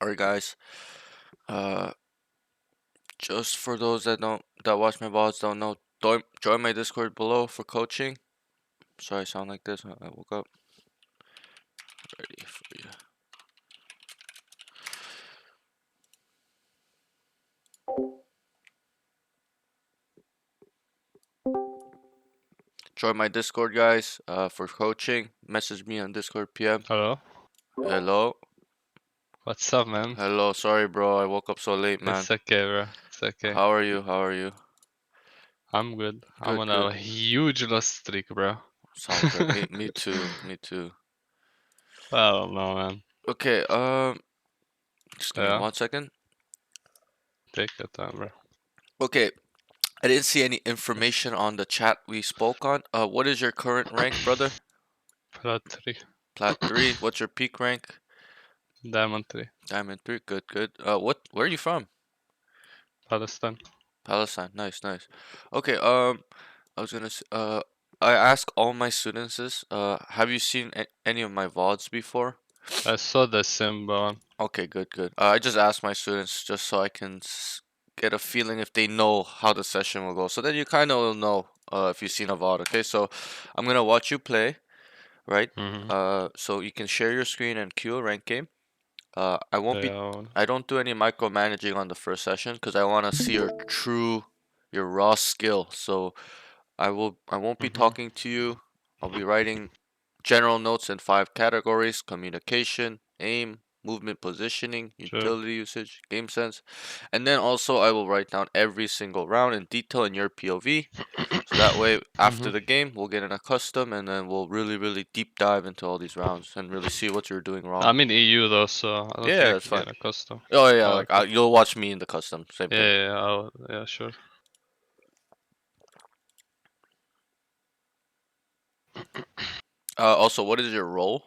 Alright, guys. Uh, just for those that watch my VODs don't know, join my Discord below for coaching. Sorry, I sound like this. I woke up. Ready for you. Join my Discord, guys. For coaching, message me on Discord PM. Hello? Hello. What's up, man? Hello. Sorry, bro. I woke up so late, man. It's okay, bro. It's okay. How are you? How are you? I'm good. I'm Good, on good. a huge loss streak, bro. Sounds good. Me too. Me too. I don't know, man. Okay. Just give me Yeah, 1 second. take your time, bro. Okay. I didn't see any information on the chat we spoke on. What is your current rank, brother? Plat 3. Plat 3. What's your peak rank? Diamond 3. Diamond 3. Good, good. Where are you from? Palestine. Palestine. Nice, nice. Okay, I was gonna I ask all my students this. Have you seen any of my VODs before? I saw the Simba one. Okay, good, good. I just ask my students just so I can get a feeling if they know how the session will go. So then you kind of will know if you've seen a VOD. Okay, so I'm gonna watch you play, right? Mm-hmm. So you can share your screen and queue a rank game. I won't be. Yeah, I don't do any micromanaging on the first session because I want to see your raw skill. So I won't be mm-hmm. talking to you. I'll be writing general notes in 5 categories: communication, aim, movement, positioning, Sure. utility usage, game sense, and then also I will write down every single round in detail in your POV. So that way, after Mm-hmm. the game, we'll get in a custom, and then we'll really deep dive into all these rounds and really see what you're doing wrong. I'm in EU though, so I don't think Yeah, I that's can fine. get a custom. Oh yeah, Oh, like okay. you'll watch me in the custom, same Yeah, thing. yeah, yeah, yeah, sure. Also, what is your role?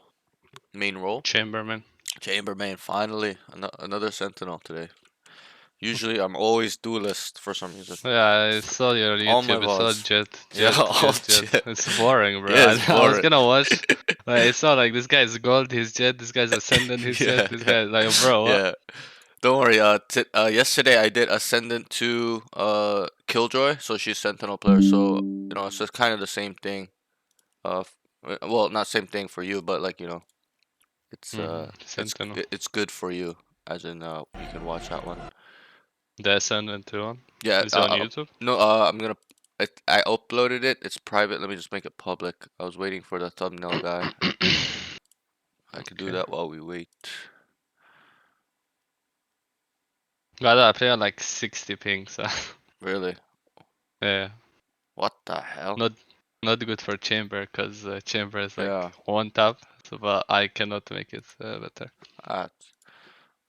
Main role? Chamberman. Chambermain. Finally, another Sentinel today. Usually, I'm always duelist for some reason. Yeah, I saw your All my YouTube. It's all VODs. jet, Yeah, jet, all jet, jet. jet. It's boring, bro. Yeah, it's I was boring. gonna watch. Like, I saw like this guy's gold, his jet. This guy's ascendant, his jet. Yeah, This yeah, guy like, bro, what? yeah. Don't worry. Yesterday I did Ascendant to Killjoy, so she's Sentinel player. So it's just kind of the same thing. Well, not same thing for you, but like it's Sentinel. it's good for you, as in you can watch that one. The ascendant too one. Yeah. Is it on YouTube? No. I uploaded it. It's private. Let me just make it public. I was waiting for the thumbnail guy. I can do Okay. that while we wait. Got I play on like 60 ping, so Really? yeah. What the hell? Not not good for chamber, cause chamber is Yeah. like one tap. So, but I cannot make it better. Ah,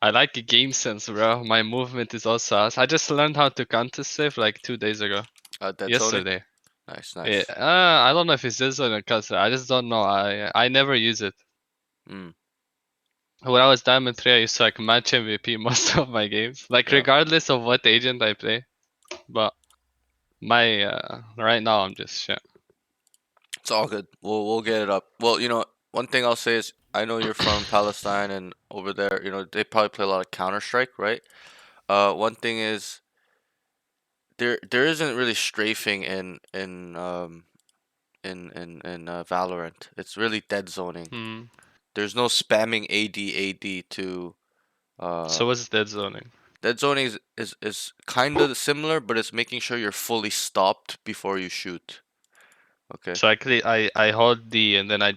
I like the game sense, bro. My movement is also ass. I just learned how to counter save like 2 days ago. dead zoning. Yesterday. Nice, Yeah, nice. I don't know if it's this one or counter. I just don't know. I never use it. Mm, When I was Diamond 3, I used to like match MVP most of my games. Like yeah. regardless of what agent I play. But my right now I'm just shit. It's all good. We'll get it up. Well, one thing I'll say is I know you're from Palestine and over there, they probably play a lot of Counter Strike, right? One thing is there isn't really strafing in Valorant. It's really dead zoning. Hmm. There's no spamming AD to uh So what's dead zoning? dead zoning is kind of similar, but it's making sure you're fully stopped before you shoot. Okay. So I hold D and then I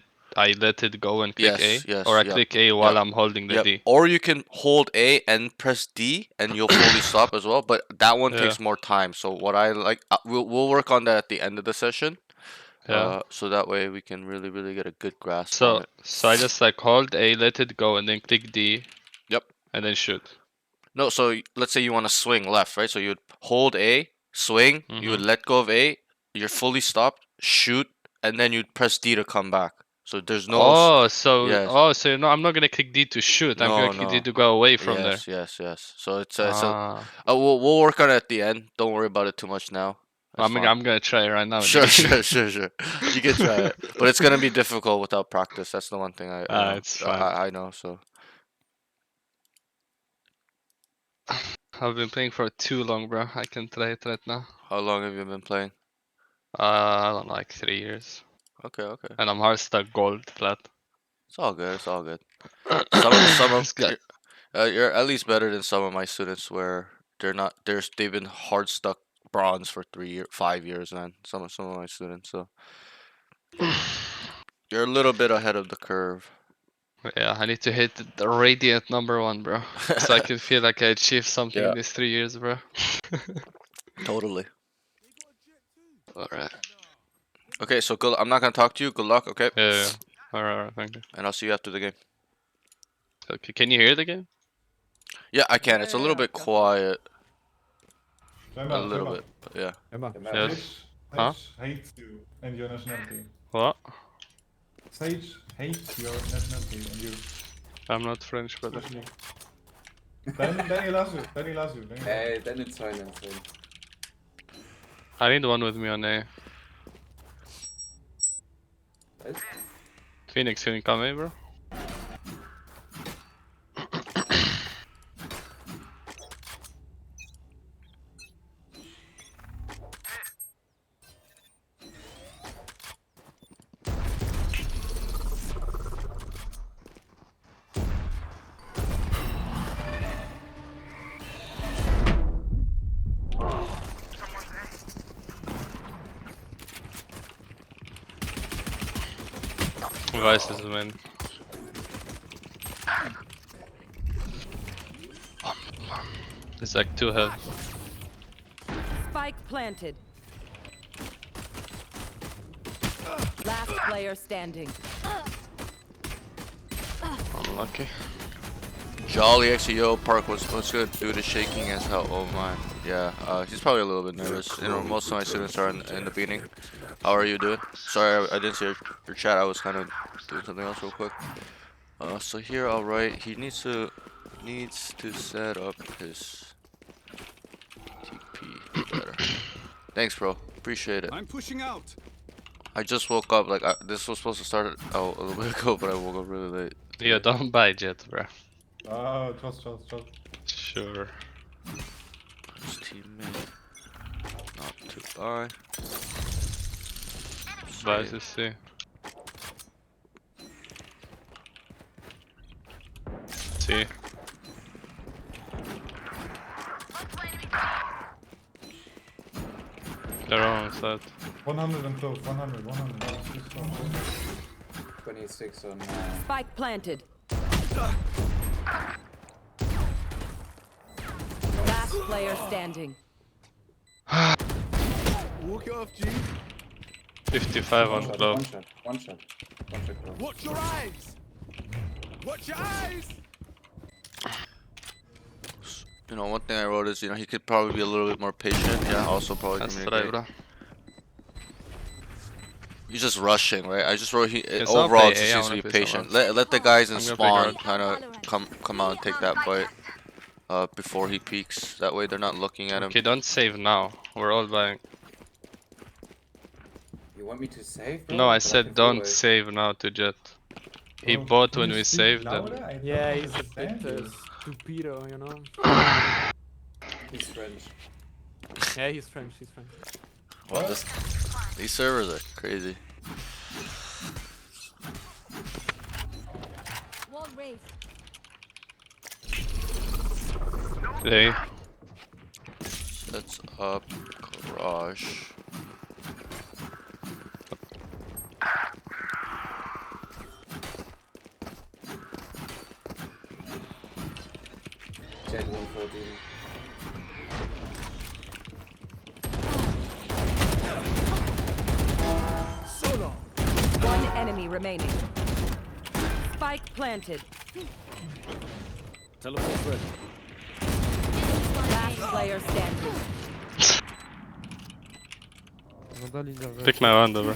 let it go and click Yes, A, or yes, I yep. click A while Yep. I'm holding the Yep. D. Or you can hold A and press D and you'll fully stop as well, but that one Yeah, takes more time. So what I like we'll work on that at the end of the session. yeah. So that way we can really get a good grasp on So it. so I just like hold A, let it go, and then click D, Yep. and then shoot. No, so let's say you want to swing left, right? So you'd hold A, swing, you would Mm-hmm. let go of A, you're fully stopped, shoot, and then you'd press D to come back. So there's no yes. So no, I'm not gonna click D to shoot. I'm gonna No, click D no. to go away from there. Yes, yes, yes. So Ah, we'll work on it at the end. Don't worry about it too much now. That's fine. I'm gonna try right now in the Sure, game. sure. You can try it, but it's gonna be difficult without practice. That's the one thing I Ah, it's fine. I know. So I've been playing for too long, bro. I can try it right now. How long have you been playing? I don't know, like 3 years. Okay, okay. And I'm hard stuck gold flat. It's all good. It's all good. Some of It's good. you're at least better than some of my students where they're not. They've been hard stuck bronze for 5 years, man. Some of my students. So you're a little bit ahead of the curve. Yeah, I need to hit the radiant #1, bro. So I can feel like I achieved something Yeah, in these 3 years, bro. totally. Alright. Okay, so good. I'm not gonna talk to you. Good luck. Okay, Yeah. Alright, thank you. and I'll see you after the game. Okay, can you hear the game? Yeah, I can. Ja, It's a ja, little ja, bit ik kan. quiet, Zeg a maar, zeg little maar. bit, but yeah. Emma. Yes. Sage hates you and your nationality. What? Sage hates your nationality and you. I'm not French, brother. Especially. Then he loves you. Then he loves you. Then he loves you. Hey, then it's fine, then it's fine. I need one with me on A. What? Phoenix, can you come in, bro? Vice is win. It's like 2 health. Spike planted. Last player standing. Unlucky. Jolly XEO Park what's good? Dude is shaking as hell. Oh my. Yeah, he's probably a little bit nervous. You know, most of my students are in the beginning. How are you doing? Sorry, I didn't see your chat. I was kind of doing something else real quick. So here I'll write. He needs to set up his TP better. Thanks, bro. Appreciate it. I'm pushing out. I just woke up. Like this was supposed to start out a little bit ago, but I woke up really late. Yeah, don't buy Jet, bro. Oh, trust. Sure. His teammate not to buy. Vice is C. C. They're on side. 100 and close. 100. 100. 26 on. Spike planted. Last player standing. Walk it off, G. 55 on One glove. shot. One shot. One shot. Close. Watch your eyes. Watch your eyes. You know, one thing I wrote is, you know, he could probably be a little bit more patient. Yeah, also probably That's right, communicate. bro. He's just rushing, right? I just wrote he It's not overall play just A, I needs to wanna be play patient. someone. Let the guys in I'm gonna play spawn guard. kind of come out and take that bite before he peeks. That way they're not looking at him. Okay, don't save now. We're all buying. You want me to save, bro? No, I But said can don't always- save now to Jet. He Bro, bought can when you we speak saved louder? and... I don't Yeah, he's a bit understand you. stupido, you know. He's French. Yeah, he's French, he's French. Well, these servers are crazy. Wall raised. They... Sets up garage. Jet 114. Solo. One enemy remaining. Spike planted. Teleport's ready. Last player standing. Pick my round over.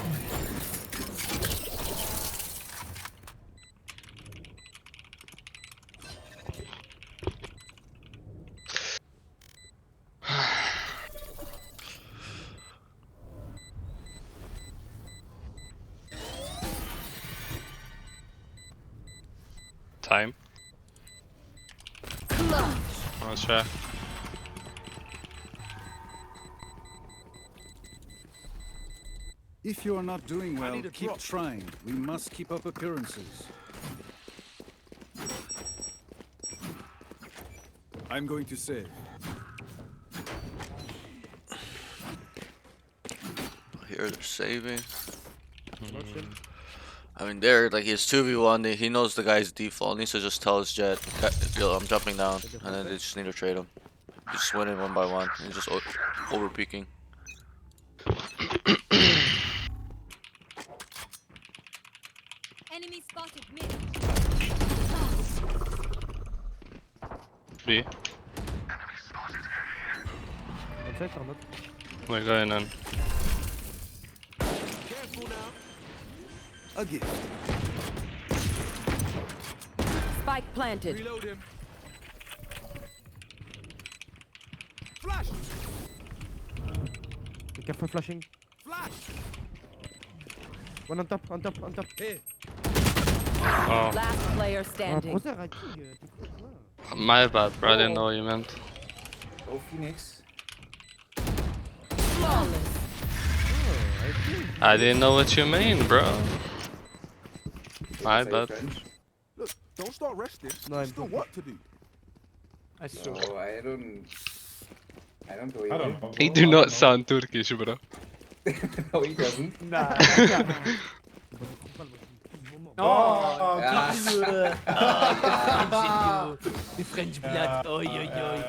Time. Let's try. If you are not doing well, need a keep drop. trying. We must keep up appearances. I'm going to save. Here they're saving. I mean, they're like he's 2v1. He knows the guy's default. He needs to just tell his jet, yo, I'm jumping down, and then they just need to trade him. Just winning one by one. He's just over peeking. Enemy spotted mid. B. We're going in. Careful now. A gift. Spike planted. Reload him. Flash! Be careful flashing. Flash! One on top, on top, on top. Here. Oh, Last player standing. my bad, bro. I didn't know what you meant. Oh, Phoenix. Flawless. I didn't know what you mean, bro. My Say bad. French. Look, don't start resting. No, I'm Still what to do. I saw. No, I don't do it. I don't know. He bro, do I don't not know. sound Turkish, bro. No, he doesn't. Nah. Oh, Oh, Ah. the French blood. Oi, oi, oi.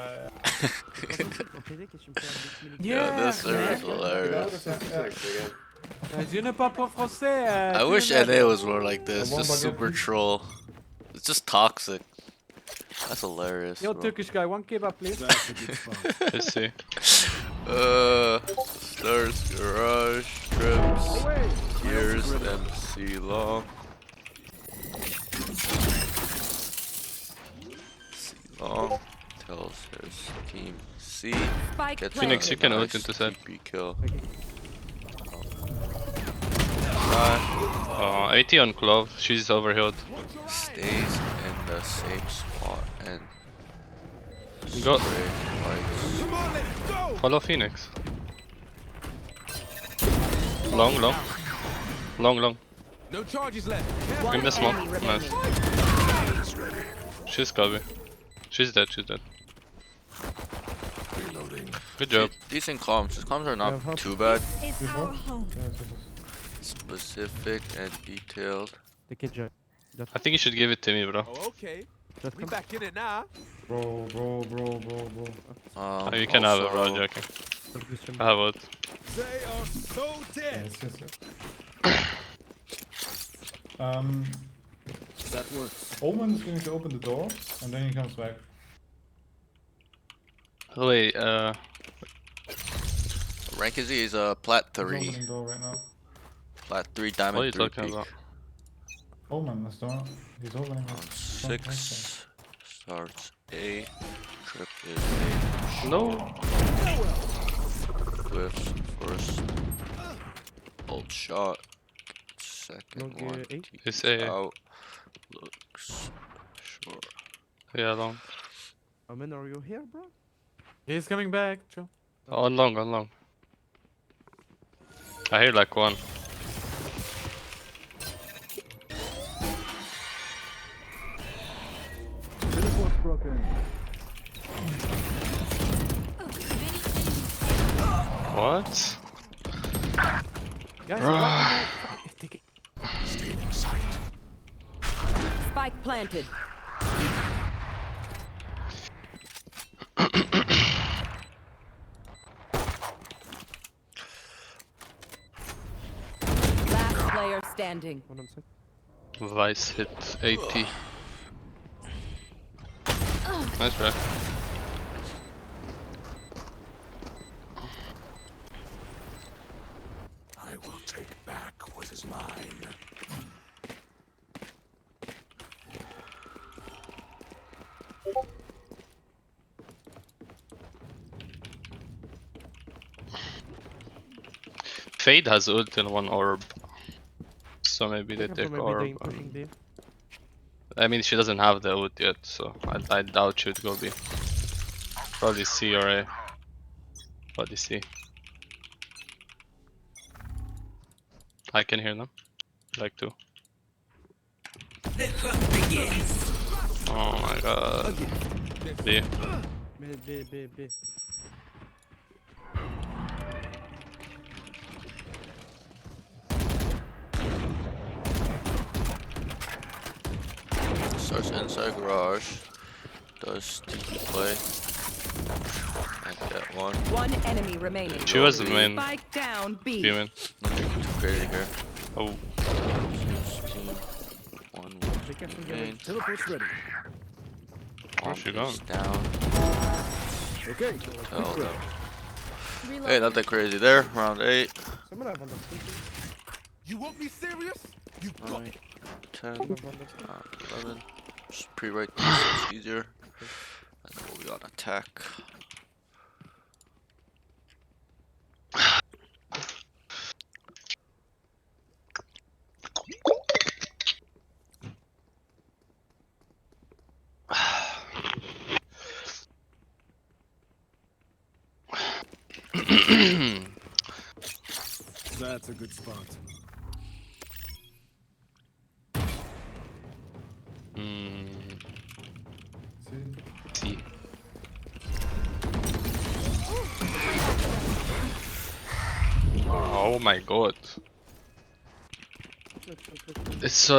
Yeah, this server's hilarious. Je ne parle pas français. I wish NA was more like this, One just bucket, super please. troll. It's just toxic. That's hilarious. Yo, Bro. Turkish guy, one kebab, please. That's a good spot. Let's see. Stars, garage, trips, Away. gears, MC long. C long tells his team C. Spike Gets Phoenix, a you can ult nice into set. TP kill. Oh, 80 on Clove. She's overhealed. Stays in the same spot and Go. spray lights. Come on, let's go! Follow Phoenix. Long, long. Long, long. No charges left. Give One me the smoke. enemy Nice. remaining. She's Kobe. She's dead, she's dead. Good job. Decent comms. His comms are Yeah, not how- too bad. Is our home. Specific and detailed. The kid joy. I think you should give it to me, bro. Oh, okay. Just We come. back in it now. Bro. Oh, you can have it, bro. also- Joking. Just do some- I have it. They are so dead. Yes. That works. Omen's going to open the door, and then he comes back. Wait, Rank is he? He's a Plat He's 3. opening door right now. Plat 3 what diamond are you 3 talking peak. about? Omen is door. He's opening it. On Don't 6 starts A. Trip is A. No. Whiffs first. Old shot. Second Long, one. A. It's tees A. out. Looks short. Yeah, long. Amen, are you here, bro? He's coming back, Joe. On long, on long. I hear like one. Teleport's broken. What? Guys, take it. Spike planted. Last player standing. One on side. Vice hit 80. Nice try. I will take back what is mine. Fade has ult in one orb. So maybe they Careful, take maybe orb. they pushing B. I mean, she doesn't have the ult yet, so I doubt she'd go B. Probably C or A. Probably C. I can hear them. Like two. Oh my god. B. B. Starts inside garage. Does TP play. And get one. One enemy remaining. She was the main. Spike down B. B win. Nothing too crazy here. Oh. 16. One Be careful, main. Teleport's ready. Where's she Is going? down. Okay. Oh, no. Hey, nothing crazy there. Round 8. Someone have on the You want me serious? You got 9, 10, 11. Just pre-write this, so it's easier. And then we'll be on attack. That's a good spot. C. Oh my god. It's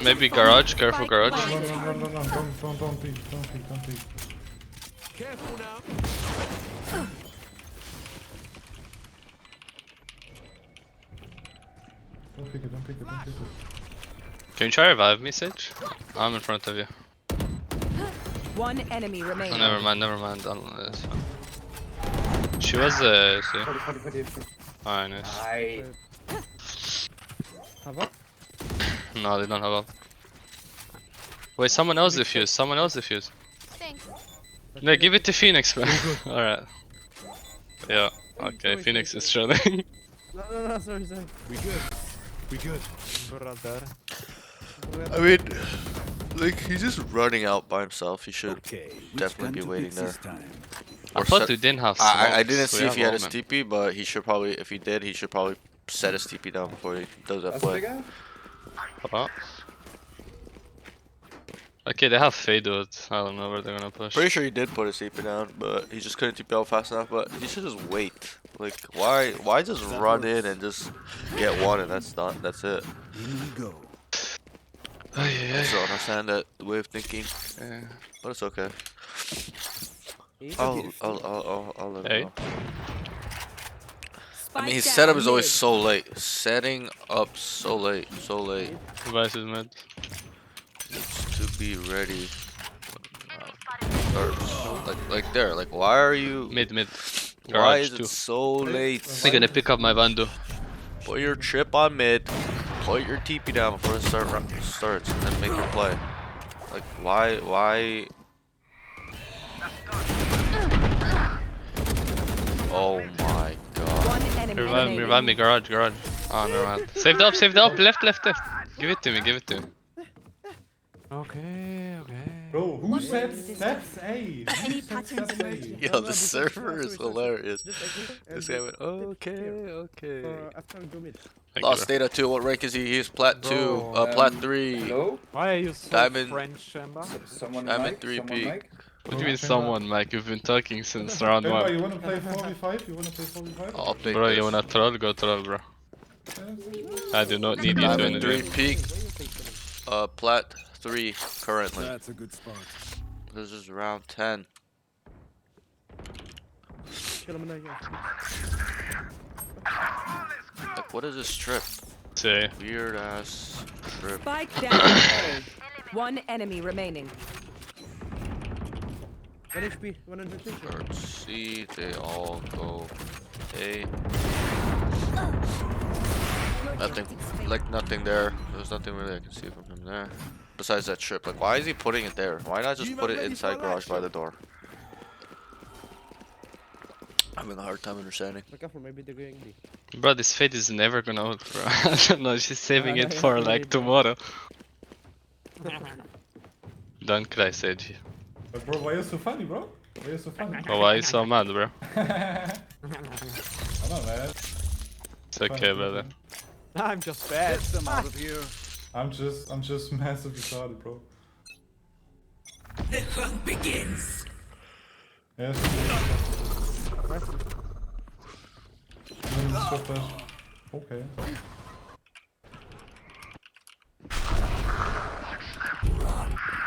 maybe garage, careful garage. Run. Don't peek. careful now. Don't pick it. Can you try revive me, Sage? I'm in front of you. One enemy Oh, remaining. never mind. It's fine. She was C. 40. Alright, nice. I. Have up? No, they don't have up. Wait, someone else defuse. Thanks. No, give it to Phoenix, man. Alright. Yeah, okay, Phoenix is shooting. No, sorry. We good. Brother. I mean, like, he's just running out by himself. He should Okay. definitely be waiting there. I Or thought set- we didn't have I smokes, didn't we see if have he had his omen. TP, but he should probably, if he did, he should probably set his TP down before he does that That's the play. guy? Huh? Okay, they have Faded. I don't know where they're gonna push. Pretty sure he did put his TP down, but he just couldn't TP out fast enough. But he should just wait. Like, why just run in and just get one and that's it. In we go. I still understand that way of thinking, but it's okay. I'll let Hey. him know. I mean, his setup is always so late. Setting up so late. Device is mid. Needs to be ready. Like there. Like, why are you? Mid. Why Garage is it 2. so late? They're gonna pick up my Vandu. Put your trip on mid. Put your TP down before the starts, and then make your play. Like, why? Oh my god. One enemy Revive me, garage. Oh, never mind. Save the up, left. Give it to me. Okay. Bro, who said steps A? Any Who said patterns steps A? emerging? Yo, the server is hilarious. Just like This guy went, okay. after we go mid. Thank Lost you, Data 2, what rank is he? He's Plat 2, Bro, Plat 3. Hello? Why are you so Diamond- French, Emma? Someone I'm at mic? 3 Someone peak. mic? What do you mean someone, Mike? You've been talking since round Pemba, 1. you wanna play 4v5? You wanna play 4v5? I'll update Bro, this. you wanna troll? Go troll, bro. I do not need you to Diamond 3 intervene. peak, Plat 3 currently. That's a good spot. This is round 10. Like, what is this trip? Say. Weird ass trip. Spike down A. One enemy remaining. 1 HP, 100 HP. Start C, they all go A. Nothing there. There's nothing really I can see from him there. Besides that trip. Like, why is he putting it there? Why not just put it inside garage by the door? I'm having a hard time understanding. Be careful, maybe they're going B. Bro, this fate is never gonna out, bro. I don't know, she's saving it for like tomorrow. Don't cry, Sage. But bro, why you so funny, bro? Why you so funny? Oh, why you so mad, bro? I don't know, man. It's okay, brother. I'm just bad. Get them out of here. I'm just massively retarded, bro. The hunt begins. Yes. Okay.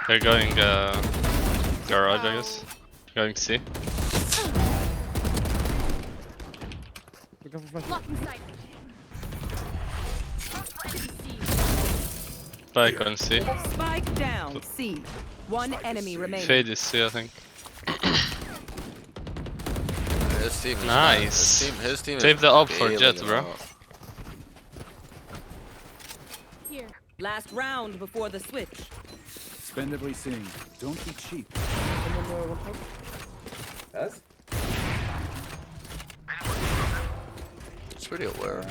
They're going garage, I guess. Going C. Look out for flash. Blocking sight. Spike on C. Spike down. C. One enemy remaining. Fade is C, I think. His team is Nice. his team Save is the up for bailing Jet, him bro. out. Here. Last round before the switch. Spend everything. Don't be cheap. Someone one top. Was? It's pretty aware.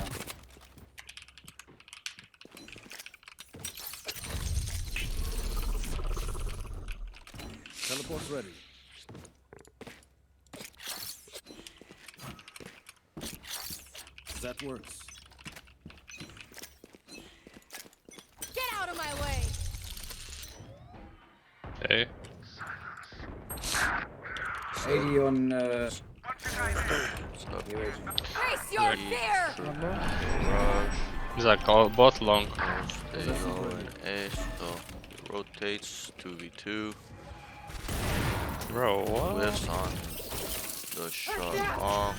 Teleport's ready. That works. Get out of my way. Okay. 80 on So, new agent. Face your fear. Rush, He's like all both long. stay low and A, so he rotates 2v2. Bro, what? Whiffs on the shot off.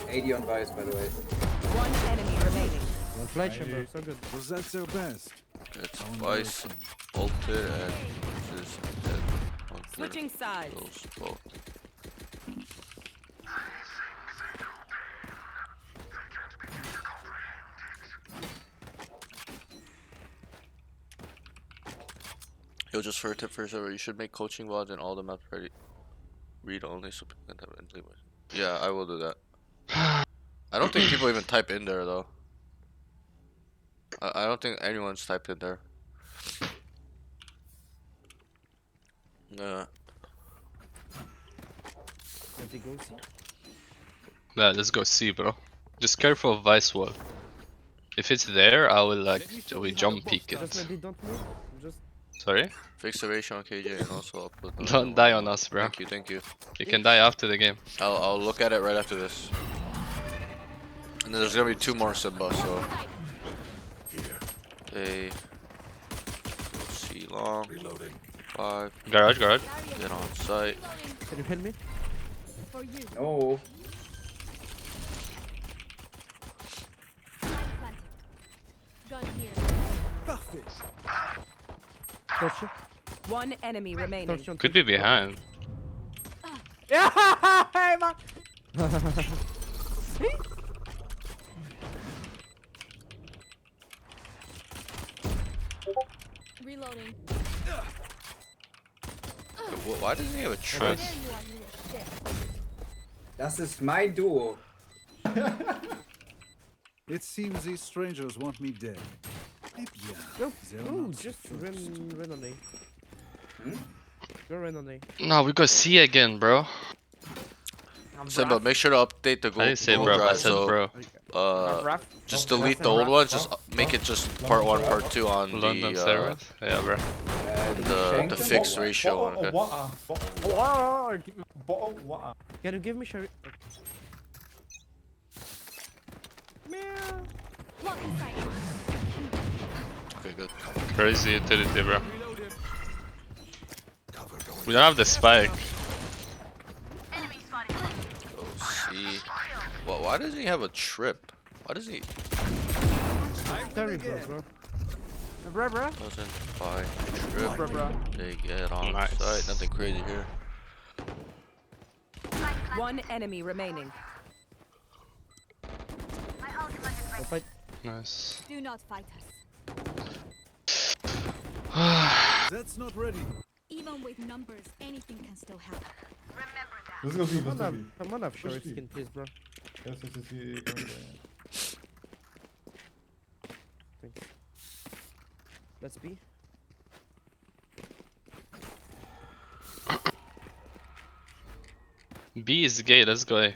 80 on Vice, by the way. One enemy remaining. One flash, bro. So good. Was that their best? It's Vice ulted and just dead. Ulted Switching sides. kills both. Yo, just for a tip for server, you should make coaching VODs and all the maps ready. Read only so people can type in. Yeah, I will do that. I don't think people even type in there though. I don't think anyone's typed in there. Yeah. Empty go C. Yeah, let's go C, bro. Just careful of Vice wall. If it's there, I will like we jump peek Just it. maybe don't move. Just Sorry? Fix the ratio on KJ and also I'll put the Don't die on us, bro. Thank you, thank you. You can die after the game. I'll look at it right after this. And then there's gonna be 2 more Simba, so they C long. 5, Garage, garage. get on site. can you help me? For you. No. Gun here. Torch. One enemy remaining. Torch on. Could be behind. Yeah, hey man. Reloading. Why doesn't he have a trip? Nice. There you are, little shit. Das ist mein Duo. It seems these strangers want me dead. Eh bien, No, they're no, not just supposed to. run on A. Go run on A. No, we go C again, bro. Simba, make sure to update the I Google, didn't say Google bro, I Drive. said So, bro. just delete the old ones. Just make it just part 1, part 2 on London the servers? Yeah, bro. the fixed ratio one. Okay? Water. Bottle water. Can you give me Sherry? Blocking sight. Okay, good. Crazy utility, bro. We don't have the spike. Go C. Well, why doesn't he have a trip? Why does he? Terry, bro. Doesn't find trip. Bro. They get on Nice. site. Nothing crazy here. One enemy remaining. I'll fight. Nice. Do not fight us. That's not ready. Even with numbers, anything can still happen. Let's go B, let's go B. Come on, have Sherry Push B. skin, please, bro. Yes. Thanks. Let's be. B is gay, let's go A.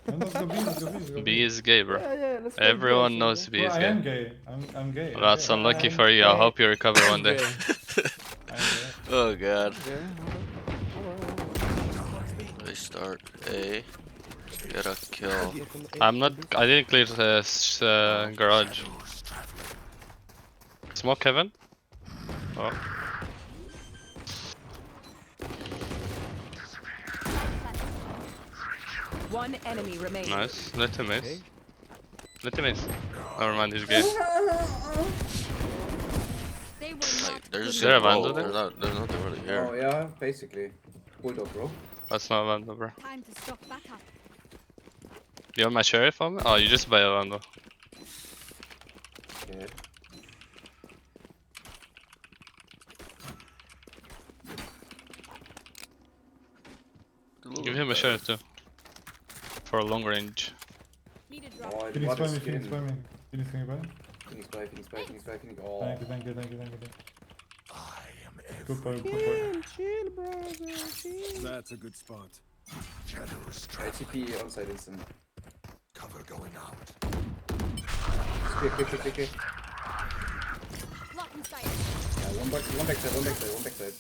No, let's go B, let's go B, let's go B is gay, bro. Yeah, let's go Everyone gay, knows so B Bro, is I gay. am gay. I'm gay. Well, that's unlucky I'm for you. I gay. hope you recover one day. gay. I'm gay. Oh god. Okay. They start A. Get a kill. I'm not. I didn't clear the garage. Smoke heaven. Oh, One enemy remaining. nice. Let him miss. Let him miss. Never mind, he's gay. They will not. Like, they're just Is there a gonna vandal roll. there? There's nothing really here. Oh yeah, basically. Bulldog, bro. That's not a vandal, bro. Time to stock back up. You want my sheriff on me? Oh, you just buy a vandal. Yeah. Give him a sheriff too. For a long range. Need a drop. Oh, Phoenix what by a me, Phoenix skin. by me. Phoenix coming by. Phoenix by, Phoenix by, Phoenix by, Phoenix. Oh. Thank you, thank you, thank you, thank you. I am Good boy, good boy. Chill, brother. Chill. That's a good spot. shadows I traveling. TP onside instant. Cover going out. Quick, quick, quick, quick, quick. Lock inside. Yeah, one backside, one backside, one backside.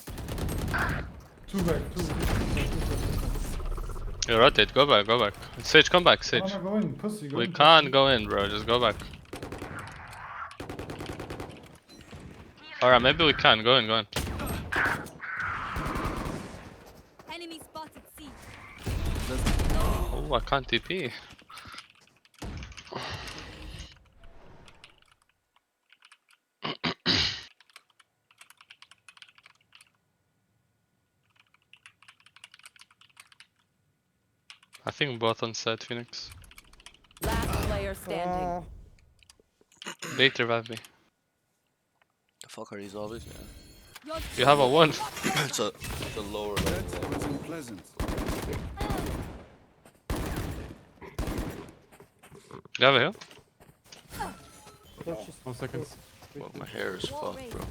Two back, two. You rotate, go back, go back. Sage, come back, Sage. Oh, no, go in, pussy, go We in. can't go in, bro, just go back. Alright, maybe we can, go in, go in. Enemy spotted C. Oh, I can't TP. I think both on side, Phoenix. Last player standing. They revive me. The fuck are these always? Yeah. Your You have a 1. it's a lower level. That was unpleasant. You have a heal? 1 second. Well, my hair is wall fucked, raised. bro.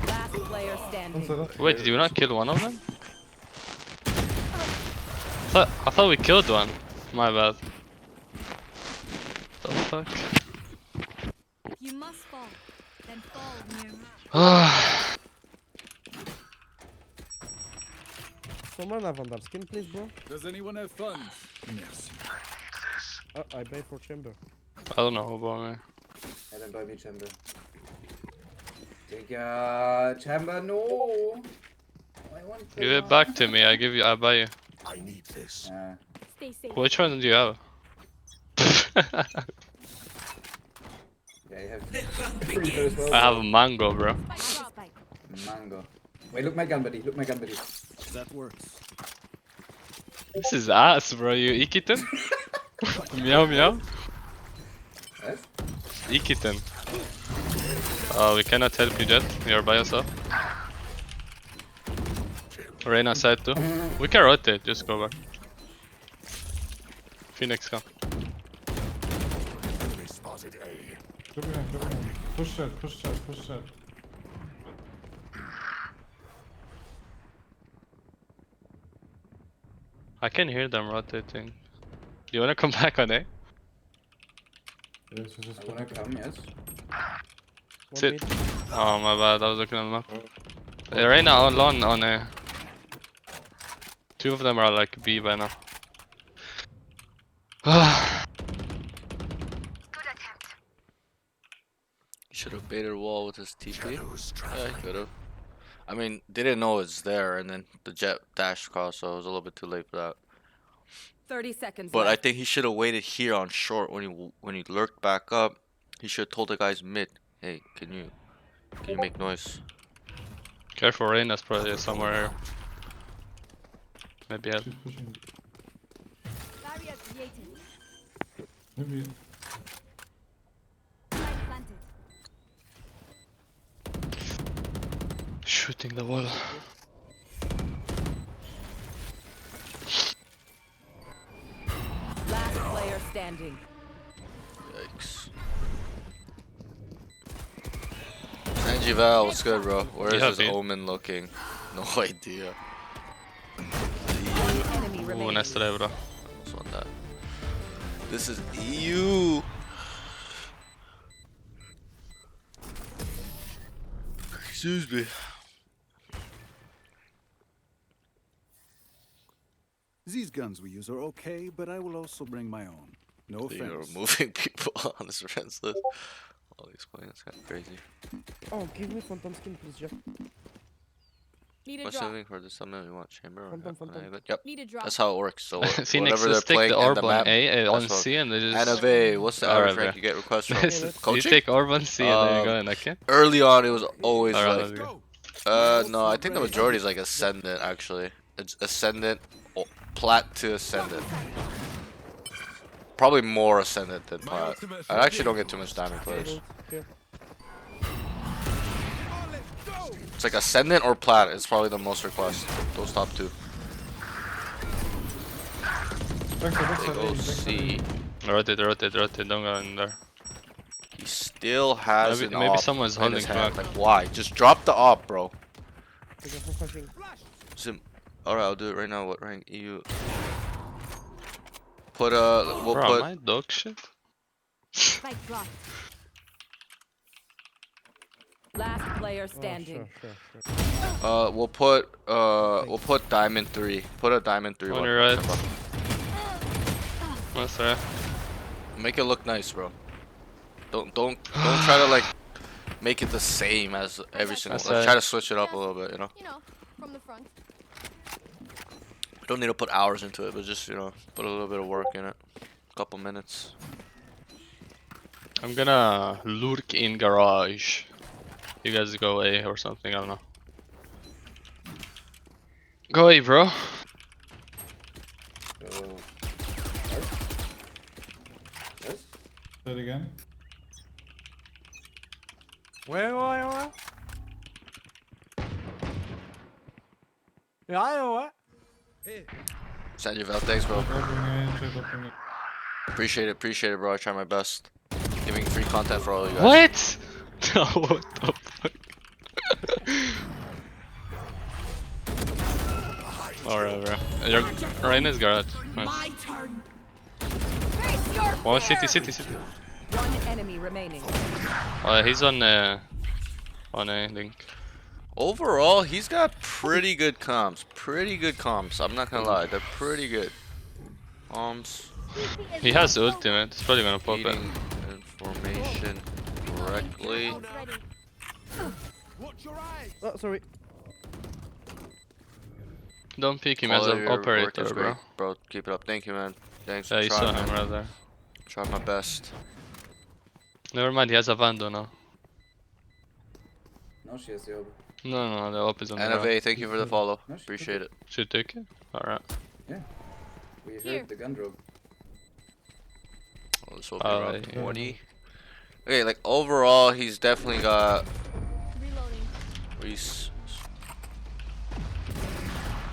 Last player standing. Wait, did you not kill one of them? I thought we killed one. My bad. The fuck? You must fall. Then fall near me. Someone have under skin, please, bro. Does anyone have funds? Merci. I pay for chamber. I don't know about me. Ja, dann bei mir Chamber. Digga, Chamber, no! I want Give it back to me, I buy you. I need this. Stay safe. Which one do you have? Yeah, I have three as well. I have a mango, bro. Spike drop. Mango. Wait, look my gun, buddy. Look my gun, buddy. That works. This is ass, bro. You Ikitan? Meow meow. What? Ikitan. We cannot help you, Jet. You're by yourself. Reyna side too. We can rotate, just go back. Phoenix come. Enemy spotted A. Triple him, triple him. Push that, push that, push that. I can hear them rotating. Do you wanna come back on A? Yes, just I wanna come, yes. Sit. Oh my bad, I was looking at the map. Reyna alone on A. Two of them are like B by now. He should have baited a wall with his TP. Shadows Yeah, traveling. he could have. I mean, they didn't know it's there, and then the jet dashed across, so it was a little bit too late for that. 30 seconds But I left. think he should have waited here on short when he lurked back up. He should have told the guys mid, "Hey, can you make noise?" Careful, Reyna's probably somewhere here. Maybe She's pushing. Barrier created. Maybe. Spike planted. shooting the wall. Last player standing. Yikes. Sanji Val, what's good, bro? Where Yeah, is this dude. Omen looking? No idea. One enemy remaining. Evo nästa day, bro. Almost won that. This is EU. Excuse me. These guns we use are okay, but I will also bring my own. No You're offense. removing people on this friends list. All these playing, that's kind of crazy. Oh, give me phantom skin, please, Jeff. Need a What's drop. something for this summon we want? Chamber or Phantom, not? phantom. Yep. Need a drop. That's how it works. So Phoenix, whatever they're let's take playing the in orb the on map. A, on that's what- C, and they just... NFA, what's the Alright, average rank bro. you get requests from? You Coaching? take orb on C and then you Um, go in, okay? Early on, it was always Alright, like, let's go. no, I think the majority is like ascendant actually. It's ascendant, plat to ascendant. Probably more ascendant than plat. I actually don't get too much diamond players. Here. It's like ascendant or plat is probably the most request. Those top two. Backside, They go C. Rotate, don't go in there. He still has Maybe- an maybe op someone's in his holding hand. plat. Like why? Just drop the op, bro. Take a flashing. Alright, I'll do it right now. What rank EU? Put we'll Bro, put my dog shit. Spike drop. Last player Oh, standing. sure. we'll put diamond 3. Put a diamond 3 On one. your right. What's that? Make it look nice, bro. Don't try to like make it the same as every single. That's Like, right. try to switch it up a little bit, you know. You know, from the front. Don't need to put hours into it, but just put a little bit of work in it. A couple minutes. I'm gonna lurk in garage. You guys go A or something, I don't know. Go A, bro. So, yes? Say it again. Where? Yeah, what? Send your val, thanks, bro. Opening it. Appreciate it, bro. I try my best. Giving free content for all you guys. What? No, what the fuck? Alright, bro. You're right in his garage. Nice. My turn. Face your Oh, fear. city. One enemy remaining. He's on A link. Overall, he's got pretty good comms. I'm not gonna lie, they're pretty good. He has ultimate. He's probably gonna pop it. Feeding information correctly. Ult's ready. Oh, sorry. Don't pick him as Quality an of your work operator, is bro. great. Bro, keep it up. Thank you, man. Thanks Yeah, for you saw trying, him man. right there. Try my best. Never mind, he has a Vando now. No, she has the orb. No, the op is on the ground. NFA, thank you for the follow. No, she Appreciate it. Should take it? Alright. We heard Here. the gun drop. Oh, this will be around yeah. 20. Okay, like overall, he's definitely got. Reloading. He's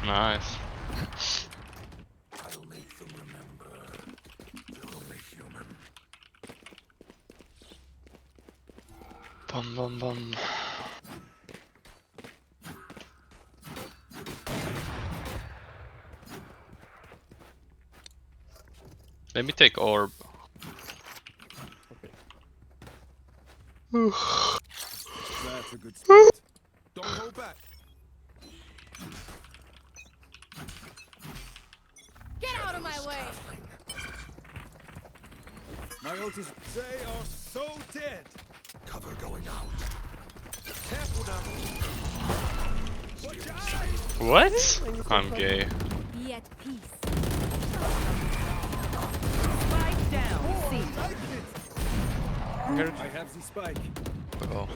Nice. I'll make them remember. They're only human. Bum. Let me take orb. That's a good spot. Don't hold back. Get out of my way. My ult is. They are so dead. Cover going out. Careful now. Watch out. What? I'm gay. Be at peace. Spike down. C. I have the spike. oh.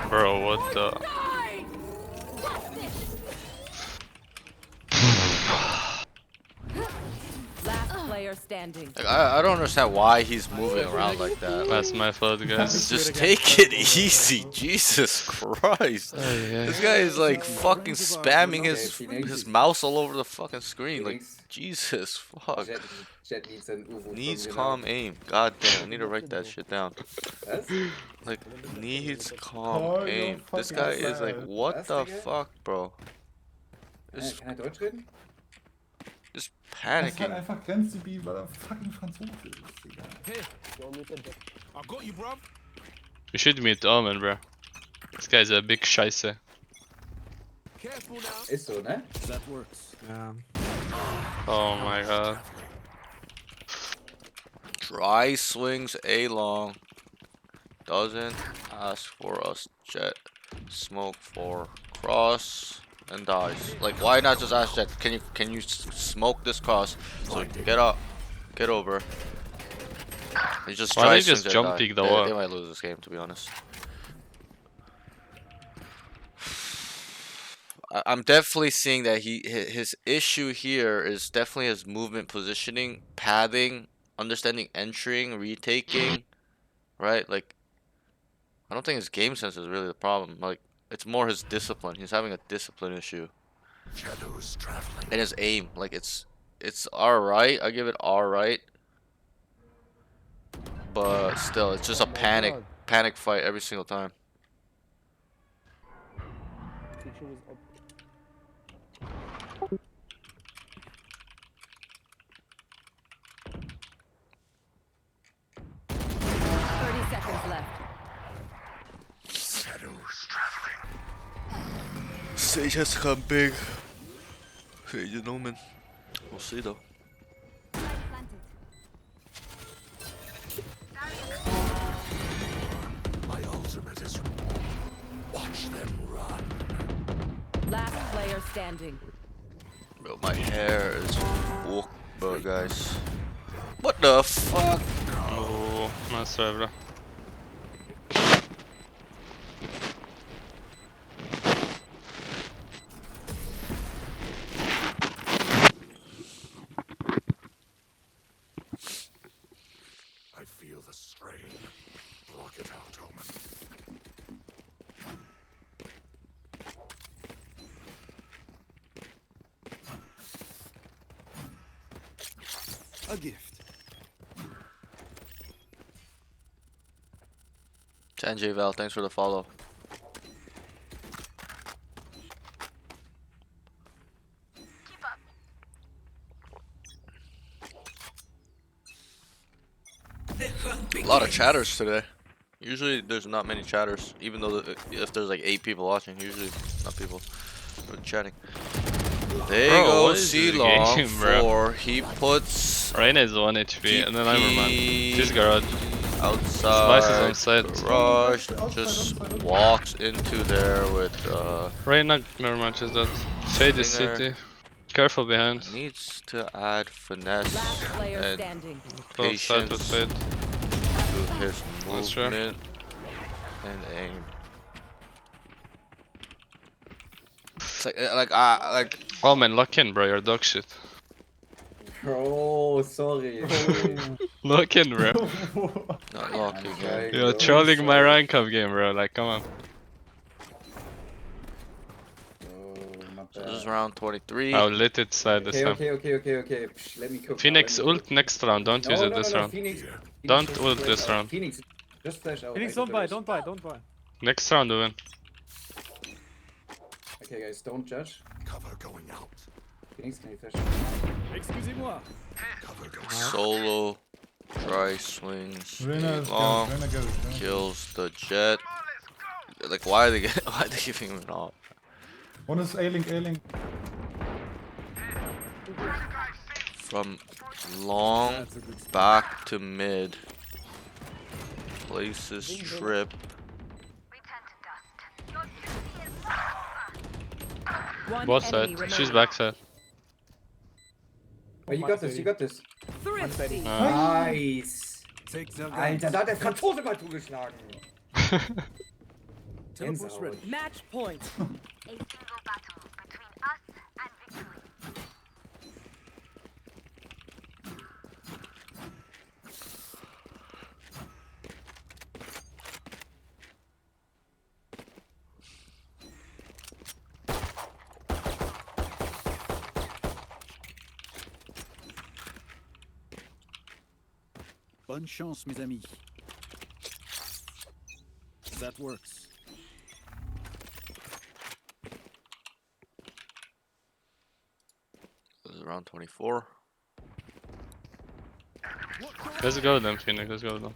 Bro, what the? Die! What's this? Last player standing. Like, I don't understand why he's moving around like that. Like, That's my fault, guys. just take it easy, Jesus Christ. This guy is like fucking spamming his mouse all over the fucking screen. Like, Jesus fuck. Jet needs an Uwu. Needs from calm aim. God damn, I need to write that shit down. That's Like, needs Oh, calm you're aim. This fucking guy is like, sad. what That's the the guy? fuck, bro? Ist, Kann er Deutsch reden? ist Das ist halt panicking. einfach grenzdebil, weil er fucking Franzose ist, Digga. Hey, I got you, bruv. You should meet Omen, bro. This guy's a big scheisse. Careful now. Ist so, ne? That works. Yeah. Oh my god. Dry swings A long. Doesn't ask for us jet. Smoke for cross and dies. Like, why not just ask jet? Can you smoke this cross? So get up, get over. He just Why dry they swings just and jump die. peek the They wall? might lose this game, to be honest. I'm definitely seeing that his issue here is definitely his movement positioning, pathing, understanding entering, retaking, right? Like, I don't think his game sense is really the problem. Like, it's more his discipline. He's having a discipline issue. Shadows traveling. And his aim. Like, it's alright. I give it alright. But still, it's just a panic fight every single time. Seconds left. Shadows traveling. Sage has to come big. Sage and Omen. We'll see though. Planted. My ultimate is. Watch them run. Last player standing. Bro, my hair is bro, guys. What the fuck? Oh, nice try, bro. I feel the strain. Block it out, Omen. A gift. Sanjay Val, thanks for the follow. A lot of chatters today. Usually there's not many chatters, even though if there's like 8 people watching, usually not people are chatting. There Bro, you go, what is this C-Long game, bro? 4. He puts Reyna is 1 HP, and then Ironman. This garage. outside Spice is on site. garage, just walks into there with Reyna, never mind, is that. Shade is Stinger. city. Careful behind. needs to add finesse Last player and standing. Close side with patience Fade. to his That's true. movement and aim. It's like Oh man, lock in, bro, you're dog shit. Oh, sorry. Lock in, bro. not locking in. Okay. You're Bro, trolling my sorry. rank up game, bro, like, come on. Oh, not So bad. this is round 23. I'll let it slide this Okay, time. okay. Psh, let me cook. Phoenix now, let me ult cook. next round, don't use it this round. Phoenix. Don't just ult flash this out. round. Phoenix, just flash out. Phoenix, I don't got buy, this. don't buy, don't buy. Next round we win. Okay, guys, don't judge. Cover going out. Phoenix, can you flash? Excusez-moi. Cover going Solo dry swings Reyna is long, Reyna goes. kills the jet. Like, why are they giving him an off? One is A-Link, A-Link. From long back to mid. Places trip. One Both enemy side. She's remaining. backside. Oh, you got this, you got this. Thrifty. Nice. Take the Alter, da hat der Franzose mal zugeschlagen. Teleport's ready. Match point. A single battle between us and victory. Bonne chance, mes amis. That works. This is round 24. Let's go then, Phoenix. Let's go then.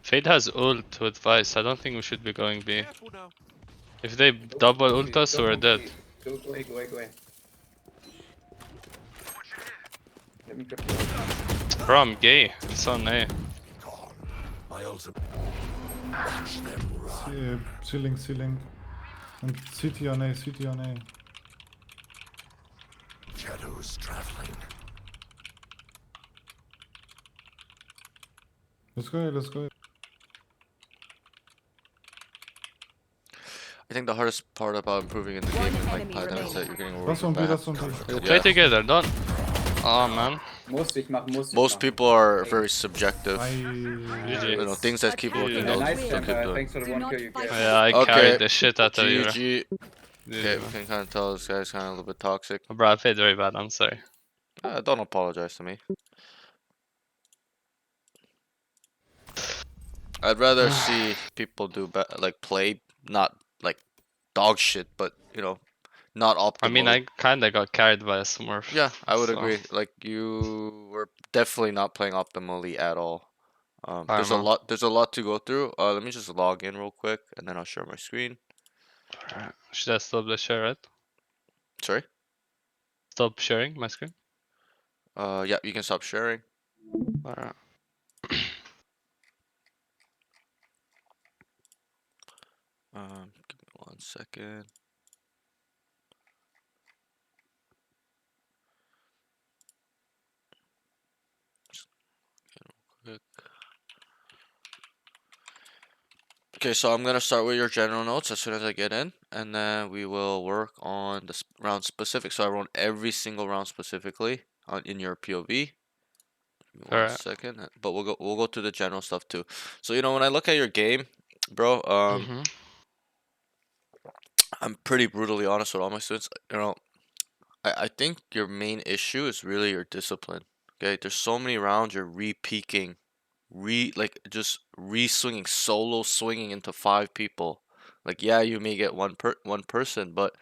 Fade has ult with Vice. I don't think we should be going B. If they double ult us, we're dead. Go away, go away, go away. Let me grab you. Bro, I'm gay. It's on A. Gone. My ultimate. Watch them run. Ceiling. And CT on A, CT on A. Shadows traveling. Let's go. I think the hardest part about improving in the game in like enemy Plat is remaining. that you're getting That's on B, back. that's on B. We'll play together, don't. Oh man. Muss ich machen. Most people are very subjective. GG. You know, things that keep working Yeah, out. Nice, They'll keep doing. thanks for the Do one not kill you fight. gave. Yeah, I Okay. carried the shit out of you. Bro. GG. Okay, GG, we can kind of tell this guy's kind of a little bit toxic. Bro, I played very bad. I'm sorry. Don't apologize to me. I'd rather see people do like play, not like dog shit, but you know, not optimal. I mean, I kinda got carried by a Smurf. Yeah, I would so- agree. Like you were definitely not playing optimally at all. I There's a don't know. lot. There's a lot to go through. Let me just log in real quick, and then I'll share my screen. Alright. Should I stop the share, right? Sorry. Stop sharing my screen? Yeah, you can stop sharing. Alright. Give me 1 second. Just real quick. Okay, so I'm gonna start with your general notes as soon as I get in, and then we will work on the round specific. So I wrote every single round specifically in your POV. Give me 1 Alright. second, but we'll go through the general stuff too. So you know, when I look at your game, bro, I'm pretty brutally honest with all my students. You know, I think your main issue is really your discipline. Okay, there's so many rounds you're re-peaking, just re-swinging, solo swinging into 5 people. Like, yeah, you may get one person, but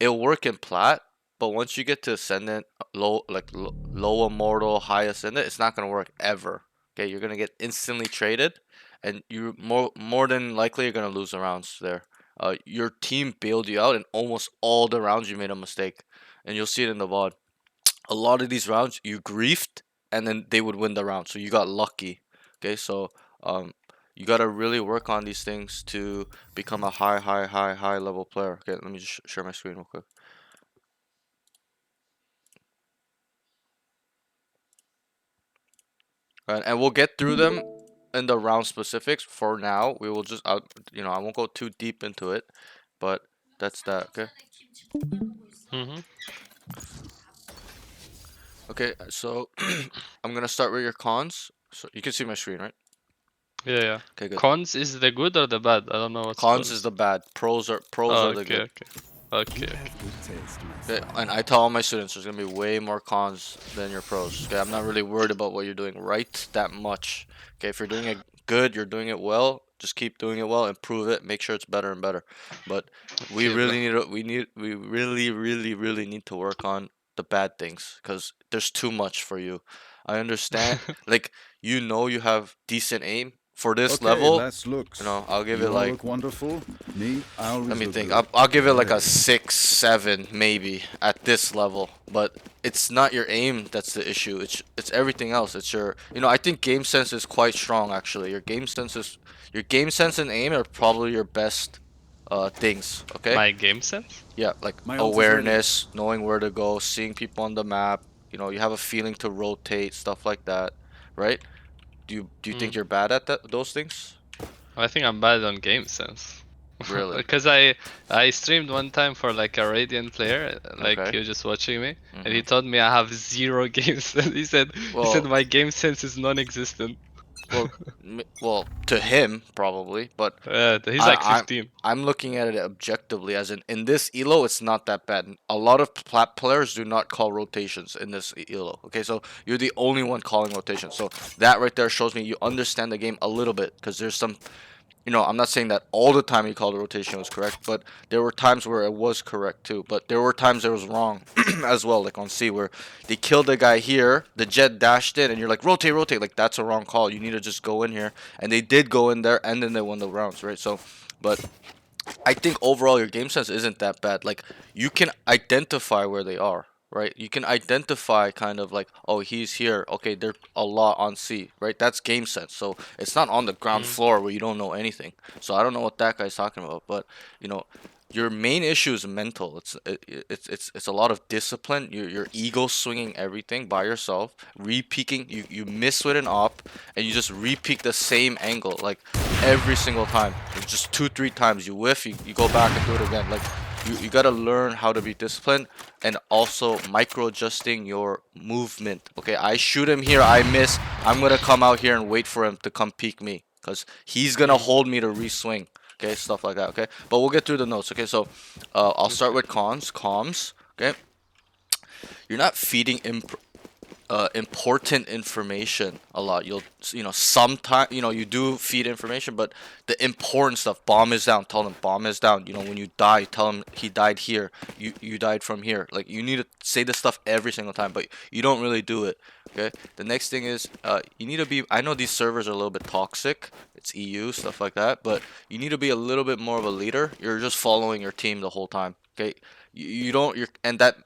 it'll work in Plat. But once you get to Ascendant, low Immortal, high Ascendant, it's not gonna work ever. Okay, you're gonna get instantly traded, and you more than likely you're gonna lose the rounds there. Your team bailed you out, and almost all the rounds you made a mistake, and you'll see it in the VOD. A lot of these rounds you griefed, and then they would win the round, so you got lucky. Okay, so you gotta really work on these things to become a high level player. Okay, let me just share my screen real quick. Right, and we'll get through them in the round specifics. For now, we will just you know, I won't go too deep into it, but that's that. Okay. Okay, so I'm gonna start with your cons. So you can see my screen, right? Yeah. Okay, good. Cons is the good or the bad? I don't know what's Cons is the bad. Pros are Oh, the okay, good. okay. You have good taste, my Okay, friend. and I tell all my students there's gonna be way more cons than your pros. Okay, I'm not really worried about what you're doing right that much. Okay, if you're doing it good, you're doing it well. Just keep doing it well, improve it, make sure it's better and better. But we Okay, really we really need to work on the bad things because there's too much for you. I understand, like you know you have decent aim for this Okay, level. last looks. You know, I'll give You it all like. look wonderful. Me, I always Let me look think. good. I'll give it like a Hey. 6, 7, maybe at this level. But it's not your aim that's the issue. It's everything else. It's your, you know, I think game sense is quite strong actually. Your game sense and aim are probably your best things. Okay. My game sense? Yeah, like My ult is ready. awareness, knowing where to go, seeing people on the map. You know, you have a feeling to rotate, stuff like that, right? Do you think you're bad at those things? I think I'm bad on game sense. Really? Because I streamed one time for like a Radiant player, like Okay. he was just watching me, and he told me I have 0 game sense. He said Well- my game sense is non-existent. Well, to him probably, but He's like 15. I'm looking at it objectively, as in this elo, it's not that bad. A lot of Plat players do not call rotations in this elo. Okay, so you're the only one calling rotations. So that right there shows me you understand the game a little bit, because there's some, you know, I'm not saying that all the time he called the rotation was correct, but there were times where it was correct too. But there were times it was wrong as well, like on C, where they killed the guy here, the jet dashed in, and you're like, rotate, rotate. Like, that's a wrong call. You need to just go in here. And they did go in there, and then they won the rounds, right? So, but I think overall your game sense isn't that bad. Like, you can identify where they are, right? You can identify kind of like, oh, he's here. Okay, they're a lot on C, right? That's game sense. So it's not on the ground floor where you don't know anything. So I don't know what that guy's talking about, but you know, your main issue is mental. It's a lot of discipline. Your ego swinging everything by yourself, re-peeking. You miss with an op, and you just re-peek the same angle like every single time. It's just 2-3 times. You whiff, you go back and do it again. Like you gotta learn how to be disciplined and also micro adjusting your movement. Okay, I shoot him here, I miss. I'm gonna come out here and wait for him to come peek me, cause he's gonna hold me to re-swing. Okay, stuff like that. Okay, but we'll get through the notes. Okay, so I'll start with comms. Okay, you're not feeding important information a lot. You know, sometimes, you know, you do feed information, but the important stuff, bomb is down, tell them bomb is down. You know, when you die, tell him he died here, you died from here. Like, you need to say this stuff every single time, but you don't really do it. Okay, the next thing is you need to be, I know these servers are a little bit toxic, it's EU, stuff like that, but you need to be a little bit more of a leader. You're just following your team the whole time. Okay, you don't, and that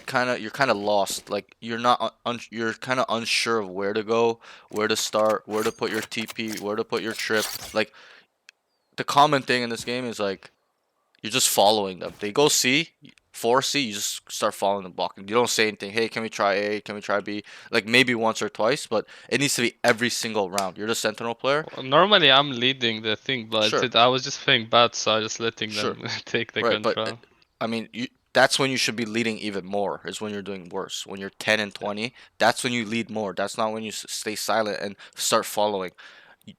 kind of, you're kind of lost. Like, you're not you're kind of unsure of where to go, where to start, where to put your TP, where to put your trip. Like, the common thing in this game is like, you're just following them. They go C, 4C, you just start following them, blocking. You don't say anything. Hey, can we try A? Can we try B? Like, maybe once or twice, but it needs to be every single round. You're the Sentinel player. Well, normally I'm leading the thing, but Sure. I was just playing bad, so I was just letting Sure. them take the Right, but control. I mean, that's when you should be leading even more, is when you're doing worse. When you're 10 and 20, that's when you lead more. That's not when you stay silent and start following.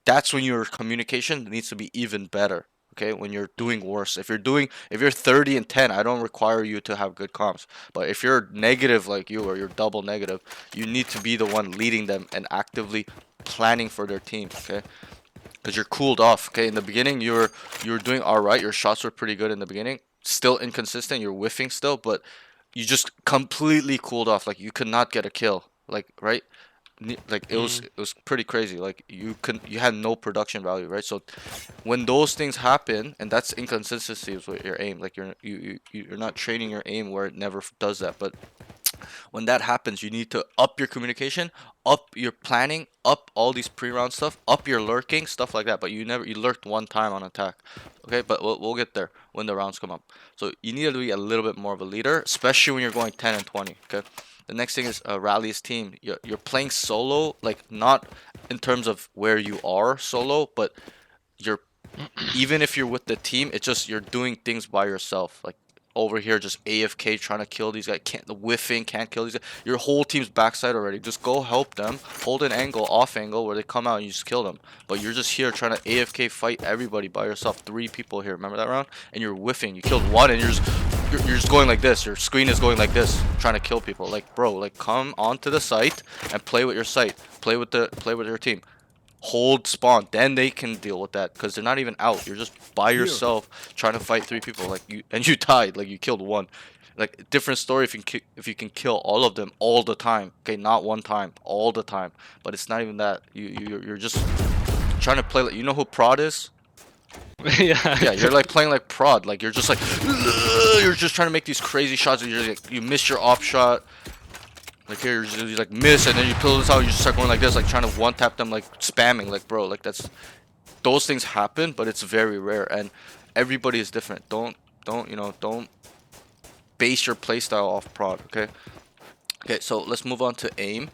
That's when your communication needs to be even better. Okay, when you're doing worse. If you're 30 and 10, I don't require you to have good comms. But if you're negative like you, or you're double negative, you need to be the one leading them and actively planning for their team. Okay, because you're cooled off. Okay, in the beginning you were doing all right. Your shots were pretty good in the beginning. Still inconsistent. You're whiffing still, but you just completely cooled off. Like, you could not get a kill. Like, right? Like, it was pretty crazy. Like, you had no production value, right? So when those things happen, and that's inconsistency with your aim. Like, you're not training your aim where it never does that. But when that happens, you need to up your communication, up your planning, up all these pre-round stuff, up your lurking, stuff like that. But you lurked one time on attack. Okay, but we'll get there when the rounds come up. So you need to be a little bit more of a leader, especially when you're going 10 and 20. Okay, the next thing is Rally's team. You're playing solo, like, not in terms of where you are solo, but you're, even if you're with the team, it's just you're doing things by yourself. Like, over here, just AFK trying to kill these guys. The whiffing, can't kill these guys. Your whole team's backside already. Just go help them. Hold an angle, off angle, where they come out and you just kill them. But you're just here trying to AFK fight everybody by yourself. 3 people here. Remember that round? And you're whiffing. You killed one, and you're just going like this. Your screen is going like this, trying to kill people. Like, bro, like, come onto the site and play with your site. Play with your team. Hold spawn, then they can deal with that, because they're not even out. You're just by yourself trying to fight 3 people, like, you died, like, you killed one. Like, different story if you can kill all of them all the time. Okay, not one time, all the time. But it's not even that. You're just trying to play like, you know who Prod is? Yeah, you're like playing like Prod. Like, you're just like, you're just trying to make these crazy shots, and you miss your off shot. Like, here, you like miss, and then you pull this out, you just start going like this, like trying to one-tap them, like spamming. Like, bro, like, those things happen, but it's very rare, and everybody is different. Don't base your playstyle off Prod. Okay, so let's move on to aim.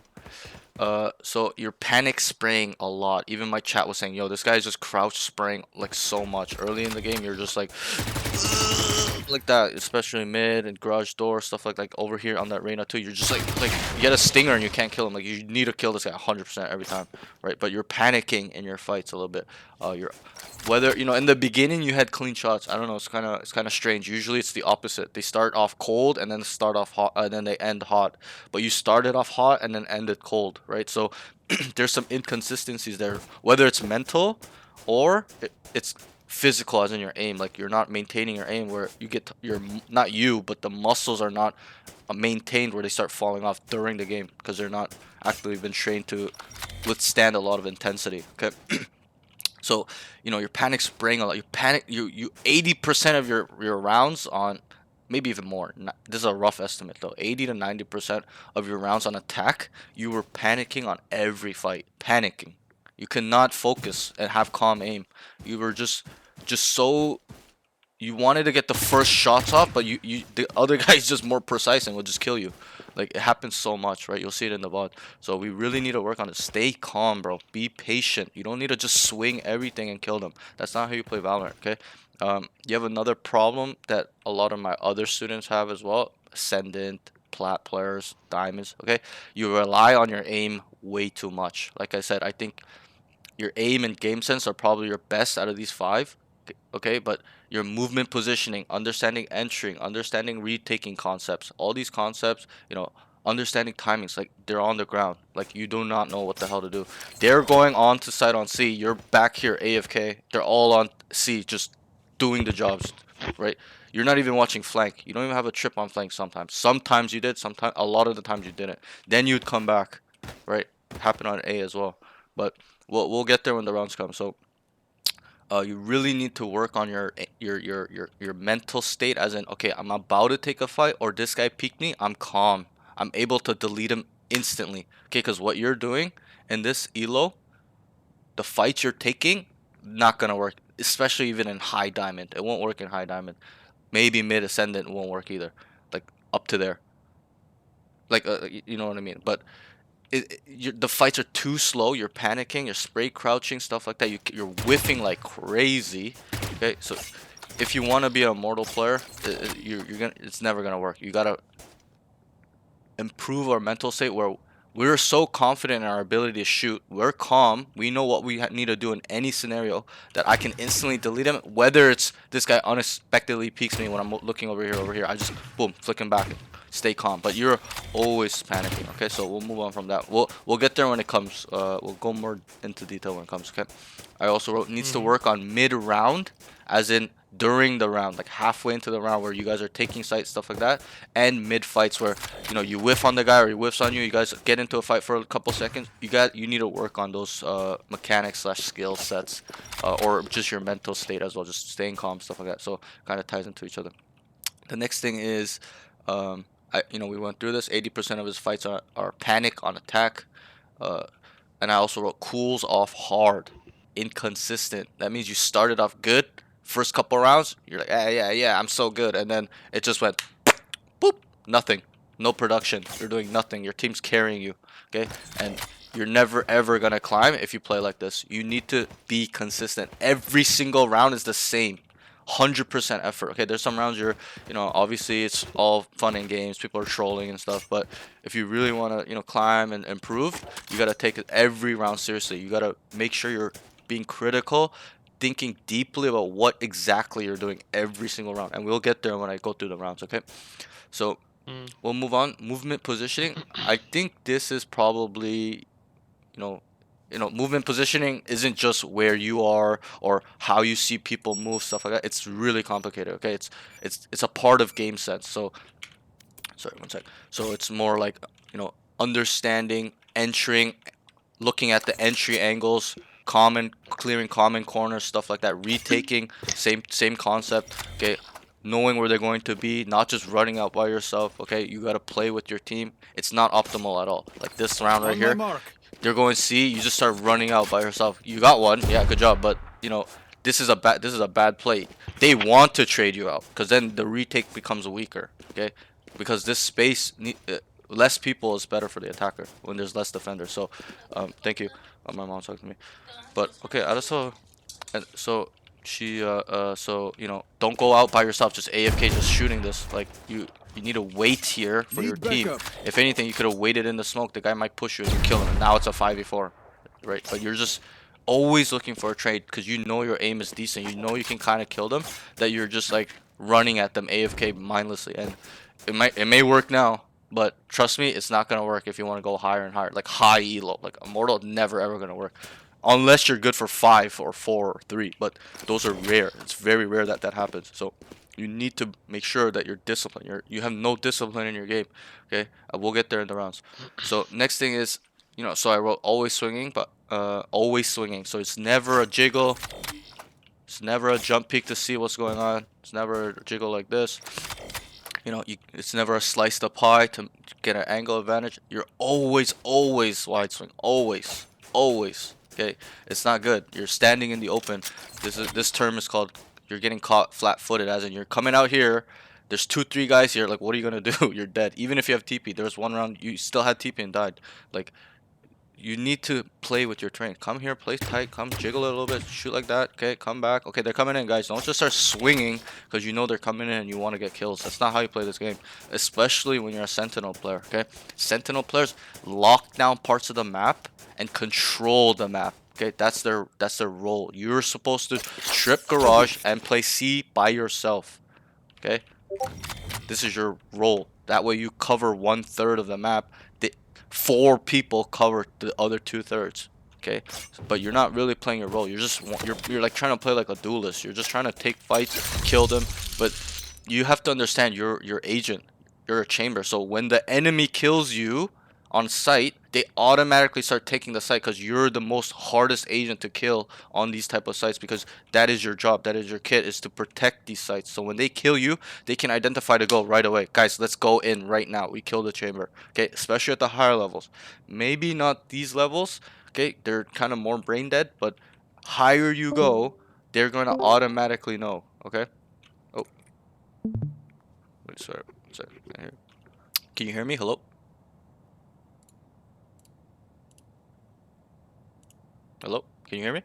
So you're panic spraying a lot. Even my chat was saying, yo, this guy's just crouch spraying like so much. Early in the game, you're just like that, especially mid and garage door, stuff like over here on that Reyna too. You're just like you get a stinger and you can't kill him. Like, you need to kill this guy 100% every time, right? But you're panicking in your fights a little bit. Whether, in the beginning you had clean shots. I don't know, it's kind of strange. Usually it's the opposite. They start off cold and then start off hot, and then they end hot. But you started off hot and then ended cold, right? So there's some inconsistencies there, whether it's mental or it's physical, as in your aim. Like you're not maintaining your aim, where you get your not you, but the muscles are not maintained, where they start falling off during the game because they're not actively been trained to withstand a lot of intensity. Okay. So, you know, you're panic spraying a lot. You 80% of your rounds on, maybe even more. This is a rough estimate though. 80 to 90% of your rounds on attack, you were panicking on every fight. Panicking. You cannot focus and have calm aim. You were just so, you wanted to get the first shots off, but the other guy's just more precise and will just kill you. Like, it happens so much, right? You'll see it in the VOD. So we really need to work on it. Stay calm, bro. Be patient. You don't need to just swing everything and kill them. That's not how you play Valorant, okay? You have another problem that a lot of my other students have as well. Ascendant, Plat players, Diamonds, okay? You rely on your aim way too much. Like I said, I think your aim and game sense are probably your best out of these 5, okay? But your movement positioning, understanding entering, understanding retaking concepts, all these concepts, you know, understanding timings, like they're on the ground, like you do not know what the hell to do. They're going on to site on C, you're back here AFK, they're all on C just doing the jobs, right? You're not even watching flank. You don't even have a trip on flank sometimes you did, sometimes a lot of the times you didn't, then you'd come back, right? Happen on A as well. But we'll get there when the rounds come. So you really need to work on your mental state, as in, okay, I'm about to take a fight, or this guy peeked me, I'm calm, I'm able to delete him instantly, okay? Because what you're doing in this elo, the fights you're taking, not gonna work, especially even in high diamond. It won't work in high diamond. Maybe mid ascendant won't work either, like up to there, like you know what I mean. But the fights are too slow. You're panicking. You're spray crouching, stuff like that. You're whiffing like crazy. Okay, so if you want to be a mortal player, it's never gonna work. You gotta improve our mental state where we're so confident in our ability to shoot. We're calm. We know what we need to do in any scenario, that I can instantly delete him. Whether it's this guy unexpectedly peeks me when I'm looking over here, I just boom, flick him back. Stay calm. But you're always panicking. Okay, so we'll move on from that. We'll get there when it comes. We'll go more into detail when it comes. Okay. I also wrote needs to work on mid round, as in during the round, like halfway into the round where you guys are taking sites, stuff like that, and mid fights where, you know, you whiff on the guy or he whiffs on you, you guys get into a fight for a couple seconds. You need to work on those mechanics slash skill sets, or just your mental state as well, just staying calm, stuff like that. So kind of ties into each other. The next thing is, we went through this. 80% of his fights are panic on attack, and I also wrote cools off hard, inconsistent. That means you started off good, first couple rounds, you're like, yeah, I'm so good, and then it just went boop, nothing, no production. You're doing nothing. Your team's carrying you, okay? And you're never ever gonna climb if you play like this. You need to be consistent. Every single round is the same. 100% effort. Okay, there's some rounds obviously it's all fun and games, people are trolling and stuff, but if you really want to climb and improve, you got to take every round seriously. You got to make sure you're being critical, thinking deeply about what exactly you're doing every single round, and we'll get there when I go through the rounds. Okay, so we'll move on. Movement positioning, I think this is probably movement positioning isn't just where you are or how you see people move, stuff like that. It's really complicated. Okay, it's a part of game sense. So sorry, one sec. So it's more like understanding, entering, looking at the entry angles, clearing common corners, stuff like that. Retaking, same concept. Okay, knowing where they're going to be, not just running out by yourself. Okay, you got to play with your team. It's not optimal at all. Like this round right here, they're going C, you just start running out by yourself. You got one, yeah, good job, but this is a bad play. They want to trade you out, because then the retake becomes weaker, okay? Because this space, less people is better for the attacker when there's less defenders. So, thank you. My mom's talking to me. But okay, I also, and so she don't go out by yourself, just AFK, just shooting this. Like you need to wait here for your team. If anything, you could have waited in the smoke. The guy might push you and you kill him, and now it's a 5v4, right? But you're just always looking for a trade, because you know your aim is decent, you know you can kind of kill them, that you're just like running at them AFK mindlessly. And it may work now, but trust me, it's not gonna work if you want to go higher and higher, like high elo. Like immortal, never ever gonna work. unless you're good for 5 or 4 or 3, but those are rare. It's very rare that that happens. So you need to make sure that you're disciplined. You have no discipline in your game. Okay, we'll get there in the rounds. So next thing is, so I wrote always swinging, but always swinging. So it's never a jiggle. It's never a jump peek to see what's going on. It's never a jiggle like this. It's never a slice the pie to get an angle advantage. You're always wide swing. Always. Okay? It's not good. You're standing in the open. This term is called you're getting caught flat-footed, as in you're coming out here. There's 2-3 guys here. Like, what are you gonna do? You're dead. Even if you have TP, there was one round you still had TP and died. Like, you need to play with your terrain. Come here, play tight, come jiggle it a little bit, shoot like that. Okay, come back. Okay, they're coming in, guys. Don't just start swinging because you know they're coming in and you want to get kills. That's not how you play this game, especially when you're a Sentinel player. Okay, Sentinel players lock down parts of the map and control the map. Okay, that's their role. You're supposed to trip garage and play C by yourself. Okay, this is your role. That way you cover 1/3 of the map. 4 people cover the other 2/3. Okay, but you're not really playing your role. You're like trying to play like a duelist. You're just trying to take fights, kill them. But you have to understand you're agent. You're a chamber. So when the enemy kills you on site, they automatically start taking the site because you're the most hardest agent to kill on these type of sites, because that is your job, that is your kit, is to protect these sites. So when they kill you, they can identify to go right away. Guys, let's go in right now. We kill the chamber. Okay, especially at the higher levels. Maybe not these levels. Okay, they're kind of more brain dead, but higher you go, they're gonna automatically know. Okay. Oh, wait, sorry. Can you hear me? Hello. Hello? Can you hear me?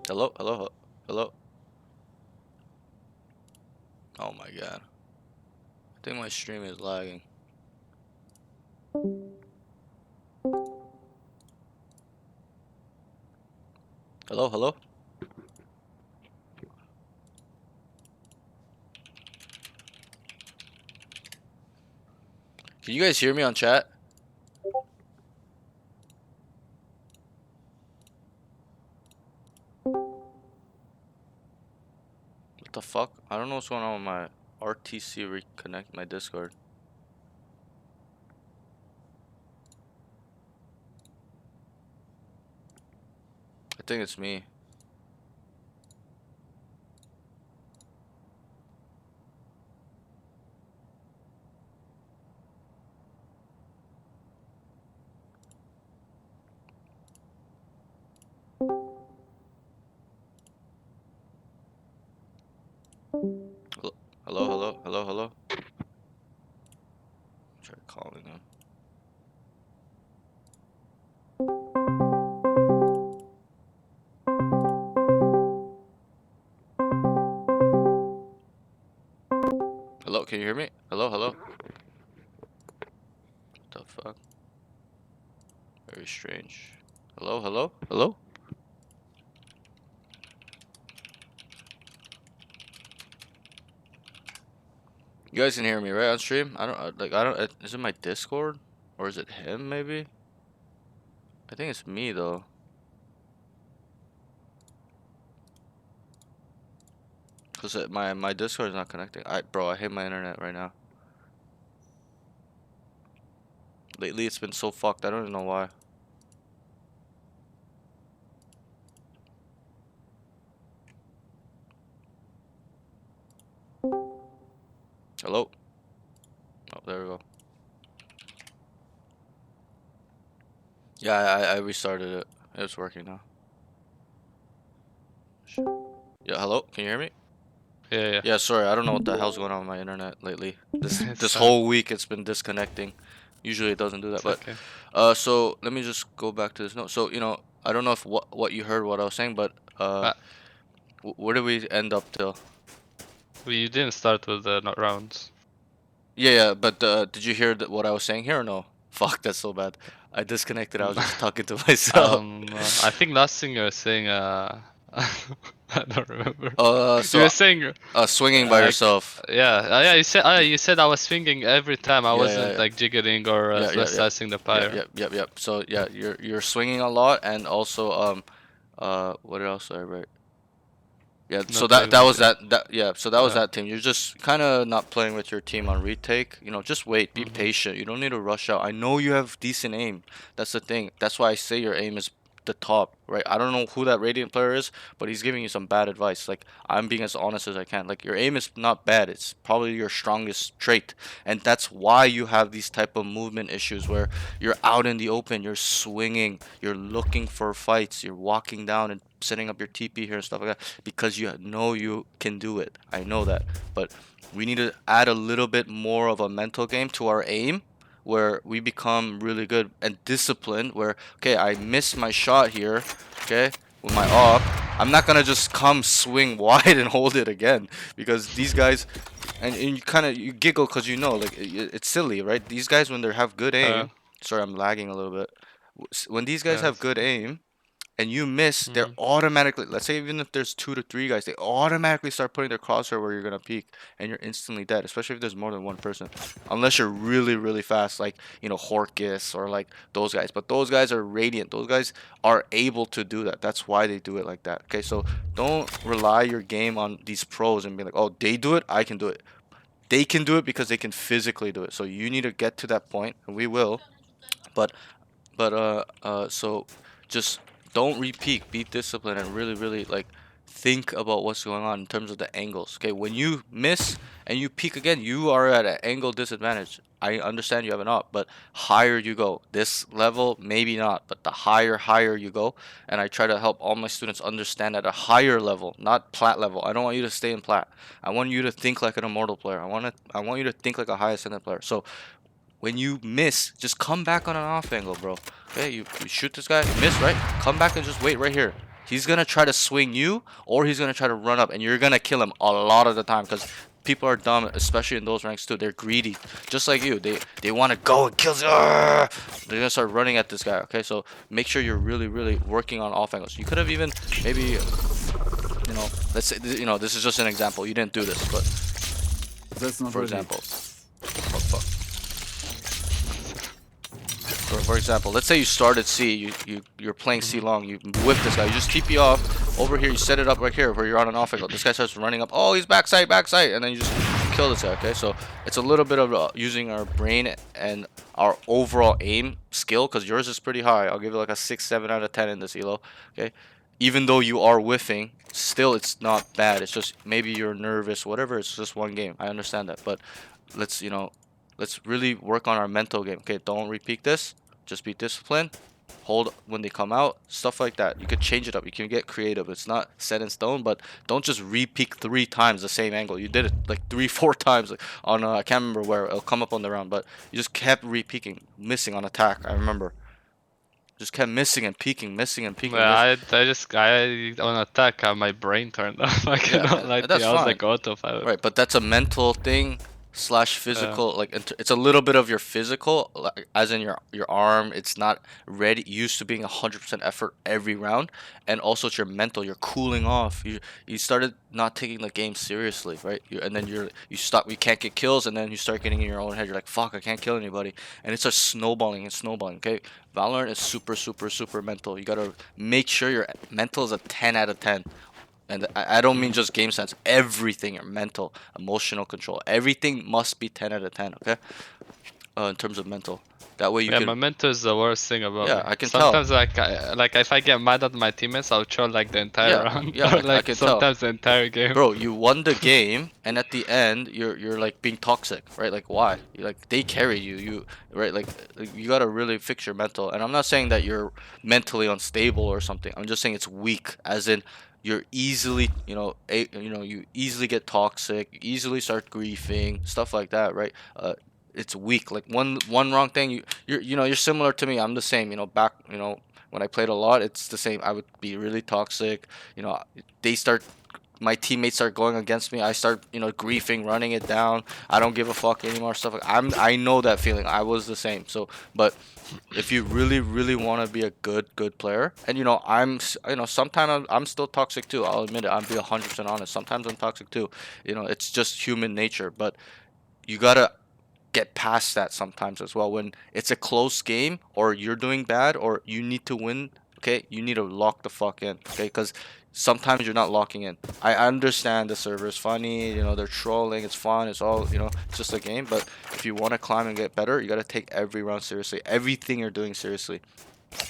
Hello? Hello? Hello? Oh my god. I think my stream is lagging. Hello? Hello? Can you guys hear me on chat? What the fuck? I don't know what's going on with my RTC reconnect my Discord. I think it's me. Hello? Hello? Hello? Hello? Hello? Try calling them. Hello? Can you hear me? Hello? Hello? What the fuck? Very strange. Hello? Hello? Hello? You guys can hear me, right, on stream? Is it my Discord? Or is it him, maybe? I think it's me, though. Cause my Discord is not connecting. Bro, I hate my internet right now. Lately, it's been so fucked. I don't even know why. Hello? Oh, there we go. Yeah, I restarted it. It's working now. Yeah, hello? Can you hear me? Yeah. Yeah, sorry. I don't know what the hell's going on with my internet lately. This It's fine. whole week it's been disconnecting. Usually it doesn't do that, It's but okay. so let me just go back to this note. So, I don't know if what you heard what I was saying, but Ah, where did we end up till? we didn't start with the rounds. Yeah, but did you hear what I was saying here or no? Fuck, that's so bad. I disconnected. I was just talking to myself. I think last thing you were saying, I don't remember. You So were saying, swinging by like, yourself. yeah, you said I was swinging every time. I Yeah, wasn't yeah, like jiggering or yeah, yeah, yeah, slicing the yeah, pyre. yeah, yeah, yeah. So yeah, you're swinging a lot, and also what else did I write? Yeah, so Not that living. was that yeah, so that was Yeah. that team. You're just kind of not playing with your team on retake. You know, just wait, be Mhm. patient. You don't need to rush out. I know you have decent aim. That's the thing. That's why I say your aim is the top, right? I don't know who that Radiant player is, but he's giving you some bad advice. Like I'm being as honest as I can. Like your aim is not bad. It's probably your strongest trait, and that's why you have these type of movement issues where you're out in the open, you're swinging, you're looking for fights, you're walking down and setting up your TP here and stuff like that because you know you can do it. I know that. But we need to add a little bit more of a mental game to our aim where we become really good and disciplined where okay, I missed my shot here, okay, with my op. I'm not gonna just come swing wide and hold it again because these guys and you kind of you giggle because you know like it's silly, right? These guys when they have good Uh, aim, sorry I'm lagging a little bit. When these guys have yes. good aim and you miss, they're Mhm. automatically, let's say even if there's 2 to 3 guys, they automatically start putting their crosshair where you're gonna peek, and you're instantly dead. Especially if there's more than one person, unless you're really really fast, like you know Horkus or like those guys. But those guys are radiant. Those guys are able to do that. That's why they do it like that. Okay, so don't rely your game on these pros and be like, oh, they do it, I can do it. They can do it because they can physically do it. So you need to get to that point, and we will. But so just don't repeat, be disciplined, and really, really like think about what's going on in terms of the angles. Okay, when you miss and you peek again, you are at an angle disadvantage. I understand you have an up, but higher you go. This level, maybe not, but the higher you go, and I try to help all my students understand at a higher level, not plat level. I don't want you to stay in plat. I want you to think like an immortal player. I want you to think like a high ascendant player. So when you miss, just come back on an off angle, bro. Okay, you shoot this guy, you miss, right? Come back and just wait right here. He's gonna try to swing you, or he's gonna try to run up, and you're gonna kill him a lot of the time because people are dumb, especially in those ranks too. They're greedy, just like you. They want to go and kill. They're gonna start running at this guy. Okay, so make sure you're really really working on off angles. You could have even maybe, you know, let's say you know this is just an example. You didn't do this, but That's not for ready. example, oh fuck. For example, let's say you started C, you're playing C long, you whip this guy, you just TP off over here, you set it up right here where you're on an off angle. This guy starts running up, oh he's backside, and then you just kill this guy. Okay, so it's a little bit of using our brain and our overall aim skill because yours is pretty high. I'll give it like a 6, 7 out of 10 in this elo. Okay, even though you are whiffing, still it's not bad. It's just maybe you're nervous, whatever. It's just one game. I understand that, but let's let's really work on our mental game. Okay, don't repeat this. Just be disciplined. Hold when they come out. Stuff like that. You could change it up. You can get creative. It's not set in stone, but don't just re-peek 3 times the same angle. You did it like 3, 4 times like, on I can't remember where it'll come up on the round, but you just kept re-peeking, missing on attack. I remember. Just kept missing and peeking, missing and peeking. Yeah, I on attack, my brain turned off. I cannot lie to That's you. I was fine. like autopilot. Right, but that's a mental thing slash Yeah. physical. Like it's a little bit of your physical, like, as in your arm. It's not ready, used to being 100% effort every round, and also it's your mental. You're cooling off. You started not taking the game seriously, right? And then you stop. You can't get kills, and then you start getting in your own head. You're like, fuck, I can't kill anybody, and it starts snowballing and snowballing. Okay, Valorant is super super super mental. You gotta make sure your mental is a 10 out of 10. And I don't mean just game sense. Everything, your mental, emotional control, everything must be 10 out of 10. Okay, in terms of mental. That way you Yeah, my can. mentor is the worst thing about Yeah, me. I can tell. Sometimes, like if I get mad at my teammates, I'll troll like the entire Yeah, round, yeah, or I like can tell. sometimes the entire game. Bro, you won the game, and at the end, you're like being toxic, right? Like why? Like they carry you, right? Like you gotta really fix your mental. And I'm not saying that you're mentally unstable or something. I'm just saying it's weak, as in you're easily, you easily get toxic, you easily start griefing, stuff like that, right? It's weak. Like one wrong thing, you're similar to me. I'm the same. Back, when I played a lot, it's the same. I would be really toxic. They start my teammates start going against me, I start, you know, griefing, running it down. I don't give a fuck anymore. Stuff like I know that feeling. I was the same. So, but if you really want to be a good player, and you know, you know, sometimes I'm still toxic too. I'll admit it. I'll be 100% honest. Sometimes I'm toxic too. You know, it's just human nature. But you gotta get past that sometimes as well. When it's a close game, or you're doing bad, or you need to win, okay, you need to lock the fuck in, okay? Because sometimes you're not locking in. I understand the server is funny, you know, they're trolling, it's fun, it's all, you know, it's just a game. But if you want to climb and get better, you got to take every round seriously, everything you're doing seriously.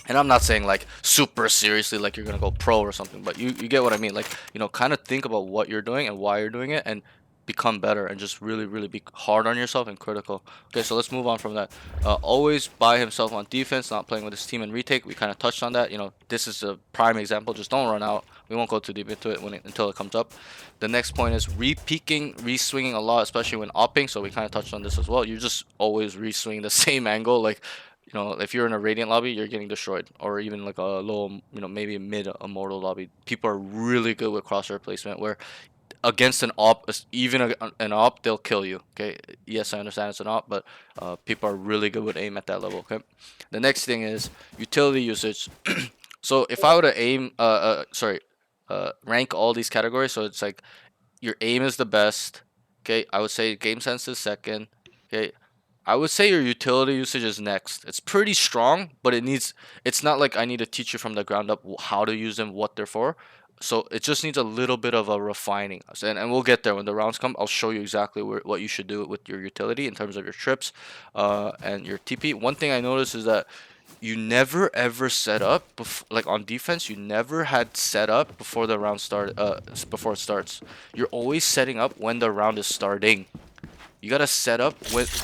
And I'm not saying like super seriously, like you're gonna go pro or something, but you get what I mean. Like, you know, kind of think about what you're doing and why you're doing it, and become better, and just really be hard on yourself and critical. Okay, so let's move on from that. Always by himself on defense, not playing with his team in retake. We kind of touched on that. You know, this is a prime example. Just don't run out. We won't go too deep into it until it comes up. The next point is re-peeking, re-swinging a lot, especially when opping. So we kind of touched on this as well. You're just always re-swinging the same angle. Like, you know, if you're in a Radiant lobby, you're getting destroyed. Or even like a low, you know, maybe a mid Immortal lobby. People are really good with crosshair placement, where against an op, even an op, they'll kill you. Okay, yes, I understand it's an op, but people are really good with aim at that level. Okay, the next thing is utility usage. So if I were to rank all these categories, so it's like your aim is the best. Okay, I would say game sense is second. Okay, I would say your utility usage is next. It's pretty strong, but it's not like I need to teach you from the ground up how to use them, what they're for. So it just needs a little bit of a refining. And we'll get there when the rounds come. I'll show you exactly what you should do with your utility in terms of your trips and your TP. One thing I noticed is that you never ever set up like on defense. You never had set up before the round before it starts. You're always setting up when the round is starting. You gotta set up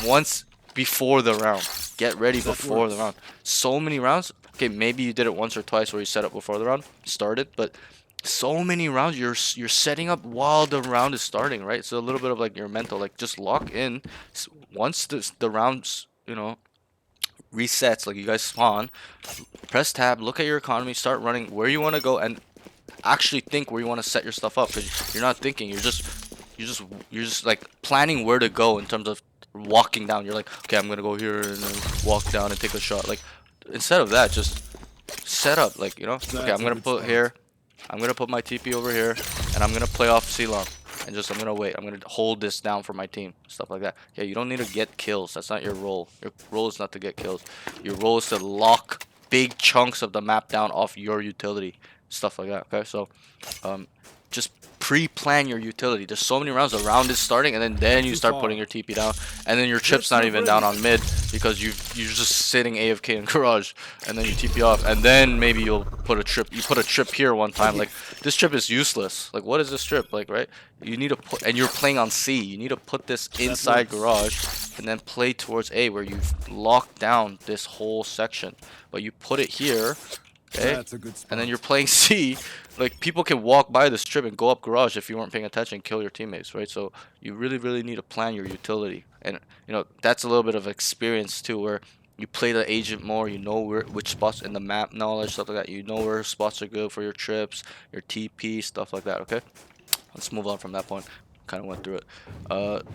once before the round. Get ready before the round. So many rounds. Okay, maybe you did it once or twice where you set up before the round started, but so many rounds you're setting up while the round is starting, right? So a little bit of like your mental, like just lock in. Once the rounds, you know, resets, like you guys spawn, press tab, look at your economy, start running where you want to go, and actually think where you want to set your stuff up. Because you're not thinking, you're just like planning where to go in terms of walking down. You're like, okay, I'm gonna go here and then walk down and take a shot. Like, instead of that, just set up, like, you know, okay, I'm gonna put here, I'm gonna put my TP over here, and I'm gonna play off C-Long, and just I'm gonna wait, I'm gonna hold this down for my team, stuff like that. Okay, you don't need to get kills. That's not your role. Your role is not to get kills. Your role is to lock big chunks of the map down off your utility, stuff like that. Okay, so just pre-plan your utility. There's so many rounds. The round is starting, and then you start putting your TP down, and then your chip's not even down on mid because you're just sitting AFK in garage, and then you TP off, and then maybe you'll put a trip. You put a trip here one time. Like, this trip is useless. Like, what is this trip? Like, right? You need to put, and you're playing on C. You need to put this inside garage, and then play towards A, where you've locked down this whole section. But you put it here. Okay? That's a good spot. And then you're playing C. Like, people can walk by the strip and go up garage if you weren't paying attention and kill your teammates, right? So you really need to plan your utility. And, you know, that's a little bit of experience too, where you play the agent more, you know which spots in the map knowledge, stuff like that. You know where spots are good for your trips, your TP, stuff like that, okay? Let's move on from that point. Kind of went through it.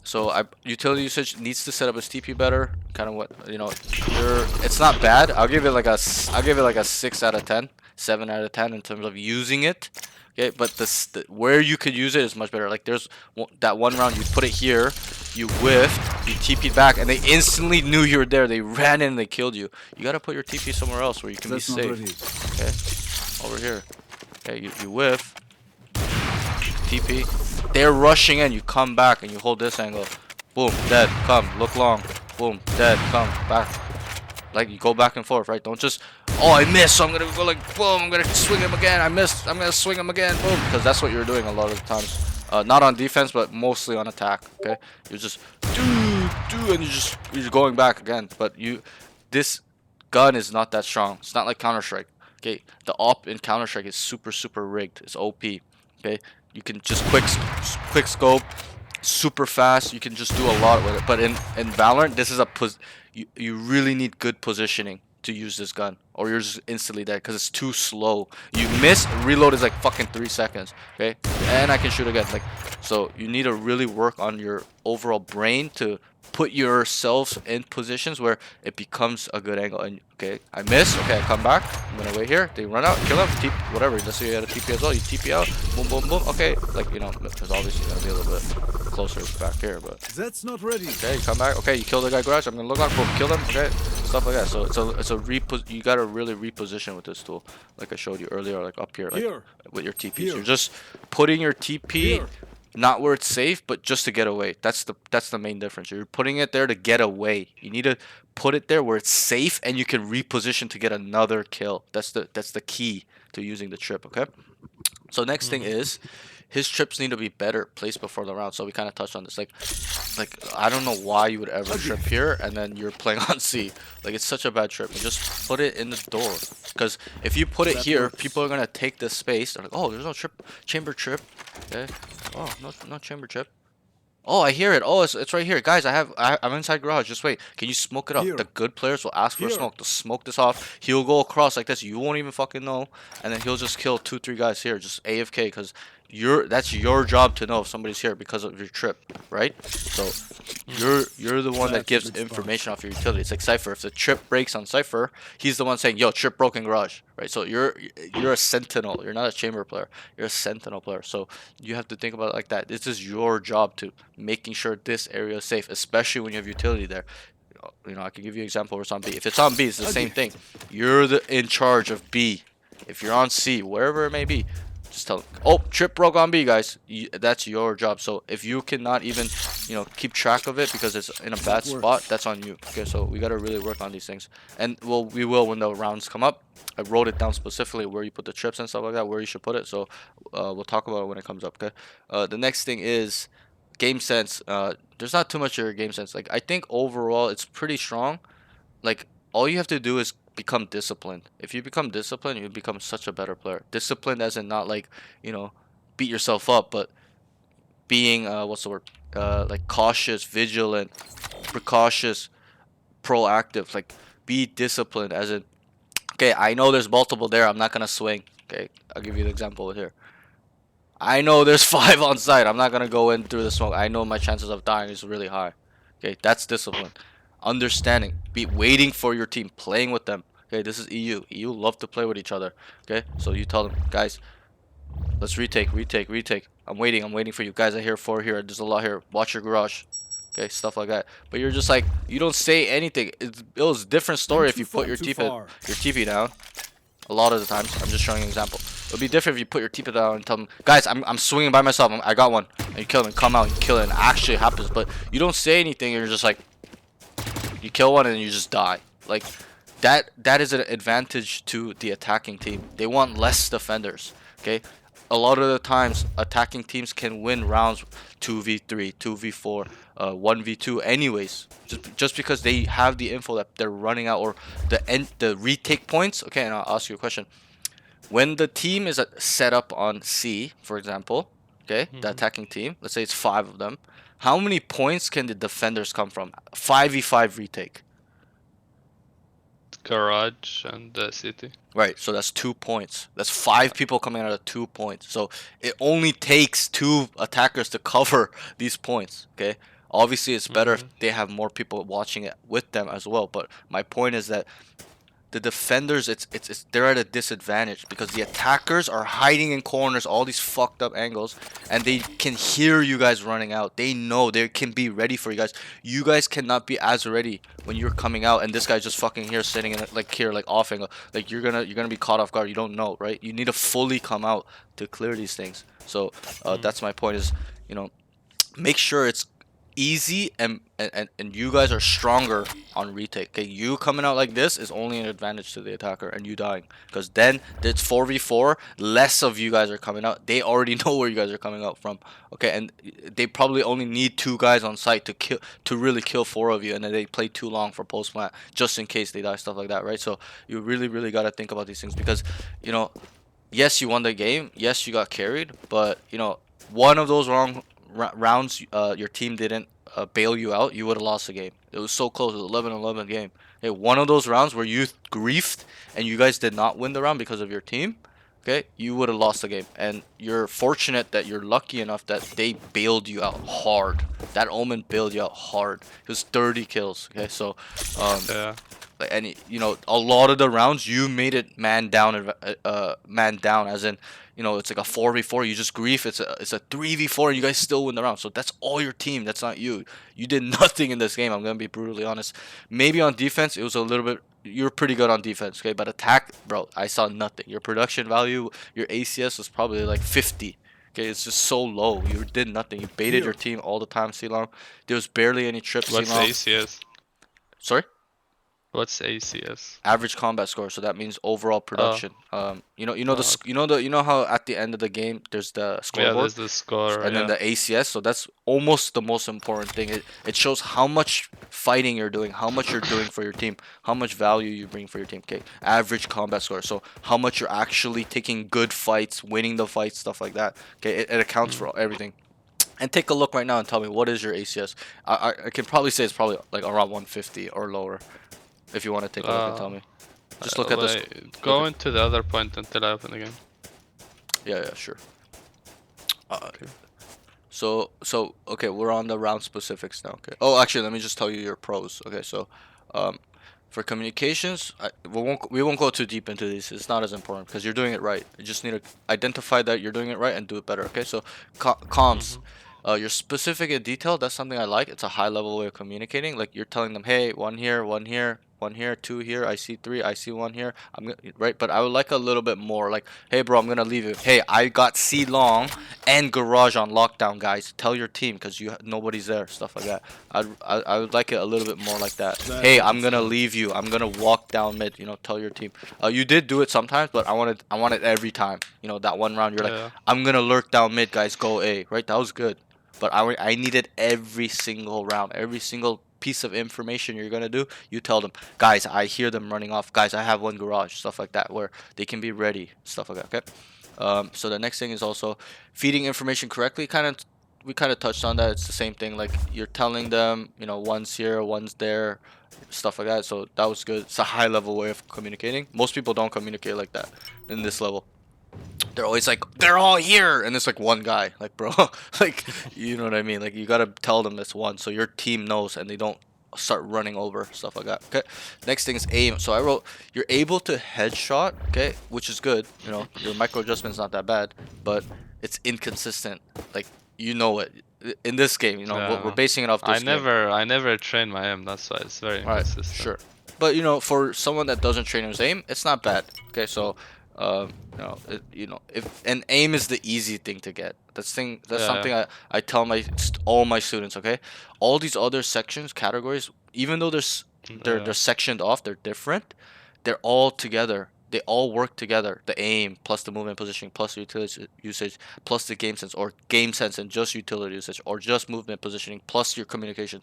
So utility usage needs to set up his TP better. Kind of what, you know, it's not bad. I'll give it like a 6 out of 10, 7 out of 10 in terms of using it. Okay, but where you could use it is much better. Like, there's that one round you put it here, you whiffed, you TP'd back, and they instantly knew you were there. They ran in and they killed you. You gotta put your TP somewhere else where you can be safe. Okay, over here. Okay, you whiff, TP. They're rushing in. You come back and you hold this angle. Boom, dead. Come, look long. Boom, dead. Come back. Like, you go back and forth, right? Don't just, oh, I missed, so I'm gonna go like, boom, I'm gonna swing him again. I missed, I'm gonna swing him again. Boom, because that's what you're doing a lot of the times. Not on defense, but mostly on attack. Okay, you're just and you're going back again. But this gun is not that strong. It's not like Counter-Strike. Okay, the op in Counter-Strike is super rigged. It's OP. Okay, you can just quick scope, super fast. You can just do a lot with it. But in Valorant, this is you really need good positioning to use this gun, or you're just instantly dead because it's too slow. You miss, reload is like fucking 3 seconds. Okay, and I can shoot again. Like, so you need to really work on your overall brain to put yourselves in positions where it becomes a good angle. And okay, I miss. Okay, I come back. I'm gonna wait here. They run out, kill him, TP, whatever. Let's say you got a TP as well. You TP out, boom, boom, boom. Okay, like, you know, because obviously you gotta be a little bit closer back here, but That's not ready. okay, you come back. Okay, you kill the guy garage. I'm gonna look out, boom, kill him. Okay, stuff like that. So it's a you gotta really reposition with this tool, like I showed you earlier, like up here, like Here. with your TPs. Here. You're just putting your TP. Here. Not where it's safe, but just to get away. That's the main difference. You're putting it there to get away. You need to put it there where it's safe and you can reposition to get another kill. That's the key to using the trip, okay? So next thing is his trips need to be better placed before the round. So we kind of touched on this. Like I don't know why you would ever trip here and then you're playing on C. Like, it's such a bad trip. And just put it in the door. Because if you put it here, people are gonna take this space. They're like, oh, there's no chamber trip. Okay. Oh, no chamber trip. Oh, I hear it. Oh, it's right here, guys. I'm inside garage. Just wait. Can you smoke it up? Here. The good players will ask for a Here. smoke. To smoke this off. He'll go across like this. You won't even fucking know, and then he'll just kill 2-3 guys here, just AFK, because that's your job to know if somebody's here because of your trip, right? So you're the one that That's a gives good spot. information off your utility. It's like Cypher. If the trip breaks on Cypher, he's the one saying, "Yo, trip broken garage," right? So you're a sentinel. You're not a chamber player. You're a sentinel player. So you have to think about it like that. This is your job to making sure this area is safe, especially when you have utility there. You know, I can give you an example where it's on B. If it's on B, it's the same thing. You're in charge of B. If you're on C, wherever it may be, just tell them, oh, trip broke on B, guys. That's your job. So if you cannot even, you know, keep track of it because it's in a bad spot, that's on you. Okay, so we got to really work on these things. And, well, we will when the rounds come up. I wrote it down specifically where you put the trips and stuff like that, where you should put it. So we'll talk about it when it comes up, okay? The next thing is game sense. There's not too much of your game sense. Like, I think overall it's pretty strong. Like, all you have to do is become disciplined. If you become disciplined, you become such a better player. Disciplined as in not like, you know, beat yourself up, but being what's the word? Like cautious, vigilant, precautious, proactive. Like, be disciplined as in, okay, I know there's multiple there. I'm not gonna swing. Okay, I'll give you the example here. I know there's 5 on site. I'm not gonna go in through the smoke. I know my chances of dying is really high. Okay, that's discipline. Understanding, be waiting for your team, playing with them. Okay, this is EU. EU love to play with each other. Okay, so you tell them, guys, let's retake. I'm waiting for you guys. I hear 4 here. There's a lot here. Watch your garage. Okay, stuff like that. But you're just like, you don't say anything. It was a different story if you put your TP down. A lot of the times, I'm just showing an example. It would be different if you put your TP down and tell them, guys, I'm swinging by myself. I got one. And you kill them and come out and kill it. And it actually happens. But you don't say anything. You're just like, you kill one and you just die. Like, that is an advantage to the attacking team. They want less defenders. Okay, a lot of the times attacking teams can win rounds 2v3, 2v4, 1v2 anyways, just because they have the info that they're running out, or the retake points. Okay, and I'll ask you a question. When the team is set up on C, for example, okay, the attacking team, let's say it's 5 of them, how many points can the defenders come from? 5v5 retake. Garage and city. Right, so that's 2 points. That's 5 people coming out of 2 points. So it only takes 2 attackers to cover these points, okay? Obviously, it's better if they have more people watching it with them as well. But my point is that the defenders, they're at a disadvantage because the attackers are hiding in corners, all these fucked up angles, and they can hear you guys running out. They know they can be ready for you guys. You guys cannot be as ready when you're coming out, and this guy's just fucking here, sitting in like here, like off angle. Like, you're gonna be caught off guard. You don't know, right? You need to fully come out to clear these things. So that's my point. Is, you know, make sure it's easy and you guys are stronger on retake. Okay, you coming out like this is only an advantage to the attacker, and you dying, because then it's 4v4. Less of you guys are coming out. They already know where you guys are coming out from. Okay, and they probably only need 2 guys on site to really kill 4 of you, and then they play too long for post plant just in case they die, stuff like that, right? So you really got to think about these things, because, you know, yes, you won the game, yes, you got carried, but, you know, one of those wrong rounds, your team didn't bail you out, you would have lost the game. It was so close. It was 11-11 game. Hey, one of those rounds where you griefed and you guys did not win the round because of your team, okay, you would have lost the game. And you're fortunate that you're lucky enough that they bailed you out hard. That Omen bailed you out hard. It was 30 kills. Okay, so Yeah. and you know, a lot of the rounds you made it man down, man down, as in, you know, it's like a 4v4, you just grief, it's a 3v4 and you guys still win the round. So that's all your team, that's not you. You did nothing in this game, I'm gonna be brutally honest. Maybe on defense it was a little bit, you're pretty good on defense, okay, but attack, bro, I saw nothing. Your production value, your ACS was probably like 50. Okay, it's just so low. You did nothing. You baited your team all the time, C-Long. There was barely any trips, What's C-Long. ACS? Sorry? What's ACS? Average combat score, so that means overall production. You know Oh, okay. you know how at the end of the game there's the Yeah, scoreboard, there's the score. and then Yeah. the ACS. So that's almost the most important thing. It shows how much fighting you're doing, how much you're doing for your team, how much value you bring for your team. Okay, average combat score. So how much you're actually taking good fights, winning the fights, stuff like that. Okay, it accounts for everything. And take a look right now and tell me, what is your ACS? I can probably say it's probably like around 150 or lower. If you want to take a look and tell me. Just look at this. Wait, go into the other point until I open the game. Yeah, sure. So okay, we're on the round specifics now. Okay. Oh, actually, let me just tell you your pros. Okay, so, um, for communications, we won't go too deep into these. It's not as important because you're doing it right. You just need to identify that you're doing it right and do it better. Okay, so comms. You're specific and detailed. That's something I like. It's a high level way of communicating. Like you're telling them, hey, one here, one here, one here, two here. I see three. I see one here. I'm gonna, right, but I would like a little bit more. Like, hey, bro, I'm gonna leave you. Hey, I got C long and garage on lockdown, guys. Tell your team because nobody's there. Stuff like that. I would like it a little bit more like that. Hey, I'm gonna leave you. I'm gonna walk down mid. You know, tell your team. You did do it sometimes, but I wanted every time. You know, that one round you're like, Yeah. I'm gonna lurk down mid, guys. Go A. Right, that was good. But I needed every single round, every single piece of information you're gonna do. You tell them, guys, I hear them running off. Guys, I have one garage, stuff like that, where they can be ready, stuff like that. Okay. So the next thing is also feeding information correctly. We kind of touched on that. It's the same thing. Like you're telling them, you know, one's here, one's there, stuff like that. So that was good. It's a high level way of communicating. Most people don't communicate like that in this level. They're always like, they're all here, and it's like one guy, like, bro, like, you know what I mean? Like, you gotta tell them it's one, so your team knows, and they don't start running over, stuff like that. Okay, next thing is aim. So I wrote, you're able to headshot, okay, which is good. You know, your micro adjustment's not that bad, but it's inconsistent. Like, you know it. In this game, you know, we're Yeah. basing it off this game. I never train my aim. That's why it's very Alright, inconsistent. sure. But you know, for someone that doesn't train his aim, it's not bad. Okay, so you know, if an aim is the easy thing to get. That's Yeah. something I tell all my students. Okay, all these other sections, categories, even though they're Yeah. sectioned off, they're different. They're all together. They all work together. The aim plus the movement positioning plus the utility usage plus the game sense, or game sense and just utility usage, or just movement positioning plus your communication.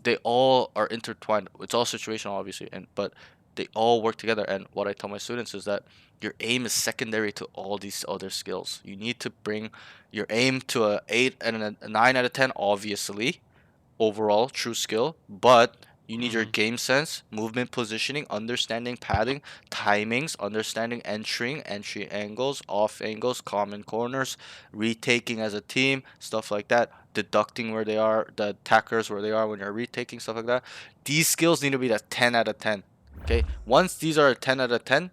They all are intertwined. It's all situational, obviously, but they all work together. And what I tell my students is that your aim is secondary to all these other skills. You need to bring your aim to a 8 and a 9 out of 10, obviously, overall true skill, but you need your game sense, movement positioning, understanding padding, timings, understanding entry angles, off angles, common corners, retaking as a team, stuff like that, deducting where they are, the attackers where they are when you're retaking, stuff like that. These skills need to be a 10 out of 10. Okay, once these are a 10 out of 10,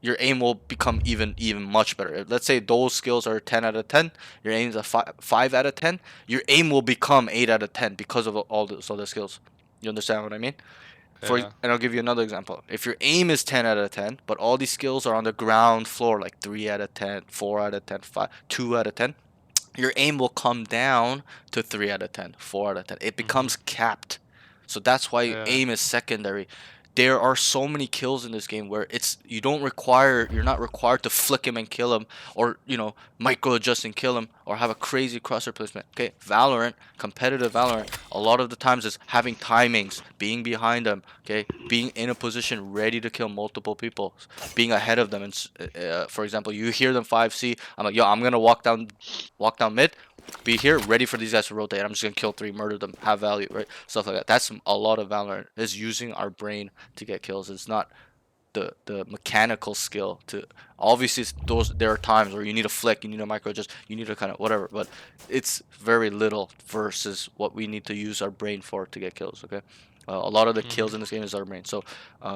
your aim will become even much better. If, let's say those skills are 10 out of 10, your aim is a 5 out of 10, your aim will become 8 out of 10 because of all those other skills. You understand what I mean? Yeah. And I'll give you another example. If your aim is 10 out of 10, but all these skills are on the ground floor, like 3 out of 10, 4 out of 10, 2 out of 10, your aim will come down to 3 out of 10, 4 out of 10. It becomes capped. So that's why Yeah. aim is secondary. There are so many kills in this game where you're not required to flick him and kill him, or you know, micro adjust and kill him, or have a crazy crosshair placement. Okay, Valorant, competitive Valorant, a lot of the times is having timings, being behind them, okay, being in a position ready to kill multiple people, being ahead of them. And for example, you hear them 5C, I'm like, yo, I'm gonna walk down mid. be here, ready for these guys to rotate. I'm just gonna kill 3, murder them, have value, right? Stuff like that. That's a lot of Valorant, is using our brain to get kills. It's not the mechanical skill to, obviously there are times where you need a flick, you need a micro adjust, you need to kind of whatever, but it's very little versus what we need to use our brain for to get kills. Okay, a lot of the kills in this game is our brain. So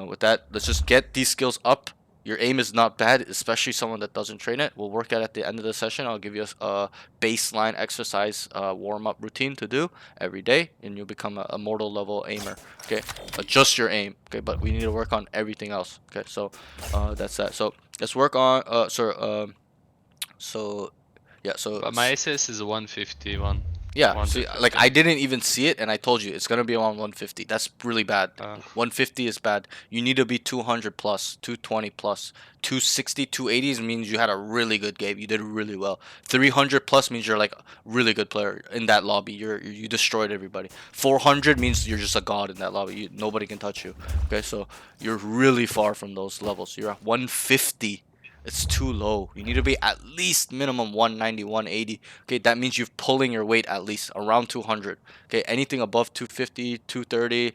with that, let's just get these skills up. Your aim is not bad, especially someone that doesn't train it. We'll work at the end of the session. I'll give you a baseline exercise warm-up routine to do every day, and you'll become a mortal level aimer. Okay, adjust your aim. Okay, but we need to work on everything else. Okay, so that's that. So let's work on so yeah, so But my SS is 151. yeah, see, like I didn't even see it, and I told you it's gonna be on 150. That's really bad. 150 is bad. You need to be 200 plus, 220 plus. 260, 280s means you had a really good game. You did really well. 300 plus means you're like a really good player in that lobby. You destroyed everybody. 400 means you're just a god in that lobby. Nobody can touch you. Okay, so you're really far from those levels. You're at 150. It's too low. You need to be at least minimum 190, 180. Okay, that means you're pulling your weight at least around 200. Okay, anything above 250, 230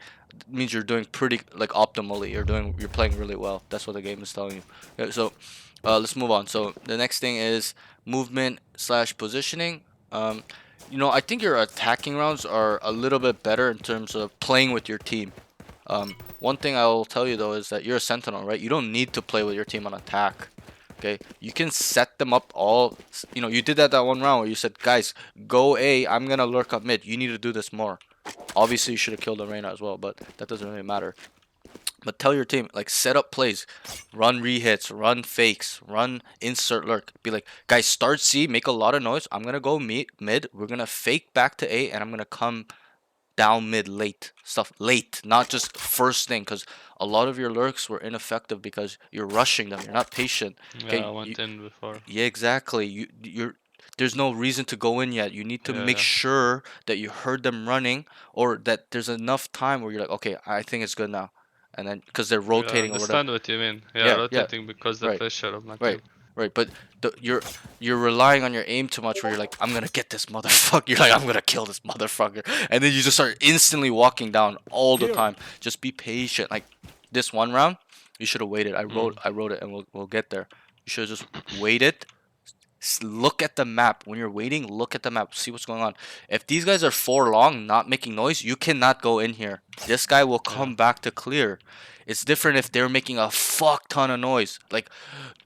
means you're doing pretty like optimally. You're playing really well. That's what the game is telling you. Okay, so let's move on. So the next thing is movement / positioning. You know, I think your attacking rounds are a little bit better in terms of playing with your team. One thing I will tell you though is that you're a sentinel, right? You don't need to play with your team on attack. Okay, you can set them up all. You know, you did that one round where you said, guys, go A, I'm gonna lurk up mid. You need to do this more. Obviously you should have killed the Reyna as well, but that doesn't really matter. But tell your team, like, set up plays, run rehits, run fakes, run insert lurk. Be like, guys, start C, make a lot of noise. I'm gonna go mid, we're gonna fake back to A, and I'm gonna come down mid late. Stuff late, not just first thing, because a lot of your lurks were ineffective because you're rushing them. You're not patient. Okay, Yeah, I went in before. yeah, exactly. There's no reason to go in yet. You need to make sure that you heard them running, or that there's enough time where you're like, okay, I think it's good now, and then because they're rotating I or whatever. understand what you mean. Yeah, rotating because the Right. pressure of my Right, team. right. But you're relying on your aim too much. Where you're like, I'm gonna get this motherfucker. You're like, I'm gonna kill this motherfucker, and then you just start instantly walking down all the time. Just be patient. Like this one round, you should have waited. I wrote it, and we'll get there. You should have just waited. Look at the map. When you're waiting, look at the map. See what's going on. If these guys are 4 long, not making noise, you cannot go in here. This guy will come back to clear. It's different if they're making a fuck ton of noise. Like,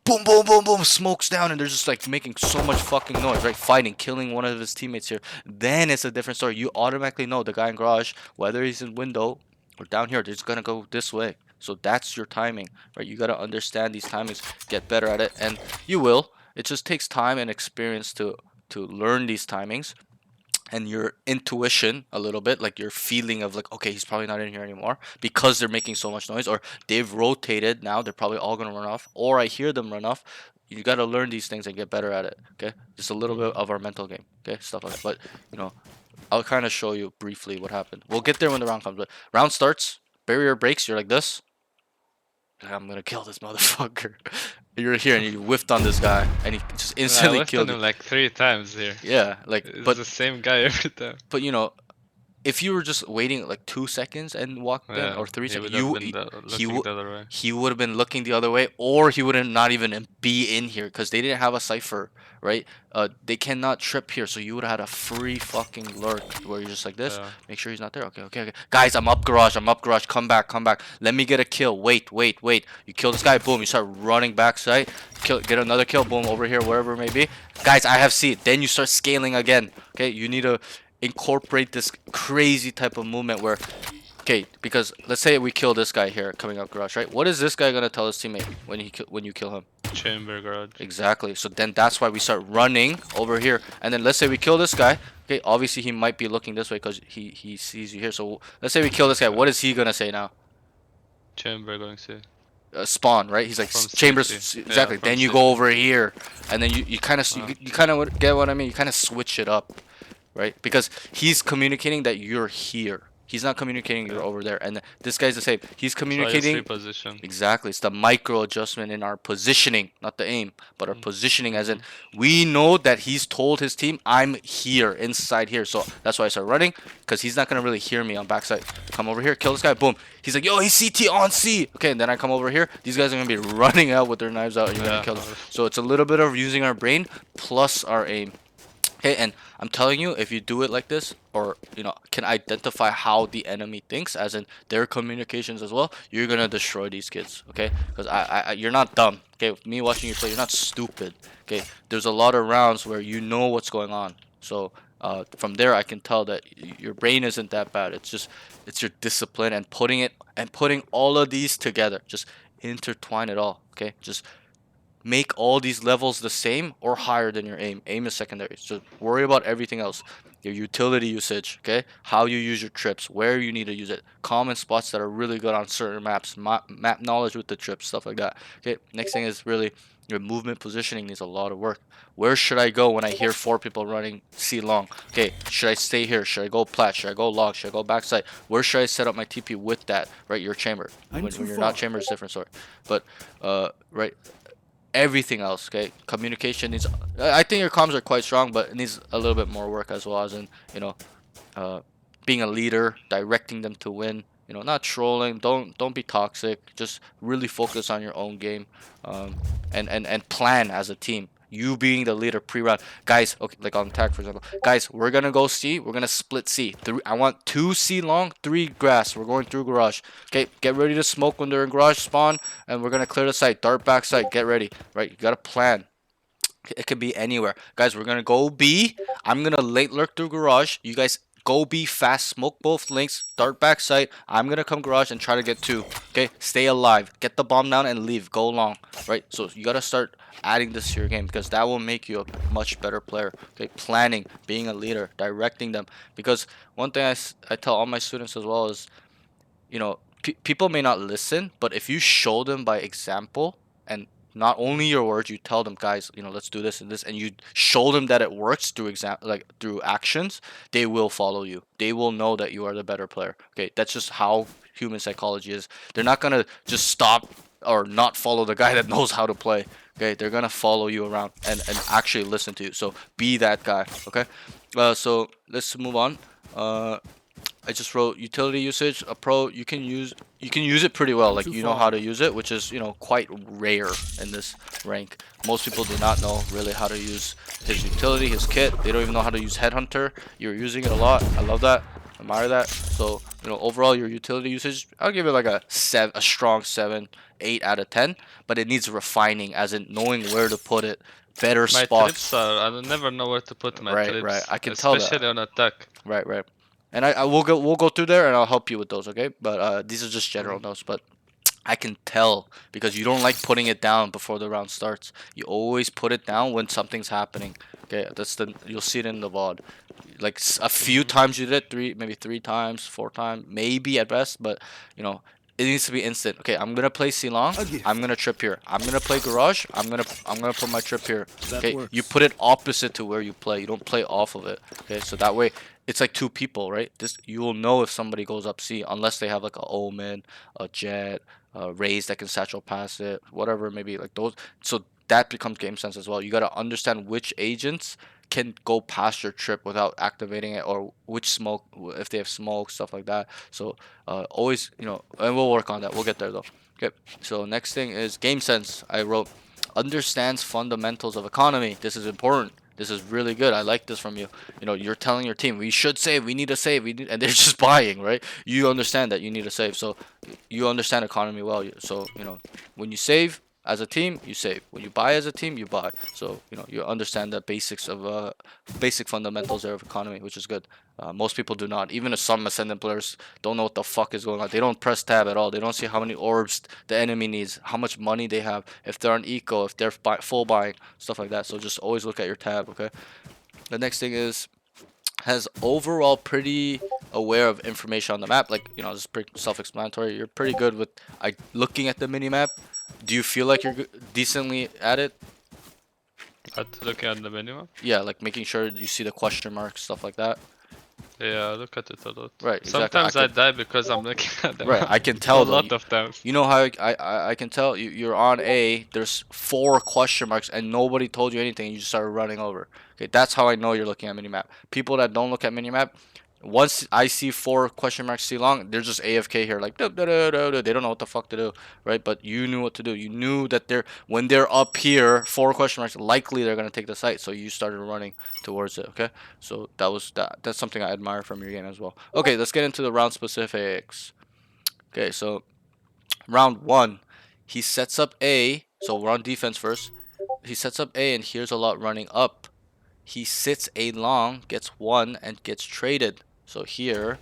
boom, boom, boom, boom, smokes down, and they're just like making so much fucking noise, right? Fighting, killing one of his teammates here. Then it's a different story. You automatically know the guy in garage, whether he's in window or down here, they're just gonna go this way. So that's your timing, right? You gotta understand these timings, get better at it, and you will. It just takes time and experience to learn these timings, and your intuition a little bit, like your feeling of like, okay, he's probably not in here anymore because they're making so much noise, or they've rotated now, they're probably all gonna run off, or I hear them run off. You gotta learn these things and get better at it. Okay, just a little bit of our mental game. Okay, stuff like that. But you know, I'll kind of show you briefly what happened. We'll get there when the round comes. But round starts, barrier breaks. You're like this. I'm gonna kill this motherfucker. You're here and you whiffed on this guy, and he just instantly killed him you. like 3 times here. Yeah, like, It's but the same guy every time. But you know, if you were just waiting like 2 seconds and walked in, or 3 seconds, he would have been looking the other way, or he wouldn't not even be in here because they didn't have a cipher, right? They cannot trip here, so you would have had a free fucking lurk where you're just like this. Make sure he's not there. Okay. Guys, I'm up garage. Come back. Let me get a kill. Wait. You kill this guy. Boom. You start running backside. Get another kill. Boom. Over here, wherever it may be. Guys, I have C. Then you start scaling again. Okay, you need to incorporate this crazy type of movement where, okay, because let's say we kill this guy here coming up garage, right? What is this guy gonna tell his teammate when you kill him? Chamber garage. Exactly. So then that's why we start running over here, and then let's say we kill this guy. Okay, obviously he might be looking this way because he sees you here. So let's say we kill this guy. What is he gonna say now? Chamber going to spawn, right? He's like chambers, exactly. Then you go over here, and then you kind of get what I mean. You kind of switch it up, right? Because he's communicating that you're here. He's not communicating you're over there. And this guy's the same. He's Try his communicating. reposition. Exactly. It's the micro adjustment in our positioning, not the aim, but our positioning, as in Mm-hmm. we know that he's told his team, I'm here, inside here. So that's why I start running, because he's not going to really hear me on backside. Come over here, kill this guy, boom. He's like, yo, he's CT on C. Okay, and then I come over here. These guys are going to be running out with their knives out, and you're going to kill them. So it's a little bit of using our brain plus our aim. Okay, and I'm telling you, if you do it like this, or can identify how the enemy thinks, as in their communications as well, you're gonna destroy these kids. Okay, because you're not dumb. Okay, with me watching you play, you're not stupid. Okay, there's a lot of rounds where you know what's going on. So from there, I can tell that your brain isn't that bad. It's your discipline and putting all of these together. Just intertwine it all. Okay, just make all these levels the same or higher than your aim. Aim is secondary. So worry about everything else. Your utility usage, okay? How you use your trips, where you need to use it, common spots that are really good on certain maps, map knowledge with the trips, stuff like that. Okay, next thing is really your movement positioning needs a lot of work. Where should I go when I hear 4 people running C long? Okay, should I stay here? Should I go plat? Should I go log? Should I go backside? Where should I set up my TP with that, right? Your chamber. When you're not chamber, it's different story. But, right, everything else, okay? Communication needs, I think your comms are quite strong, but it needs a little bit more work as well, as in being a leader, directing them to win, not trolling. Don't be toxic. Just really focus on your own game, and plan as a team. You being the leader pre-round, guys. Okay, like on attack for example, guys. We're gonna go C. We're gonna split C. I want 2 C long, 3 grass. We're going through garage. Okay, get ready to smoke when they're in garage spawn, and we're gonna clear the site. Dart backside. Get ready. Right, you gotta plan. It could be anywhere, guys. We're gonna go B. I'm gonna late lurk through garage. You guys go B fast, smoke both links, dart back site. I'm gonna come garage and try to get 2. Okay, stay alive, get the bomb down and leave, go long. Right, so you gotta start adding this to your game, because that will make you a much better player. Okay, planning, being a leader, directing them. Because one thing I tell all my students as well is, people may not listen, but if you show them by example, and not only your words, you tell them, guys, let's do this and this, and you show them that it works through through actions, they will follow you. They will know that you are the better player. Okay, that's just how human psychology is. They're not gonna just stop or not follow the guy that knows how to play. Okay, they're gonna follow you around and actually listen to you. So be that guy. Okay, so let's move on. I just wrote utility usage. A pro, you can use it pretty well. Like, you know how to use it, which is quite rare in this rank. Most people do not know really how to use his utility, his kit. They don't even know how to use Headhunter. You're using it a lot. I love that. Admire that. So overall your utility usage, I'll give it like a strong 7, 8 out of 10. But it needs refining, as in knowing where to put it. Better My spots. trips are, I never know where to put my trips. Right. I can tell that. Especially on attack. Right. And we'll go through there, and I'll help you with those, okay? But these are just general notes. But I can tell, because you don't like putting it down before the round starts. You always put it down when something's happening. Okay, you'll see it in the VOD. Like a few times you did it, maybe 3 times, 4 times, maybe at best. But it needs to be instant. Okay, I'm gonna play C-Long. I'm gonna trip here. I'm gonna play Garage. I'm gonna put my trip here. Okay, you put it opposite to where you play. You don't play off of it. Okay, so that way it's like 2 people, right? You will know if somebody goes up C, unless they have like a Omen, a Jet, a Raze that can satchel pass it, whatever, maybe like those. So that becomes game sense as well. You gotta understand which agents can go past your trip without activating it, or which smoke, if they have smoke, stuff like that. So always, and we'll work on that. We'll get there though. Okay, so next thing is game sense. I wrote understands fundamentals of economy. This is important. This is really good. I like this from you. You're telling your team, we should save, we need to save, and they're just buying, right? You understand that you need to save, so you understand economy well. So when you save as a team, you save. When you buy as a team, you buy. So you understand the basics of basic fundamentals there of economy, which is good. Most people do not. Even some Ascendant players don't know what the fuck is going on. They don't press tab at all. They don't see how many orbs the enemy needs, how much money they have, if they're on eco, if they're full buying, stuff like that. So just always look at your tab, okay? The next thing is, has overall pretty aware of information on the map. Like, this is pretty self-explanatory. You're pretty good with looking at the mini-map. Do you feel like you're decently at it? At looking at the menu? Yeah, like making sure you see the question marks, stuff like that. Yeah, I look at it a lot. Right, exactly. Sometimes I die because I'm looking at them. Right, I can A tell though. lot of times. You know how I can tell you're on A. There's 4 question marks and nobody told you anything. You just started running over. Okay, that's how I know you're looking at minimap. People that don't look at minimap, once I see 4 question marks C long, they're just AFK here, like duh, duh, duh, duh, duh. They don't know what the fuck to do, right? But you knew what to do. You knew that when they're up here, 4 question marks, likely they're gonna take the site. So you started running towards it. Okay, so that's something I admire from your game as well. Okay, let's get into the round specifics. Okay, so round 1, he sets up A. So we're on defense first. He sets up A and here's a lot running up. He sits A long, gets 1 and gets traded. So here,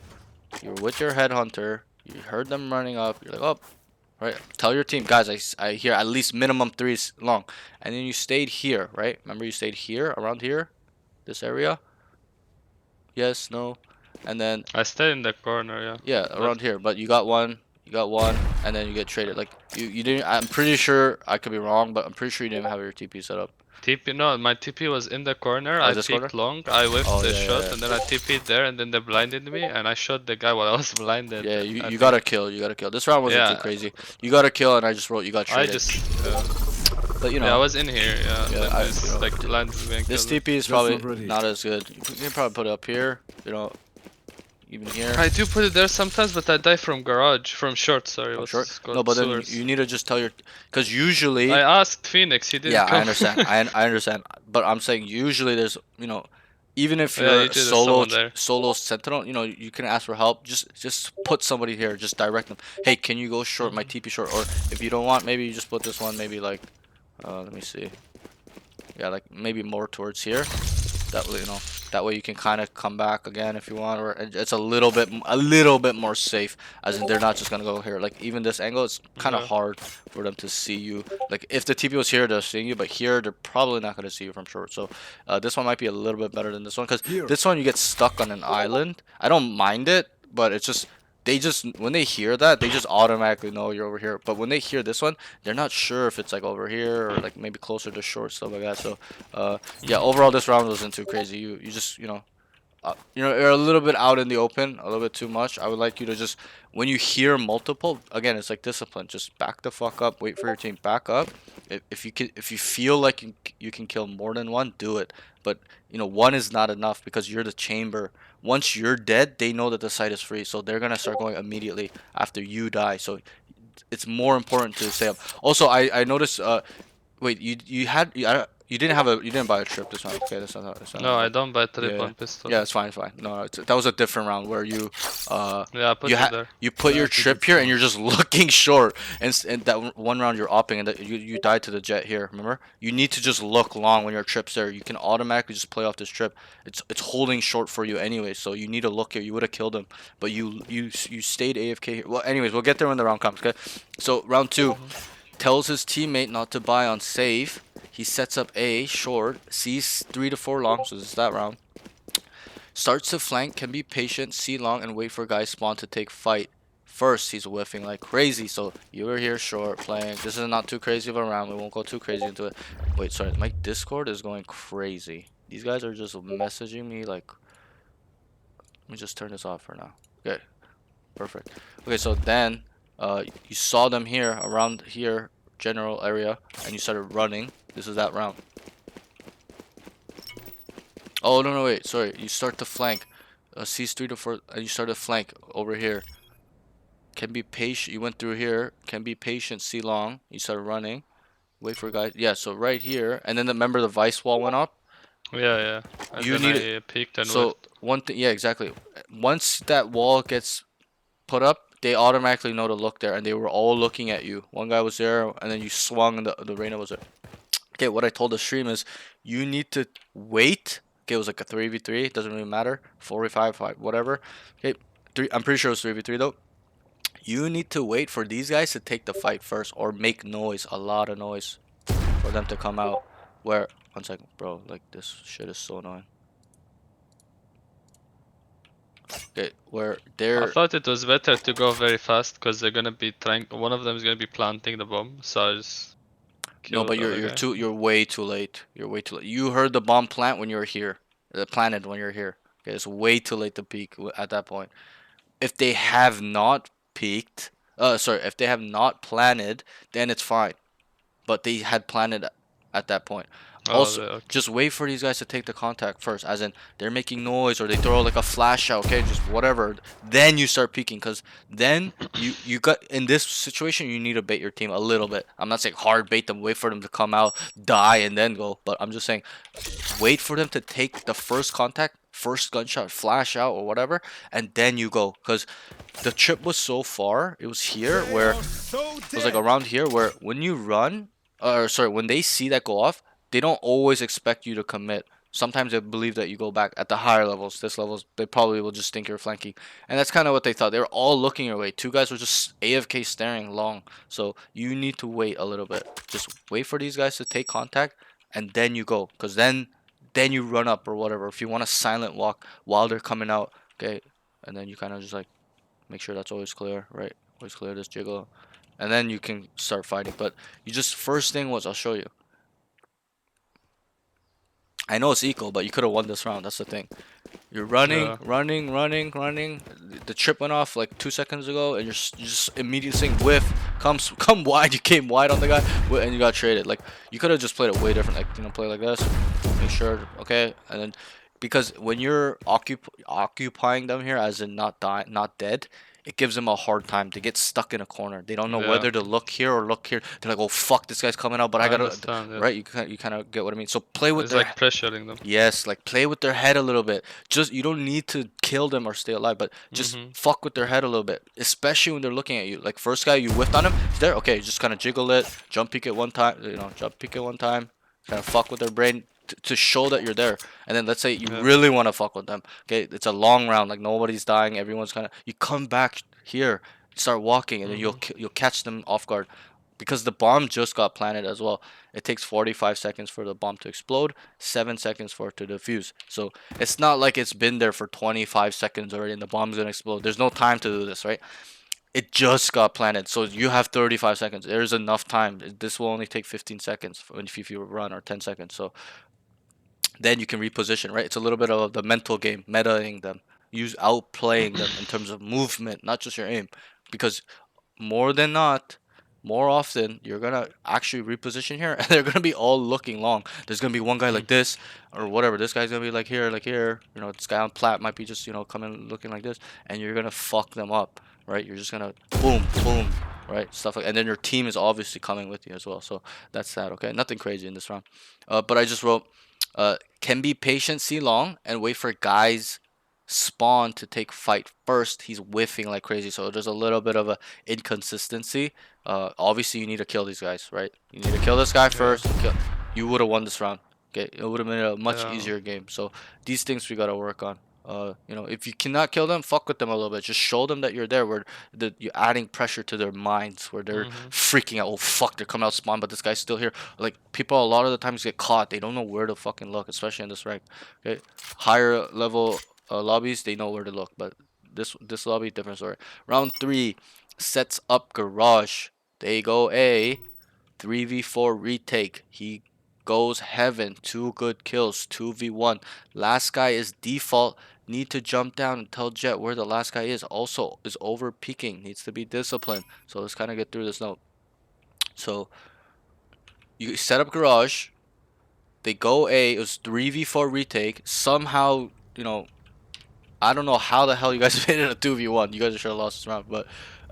you're with your headhunter. You heard them running up. You're like, oh, right. Tell your team, guys, I hear at least minimum 3 long. And then you stayed here, right? Remember you stayed here, around here, this area. Yes, no, and then I stay in the corner, yeah. yeah, around here. But you got one, and then you get traded. Like you didn't. I'm pretty sure I could be wrong, but I'm pretty sure you didn't have your TP set up. TP, no, my TP was in the corner. Oh, I this peeked corner? long, I whiffed Oh, the yeah, shot, yeah. and then I TP'd there, and then they blinded me, and I shot the guy while I was blinded. Yeah, I you think. gotta kill. You gotta kill. This round wasn't too Yeah. crazy. You gotta kill, and I just wrote you got I traded. just, but you know, yeah, I was in here, yeah. Yeah, Then I- this, you know, like blinded me and this killed me. TP is Just probably not ready. not as good. You can probably put it up here. You know, even here. I do put it there sometimes, but I die from garage, from short. Sorry, I'm what's sure. it called? No, but then Sewers. you need to just tell your, because usually. I asked Phoenix, he didn't Yeah, come. I understand. I understand. But I'm saying usually there's, even if Yeah, you're a usually there's solo someone there. solo sentinel, you can ask for help. Just put somebody here. Just direct them. Hey, can you go short? My TP short. Or if you don't want, maybe you just put this one. Maybe like, let me see. Yeah, like maybe more towards here. That way, that way you can kind of come back again if you want, or it's a little bit more safe, as in they're not just gonna go here. Like even this angle, it's kind of Yeah. hard for them to see you. Like if the TP was here, they're seeing you, but here they're probably not gonna see you from short. So this one might be a little bit better than this one, because Here. this one you get stuck on an island. I don't mind it, but it's just when they hear that, they just automatically know you're over here. But when they hear this one, they're not sure if it's like over here or like maybe closer to short, stuff like that. So yeah, overall this round wasn't too crazy. You just you're a little bit out in the open, a little bit too much. I would like you to just, when you hear multiple, again, it's like discipline. Just back the fuck up. Wait for your team. Back up. If you feel like you can kill more than one, do it. But one is not enough, because you're the chamber. Once you're dead, they know that the site is free, so they're gonna start going immediately after you die. So it's more important to stay up. Also, I noticed. Wait, you didn't buy a trip this round. Okay, that's not. No, I don't buy trip Yeah. on pistol. Yeah, it's fine, it's fine. No, that was a different round where Yeah, I put it there. you put your trip here and you're just looking short, and that one round you're opping and you died to the jet here. Remember, you need to just look long when your trip's there. You can automatically just play off this trip. It's holding short for you anyway, so you need to look here. You would have killed him, but you stayed AFK here. Well, anyways, we'll get there when the round comes. Okay, so round 2, tells his teammate not to buy on save. He sets up A short, sees 3 to 4 long, so this is that round. Starts to flank, can be patient, see long, and wait for guys spawn to take fight. First, he's whiffing like crazy, so you were here short playing. This is not too crazy of a round. We won't go too crazy into it. Wait, sorry, my Discord is going crazy. These guys are just messaging me like... Let me just turn this off for now. Okay, perfect. Okay, so then you saw them here, around here, general area, and you started running. This is that round. Oh, no, wait, sorry. You start to flank. Sees 3 to 4, and you start to flank over here. Can be patient. You went through here. Can be patient, see long. You started running. Wait for guys. Yeah, so right here. And then remember the vice wall went up? Yeah. And You then need I peeked and So, whiffed. one thing, yeah, exactly. Once that wall gets put up, they automatically know to look there, and they were all looking at you. One guy was there, and then you swung, and the Reyna was there. Okay, what I told the stream is you need to wait. Okay, it was like a 3v3. It doesn't really matter. 4v5, 5, whatever. Okay, I'm pretty sure it was 3v3 though. You need to wait for these guys to take the fight first, or make noise, a lot of noise, for them to come out. Where, one second, bro, like this shit is so annoying. Okay, where I they're... thought it was better to go very fast because they're gonna be trying. One of them is gonna be planting the bomb, so I just No, killed but the other guy. you're way too late. You're way too late. You heard the bomb plant when you were here. Planted when you're here. Okay, it's way too late to peek at that point. If they have not peeked, if they have not planted, then it's fine. But they had planned it at that point. Oh, Also, okay. just wait for these guys to take the contact first, as in they're making noise or they throw like a flash out, okay, just whatever. Then you start peeking, because then you got in this situation you need to bait your team a little bit. I'm not saying hard bait them, wait for them to come out, die, and then go, but I'm just saying wait for them to take the first contact, first gunshot, flash out or whatever, and then you go, because the trip was so far. It was here where it was like around here where when you run, or sorry, when they see that go off, they don't always expect you to commit. Sometimes they believe that you go back at the higher levels. This levels, they probably will just think you're flanking, and that's kind of what they thought. They were all looking your way. Two guys were just AFK staring long. So you need to wait a little bit. Just wait for these guys to take contact, and then you go, because then you run up or whatever. If you want a silent walk while they're coming out, okay, and then you kind of just like make sure that's always clear, right? Always clear this jiggle, and then you can start fighting. But you just first thing was I'll show you. I know it's equal, but you could have won this round. That's the thing. You're running, Yeah. running. The trip went off like 2 seconds ago, and you're just immediately saying whiff. Come wide. You came wide on the guy, and you got traded. Like you could have just played it way different. Like play like this. Make sure, okay, and then because when you're occupying them here, as in not dead, it gives them a hard time. They get stuck in a corner. They don't know Yeah. whether to look here or look here. They're like, oh fuck, this guy's coming out, but I gotta, understand, yeah. right? You kind of get what I mean. So play with It's their like pressuring them. yes, like play with their head a little bit. Just you don't need to kill them or stay alive, but just fuck with their head a little bit, especially when they're looking at you. Like first guy you whiffed on him, he's there. Okay, just kind of jiggle it, jump peek it one time. Jump peek it one time. Kind of fuck with their brain to show that you're there. And then let's say you really want to fuck with them. Okay, it's a long round. Like nobody's dying. Everyone's kind of. You come back here, start walking, and then you'll catch them off guard. Because the bomb just got planted as well. It takes 45 seconds for the bomb to explode, 7 seconds for it to defuse. So it's not like it's been there for 25 seconds already and the bomb's gonna explode. There's no time to do this, right? It just got planted, so you have 35 seconds. There's enough time. This will only take 15 seconds if you run, or 10 seconds. So then you can reposition, right? It's a little bit of the mental game, metaing them, outplaying them in terms of movement, not just your aim. Because more than not, more often you're gonna actually reposition here, and they're gonna be all looking long. There's gonna be one guy like this or whatever. This guy's gonna be like here, like here. This guy on Plat might be just coming looking like this, and you're gonna fuck them up, right? You're just gonna boom, boom, right? Stuff like, and then your team is obviously coming with you as well. So that's that. Okay, nothing crazy in this round. But I just wrote, can be patient, see long, and wait for guys spawn to take fight first. He's whiffing like crazy, so there's a little bit of a inconsistency. Obviously you need to kill these guys, right? You need to kill this guy first. You would have won this round. Okay, it would have been a much easier game. So these things we gotta work on. If you cannot kill them, fuck with them a little bit. Just show them that you're there, where you're adding pressure to their minds, where they're freaking out. Oh fuck, they're coming out spawn, but this guy's still here. Like people a lot of the times get caught. They don't know where to fucking look, especially in this rank. Okay, higher level lobbies, they know where to look, but this lobby, different story. Round 3 sets up garage. They go A, 3v4 retake. He goes heaven, 2 good kills, 2v1. Last guy is default. Need to jump down and tell Jet where the last guy is. Also is over peeking, needs to be disciplined. So let's kind of get through this note. So you set up garage. They go A. It was 3v4 retake. Somehow, I don't know how the hell you guys made it a 2v1. You guys should have lost this round, but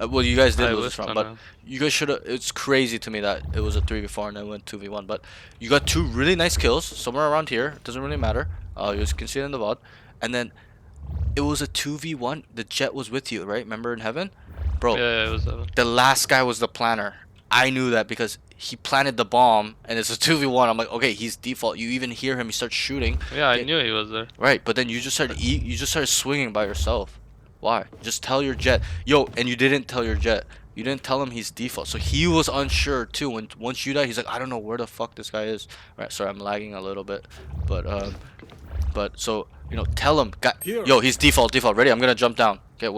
well, you guys did lose this round, but you guys should have. It's crazy to me that it was a 3v4 and then went 2v1. But you got 2 really nice kills somewhere around here. It doesn't really matter. You guys can see it in the VOD. And then it was a 2v1. The Jet was with you, right? Remember in heaven, bro? Yeah, it was heaven. The last guy was the planner. I knew that because he planted the bomb, and it's a 2v1. I'm like, okay, he's default. You even hear him. He starts shooting. Yeah, I knew he was there. Right, but then you just started swinging by yourself. Why? Just tell your Jet. Yo, and you didn't tell your Jet. You didn't tell him he's default. So he was unsure too. When once you die, he's like, I don't know where the fuck this guy is. Right, sorry, I'm lagging a little bit. But so, tell him, yo, he's default. Ready? I'm gonna jump down. Okay,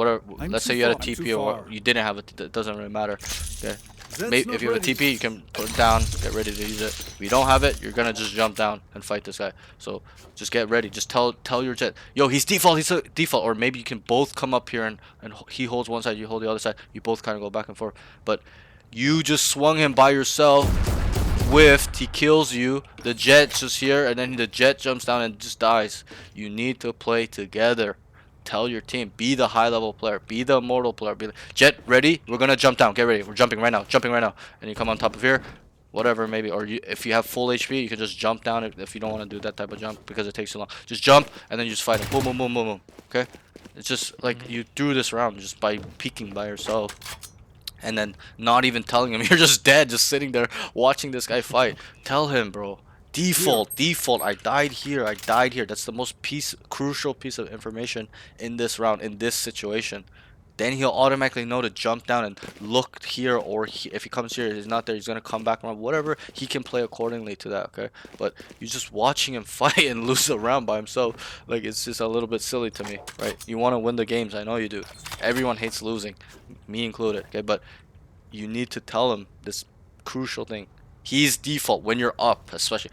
let's say you had a TP or you didn't have it. It doesn't really matter. Okay, That's If not you have a ready. TP, you can put it down, get ready to use it. If you don't have it, you're gonna just jump down and fight this guy. So just get ready. Just tell your jet, yo, he's default, he's a default. Or maybe you can both come up here and he holds one side, you hold the other side. You both kind of go back and forth. But you just swung him by yourself, whiffed, he kills you. The jet's just here, and then the jet jumps down and just dies. You need to play together. Tell your team, be the high level player, be the immortal player. Be the jet ready. We're gonna jump down. Get ready. We're jumping right now. Jumping right now. And you come on top of here, whatever maybe. Or if you have full HP, you can just jump down. If you don't want to do that type of jump because it takes too long, just jump and then you just fight him. Boom, boom, boom, boom, boom. Okay. It's just like you do this round just by peeking by yourself. And then not even telling him you're just dead, just sitting there watching this guy fight. Tell him, bro. Default. I died here. That's the most crucial piece of information in this round, in this situation. Then he'll automatically know to jump down and look here, or if he comes here, he's not there. He's gonna come back around. Whatever, he can play accordingly to that. Okay, but you're just watching him fight and lose a round by himself. Like, it's just a little bit silly to me, right? You want to win the games. I know you do. Everyone hates losing, me included. Okay, but you need to tell him this crucial thing. He's default when you're up, especially.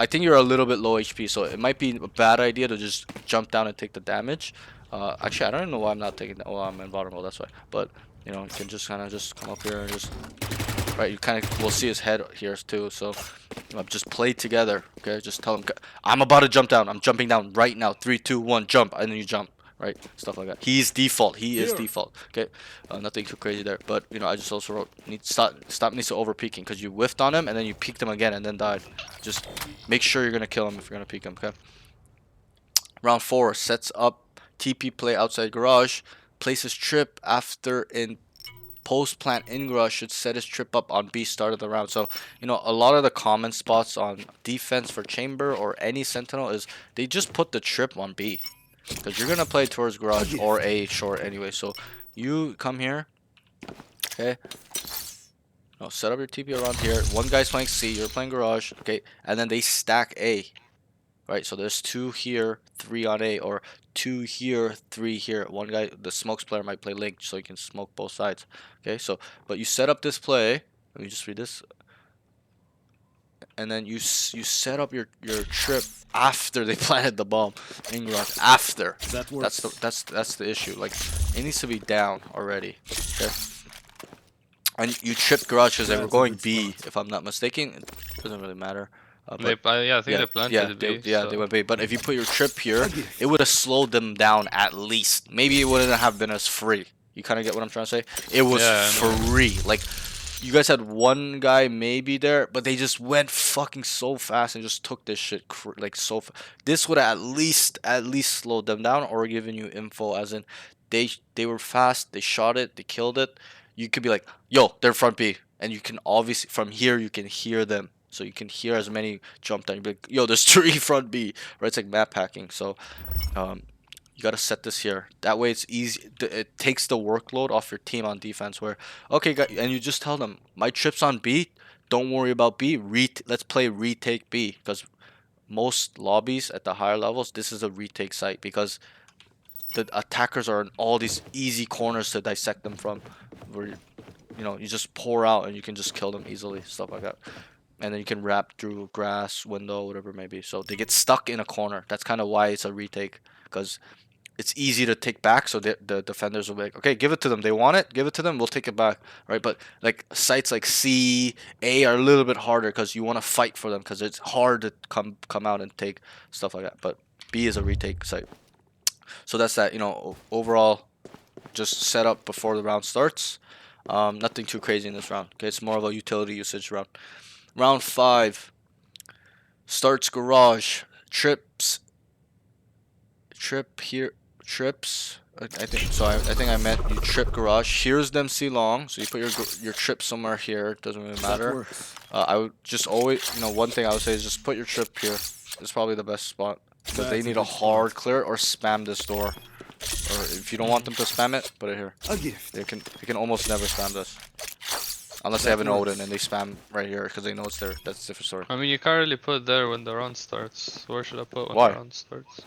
I think you're a little bit low HP, so it might be a bad idea to just jump down and take the damage. Actually, I don't know why I'm not taking that. Oh, I'm invulnerable, that's why. But, you know, you can just kind of just come up here and just... Right, you kind of will see his head here too, so just play together, okay? Just tell him, I'm about to jump down. I'm jumping down right now. 3, 2, 1, jump, and then you jump. Right, stuff like that. He's default. He is default. Okay, nothing too crazy there. But you know, I just also wrote stop needs to over peeking because you whiffed on him and then you peeked him again and then died. Just make sure you're gonna kill him if you're gonna peek him. Okay. Round 4 sets up TP play outside garage. Places trip after in post plant in garage should set his trip up on B start of the round. So you know, a lot of the common spots on defense for chamber or any sentinel is they just put the trip on B. Because you're going to play towards garage or A short anyway. So you come here. Okay. No, set up your TP around here. One guy's playing C. You're playing garage. Okay. And then they stack A. Right. So there's 2 here, 3 on A. Or 2 here, 3 here. One guy, the smokes player might play link so you can smoke both sides. Okay. So, but you set up this play. Let me just read this. And then you set up your trip after they planted the bomb in garage. After that's the issue. Like, it needs to be down already. Okay. And you tripped garage because they were going B, if I'm not mistaken. It doesn't really matter. I think they planted B. They went B. But if you put your trip here, it would have slowed them down at least. Maybe it wouldn't have been as free. You kind of get what I'm trying to say? It was free. Like, you guys had one guy maybe there, but they just went fucking so fast and just took this shit like so this would have at least slowed them down or given you info as in they were fast, they shot it, they killed it. You could be like, yo, they're front B, and you can obviously from here you can hear them, so you can hear as many jump down. You'd be like, yo, there's 3 front B, right? It's like map hacking. So you gotta set this here. That way it's easy. It takes the workload off your team on defense. Where, okay, guys, and you just tell them, my trip's on B. Don't worry about B. Let's play retake B, because most lobbies at the higher levels, this is a retake site because the attackers are in all these easy corners to dissect them from. Where you know, you just pour out and you can just kill them easily, stuff like that. And then you can wrap through grass, window, whatever it may be. So they get stuck in a corner. That's kind of why it's a retake, because it's easy to take back, so the defenders will be like, okay, give it to them. They want it, give it to them. We'll take it back, right? But like sites like C, A are a little bit harder because you want to fight for them because it's hard to come out and take stuff like that. But B is a retake site, so that's that. You know, overall, just set up before the round starts. Nothing too crazy in this round. Okay, it's more of a utility usage round. Round 5 starts garage. Trip here. Trips. I think so. I think I meant you trip garage. Here's them C long. So you put your trip somewhere here. It doesn't really matter. I would just always, you know, one thing I would say is just put your trip here. It's probably the best spot because they need a hard clear or spam this door. Or if you don't want them to spam it, put it here. They can almost never spam this. Unless they have an Odin and they spam right here because they know it's there. That's a different story. I mean, you can't really put there when the round starts. Where should I put when Why? the round starts?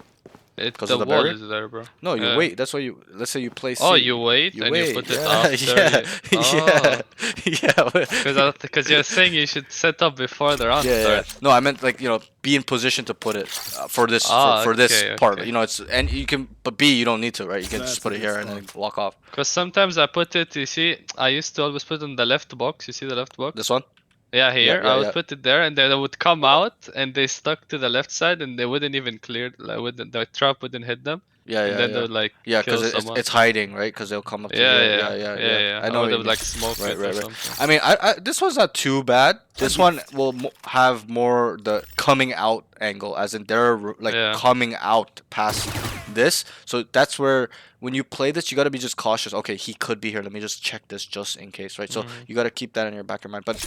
Because The of the wall barrier? is there, bro. No, you Yeah. wait. That's why you. Let's say you play C. Oh, you wait You and you wait. put it Yeah, after yeah, you. Oh. yeah, yeah. Because you're saying you should set up before the round Yeah, yeah, yeah. starts. No, I meant like be in position to put it for this Ah, for this okay, part. okay. It's and you can, but B you don't need to, right? You can That's just put a it good here and then spot. walk off. Because sometimes I put it, you see, I used to always put it in the left box. You see the left box? This one? Yeah, Yeah, here. yeah, I would yeah. put it there, and then I would come out, and they stuck to the left side, and they wouldn't even clear. Like, the trap wouldn't hit them, Yeah, and yeah, then they yeah. would like Yeah, because kill it's someone. it's hiding, right? Because they'll come up to Yeah, here. yeah, Yeah, yeah, yeah, yeah. yeah. I I know would what you have mean. like smoked Right, it or right, right. something. I mean, this one's not too bad. This one will have more the coming out angle, as in they're like Yeah. coming out past this. So that's where when you play this, you gotta be just cautious. Okay, he could be here. Let me just check this just in case, right? So you gotta keep that in your back of your mind. But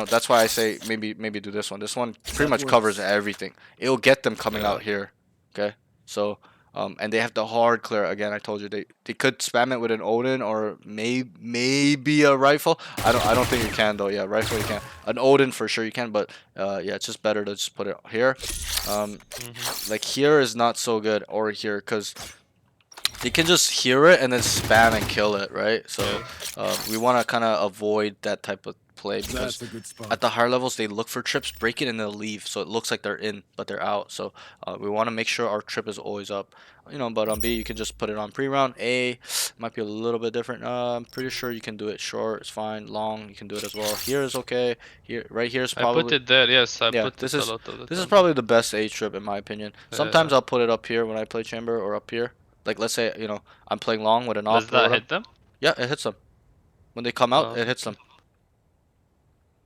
that's why I say maybe do this one. This one pretty much covers everything. It'll get them coming out here. Okay, so. And they have the hard clear again. I told you they could spam it with an Odin or maybe a rifle. I don't think you can though. Yeah, rifle you can. An Odin for sure you can, but yeah, it's just better to just put it here. Like here is not so good or here because they can just hear it and then spam and kill it, right? So we want to kind of avoid that type of play because That's a good spot. at the higher levels they look for trips, break it, and they'll leave. So it looks like they're in, but they're out. So we want to make sure our trip is always up. But on B you can just put it on pre-round. A might be a little bit different. I'm pretty sure you can do it short. It's fine. Long you can do it as well. Here is okay. Here, right here is I probably. put it there. Yes, I Yeah, put this it is a lot of the this is time. probably the best A trip in my opinion. Sometimes Yeah. I'll put it up here when I play chamber or up here. Like let's say I'm playing long with an Does op or that whatever. hit them? Yeah, it hits them. When they come out, Oh, it hits them.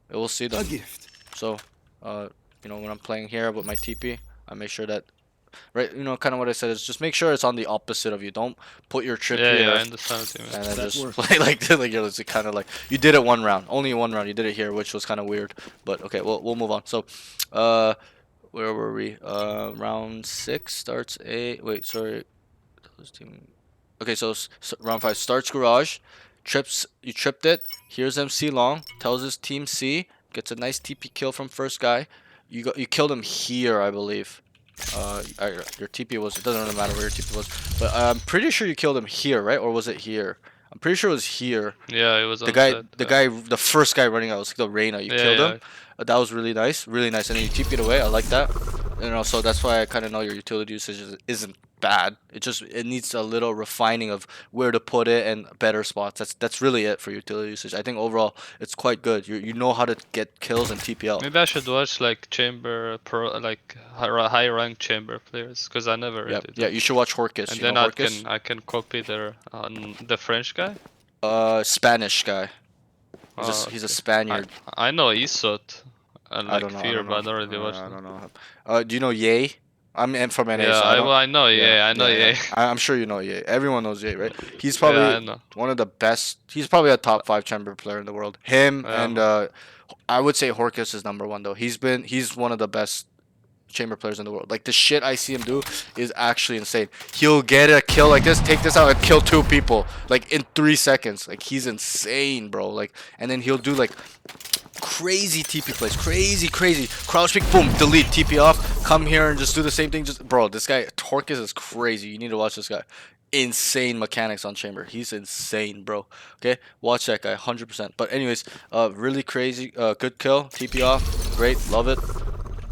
It will see A them. gift. So, when I'm playing here with my TP, I make sure that, right, kind of what I said is just make sure it's on the opposite of you. Don't put your trip Yeah, here yeah, I understand what you mean. and then That just works. play like this. Like you're kind of like you did it one round, only one round. You did it here, which was kind of weird. But okay, we'll move on. So, where were we? Round 6 starts a. Wait, sorry. Okay, so round 5 starts garage, you tripped it. Here's MC long, tells his team C, gets a nice TP kill from first guy. You killed him here, I believe. Your TP was, it doesn't really matter where your TP was, but I'm pretty sure you killed him here, right? Or was it here? I'm pretty sure it was here. Yeah, it was The on guy, set, the first guy running out was the Reyna. You Yeah, killed yeah. him. That was really nice, really nice. And then you TP'd away. I like that. So that's why I kind of know your utility usage isn't bad. It needs a little refining of where to put it and better spots. That's really it for utility usage. I think overall it's quite good. You know how to get kills and TP out. Maybe I should watch like chamber pro, like high rank chamber players, because I never Yeah, really do. yeah. You should watch Horkus. And You then know I Horkus? can copy the French guy. Spanish guy. He's a Spaniard. I know Isot and I like don't know. Fear, but I don't really watch I them. don't know. Do you know Ye? I'm from NA, Yeah, so I don't. I know. Yeah, I know. Yeah. I'm sure you know Ye. Everyone knows Ye, right? He's Yeah, probably I know. one of the best. He's probably a top 5 chamber player in the world. Him and I would say Horkus is #1 though. He's one of the best chamber players in the world. Like the shit I see him do is actually insane. He'll get a kill like this, take this out, and kill 2 people like in 3 seconds. Like he's insane, bro. Like, and then he'll do like crazy TP plays, crazy crouch pick, boom, delete, TP off, come here and just do the same thing. Just bro, this guy Torcus is crazy. You need to watch this guy. Insane mechanics on chamber. He's insane, bro. Okay, watch that guy 100%. But anyways, really crazy, good kill, TP off, great, love it.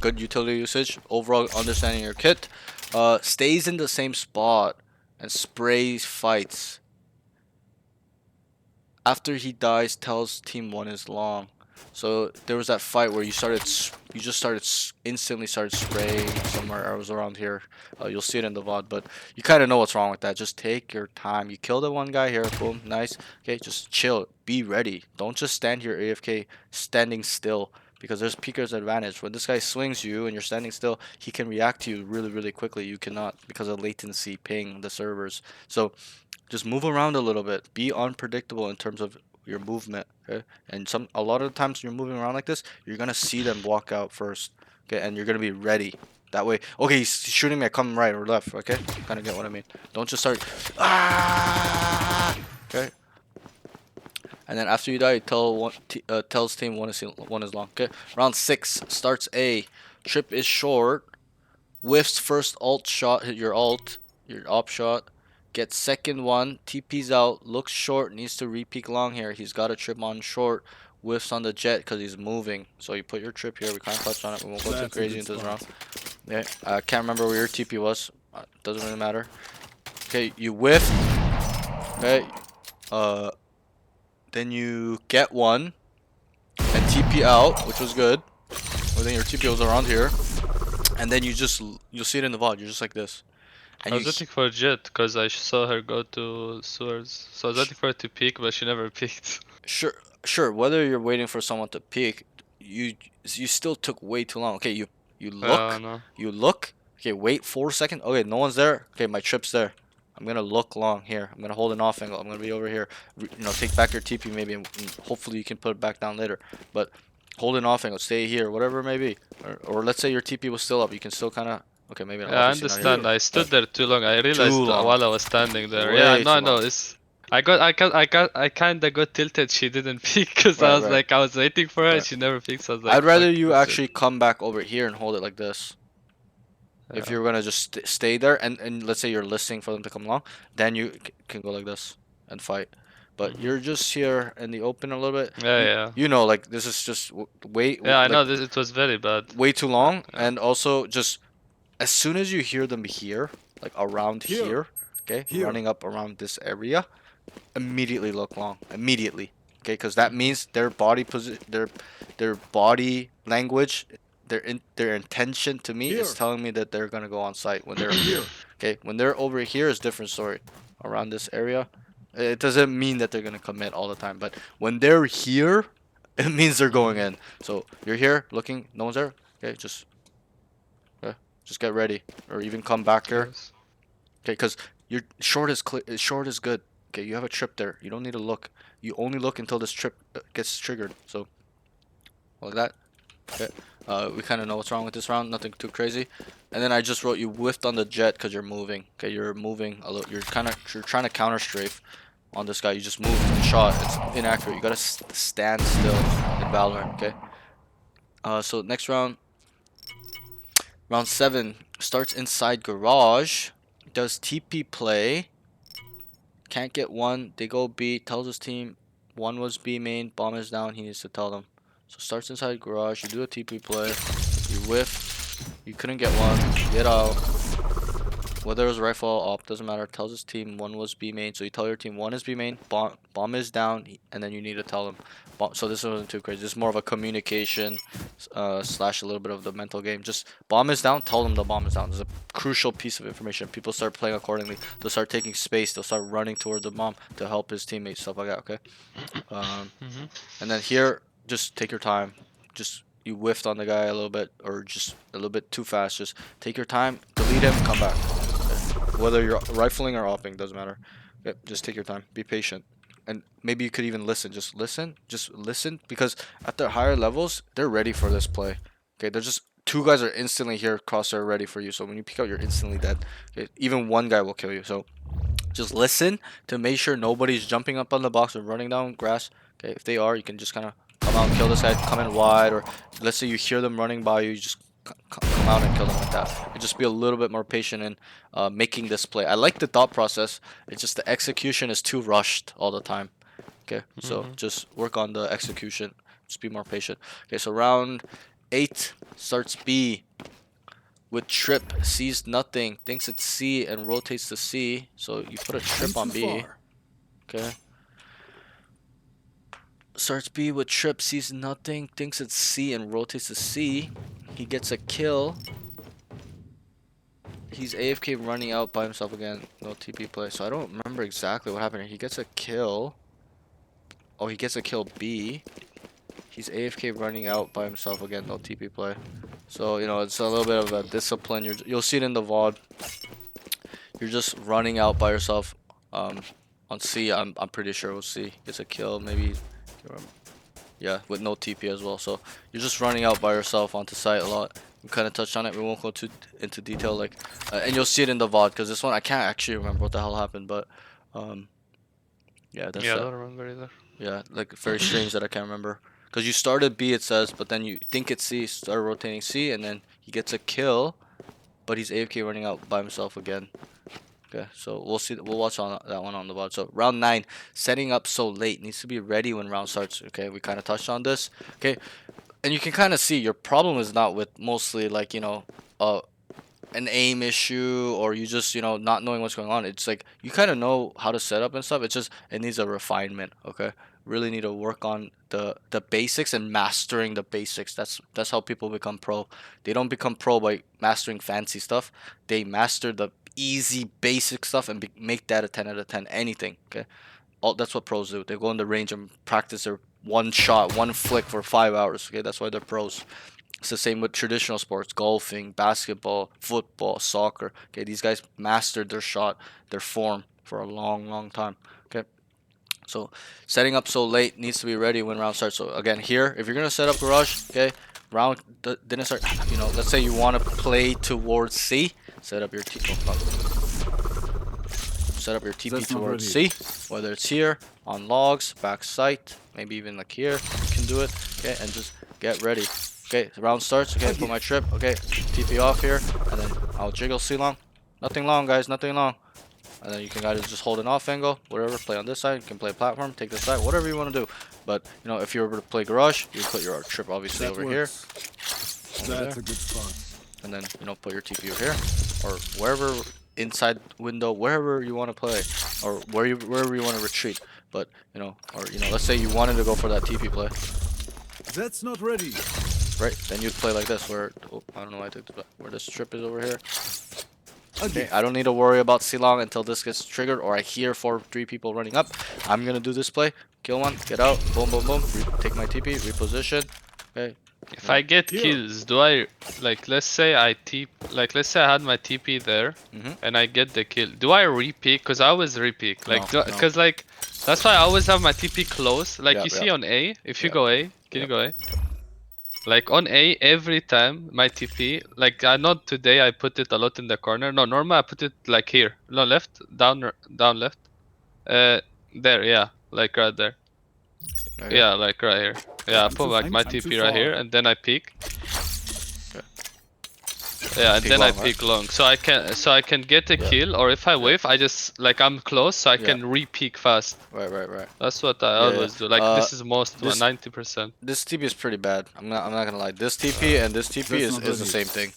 Good utility usage, overall understanding your kit. Stays in the same spot and sprays fights. After he dies, tells team 1 is long. So there was that fight where you instantly started spraying somewhere. I was around here. You'll see it in the VOD, but you kind of know what's wrong with that. Just take your time. You kill the one guy here, boom, nice. Okay, just chill. Be ready. Don't just stand here AFK, standing still, because there's peeker's advantage. When this guy swings you and you're standing still, he can react to you really quickly. You cannot because of latency, ping, the servers. So just move around a little bit. Be unpredictable in terms of your movement, okay? And a lot of the times when you're moving around like this, you're gonna see them walk out first, okay? And you're gonna be ready. That way, okay, he's shooting me. I come right or left, okay? Kind of get what I mean. Don't just start, okay? And then after you die, tells team 1 is long, okay? Round 6 starts A. Trip is short. whiffs first ult shot, hit your ult, your op shot. Gets second one, TP's out, looks short, needs to re-peek long here. He's got a trip on short, whiffs on the jet because he's moving. So you put your trip here. We kind of touched on it. We won't go too That's a crazy good into this spot. round. Yeah, I can't remember where your TP was. Doesn't really matter. Okay, you whiff. Okay, then you get one and TP out, which was good. I think your TP was around here, and then you'll see it in the VOD. You're just like this, and I you was waiting for Jet because I saw her go to sewers. So I was waiting for her to peek, but she never peeked. sure. Whether you're waiting for someone to peek, you still took way too long. Okay, you Yeah, look, no. you look. Okay, wait 4 seconds. Okay, no one's there. Okay, my trip's there. I'm gonna look long here. I'm gonna hold an off angle. I'm gonna be over here. You know, take back your TP maybe, and hopefully you can put it back down later. But hold an off angle. Stay here, whatever it may be. Or let's say your TP was still up. You can still kind of. Okay, maybe Yeah, I obviously not here. understand. I stood there too long. I Too realized long. while I was standing there. Yeah, Way no, too I know. long. It's I kinda got tilted. She didn't peek because Right, I was right. like I was waiting for her. Right. And she never peeked. So I was like, I'd rather fuck, you that's it. actually come back over here and hold it like this. If Yeah. you're gonna just stay there and let's say you're listening for them to come along, then you can go like this and fight. But you're just here in the open a little bit. Yeah, yeah. You know, like this is just way Yeah, I like know this. It was very bad. way too long, Yeah. and also just as soon as you hear them here, like around Here. here, okay, Here. running up around this area, immediately look long. Immediately, okay, because that means their body their body language, their intention to me is Here. telling me that they're gonna go on site when they're Here. okay. When they're over here is different story. Around this area, it doesn't mean that they're gonna commit all the time, but when they're here, it means they're going in. So you're here looking, no one's there. Okay, just get ready, or even come back here. Yes. Okay, because your short is clear. Short is good. Okay, you have a trip there. You don't need to look. You only look until this trip gets triggered. So, like that. Okay. We kind of know what's wrong with this round. Nothing too crazy. And then I just wrote you whiffed on the jet because you're moving. Okay, you're moving a little. You're trying to counter strafe on this guy. You just moved and shot. It's inaccurate. You gotta stand still in Valorant. Okay. So next round. Round 7 starts inside garage. Does TP play? Can't get one. They go B. Tells his team one was B main. Bomb is down. He needs to tell them. So starts inside garage. You do a TP play. You whiff. You couldn't get one. Get out. Whether it was rifle or op, doesn't matter. Tells his team one was B main. So you tell your team one is B main. Bomb is down. And then you need to tell them. So this wasn't too crazy. This is more of a communication slash a little bit of the mental game. Just bomb is down. Tell them the bomb is down. This is a crucial piece of information. People start playing accordingly. They'll start taking space. They'll start running toward the bomb to help his teammates. Stuff like that. Okay. And then here, just take your time. Just you whiffed on the guy a little bit, or just a little bit too fast. Just take your time. Delete him. Come back. Okay. Whether you're rifling or opping, doesn't matter. Okay. Just take your time. Be patient. And maybe you could even listen. Just listen, because at the higher levels, they're ready for this play. Okay, they're just two guys are instantly here, crosshair ready for you. So when you peek out, you're instantly dead. Okay? Even one guy will kill you. So just listen to make sure nobody's jumping up on the box or running down grass. Okay, if they are, you can just kind of come out and kill this guy, come in wide, or let's say you hear them running by you, you just come out and kill them like that. And just be a little bit more patient in making this play. I like the thought process. It's just the execution is too rushed all the time. Okay, so just work on the execution. Just be more patient. Okay, so round 8 starts B with trip, sees nothing, thinks it's C, and rotates to C. So you put a trip on B. Okay. Starts B with trip, sees nothing, thinks it's C, and rotates to C. He gets a kill. He's AFK running out by himself again. No TP play. So I don't remember exactly what happened here. He gets a kill. Oh, he gets a kill B. He's AFK running out by himself again. No TP play. So, you know, it's a little bit of a discipline. You'll see it in the VOD. You're just running out by yourself. On C, I'm pretty sure we'll see. Gets a kill, maybe. Yeah, with no TP as well. So you're just running out by yourself onto site a lot. We kind of touched on it. We won't go too into detail, like, and you'll see it in the VOD, because this one I can't actually remember what the hell happened, but yeah, that's Yeah, I don't remember either. yeah, like very strange that I can't remember, because you started B, it says, but then you think it's C, start rotating C, and then he gets a kill, but he's AFK running out by himself again. Okay, so we'll see. We'll watch on that one on the bot. So round 9, setting up so late, needs to be ready when round starts. Okay, we kind of touched on this. Okay, and you can kind of see your problem is not with mostly like an aim issue or you just not knowing what's going on. It's like you kind of know how to set up and stuff. It's just it needs a refinement. Okay, really need to work on the basics and mastering the basics. That's how people become pro. They don't become pro by mastering fancy stuff. They master the easy basic stuff and make that a 10 out of 10 anything. Okay, that's what pros do. They go in the range and practice their one shot, one flick for 5 hours. Okay, that's why they're pros. It's the same with traditional sports, golfing, basketball, football, soccer. Okay, these guys mastered their shot, their form for a long, long time. Okay, so setting up so late needs to be ready when round starts. So again, here, if you're gonna set up garage, okay, round didn't start. Let's say you want to play towards C, set up your set up your TP towards C, whether it's here on logs, back site, maybe even like here, you can do it. Okay, and just get ready. Okay, the round starts. Okay, put my trip. Okay, TP off here, and then I'll jiggle C long. Nothing long, guys. Nothing long. And then you can either just hold an off angle, whatever. Play on this side. You can play platform. Take this side. Whatever you want to do. But if you were to play garage, you put your trip obviously over here. That's a good spot. And then put your TP over here, or wherever inside window, wherever you want to play, or wherever you want to retreat. But let's say you wanted to go for that TP play. That's not ready. Right, then you'd play like this, where I don't know why I took the where this trip is over here. Okay, I don't need to worry about C-Long until this gets triggered, or I hear 3 people running up. I'm gonna do this play, kill one, get out, boom, boom, boom, take my TP, reposition. Okay. If I get kills, do I let's say I had my TP there and I get the kill. Do I repeat? Cause I always repeat. Cause that's why I always have my TP close. Like you see on A, if you go A, can you go A? Like on A, every time my TP, not today, I put it a lot in the corner. No, normally I put it like here. No, left, down left. There, yeah, like right there. Okay. Yeah, like right here. Yeah, I put like my TP right here, and then I peek. Okay. Yeah, and then I peek long, so I can get a kill, or if I whiff, I just I'm close, so I can re-peek fast. Right. That's what I always do. This is most 90%. This TP is pretty bad. I'm not gonna lie. This TP and this TP is the same thing.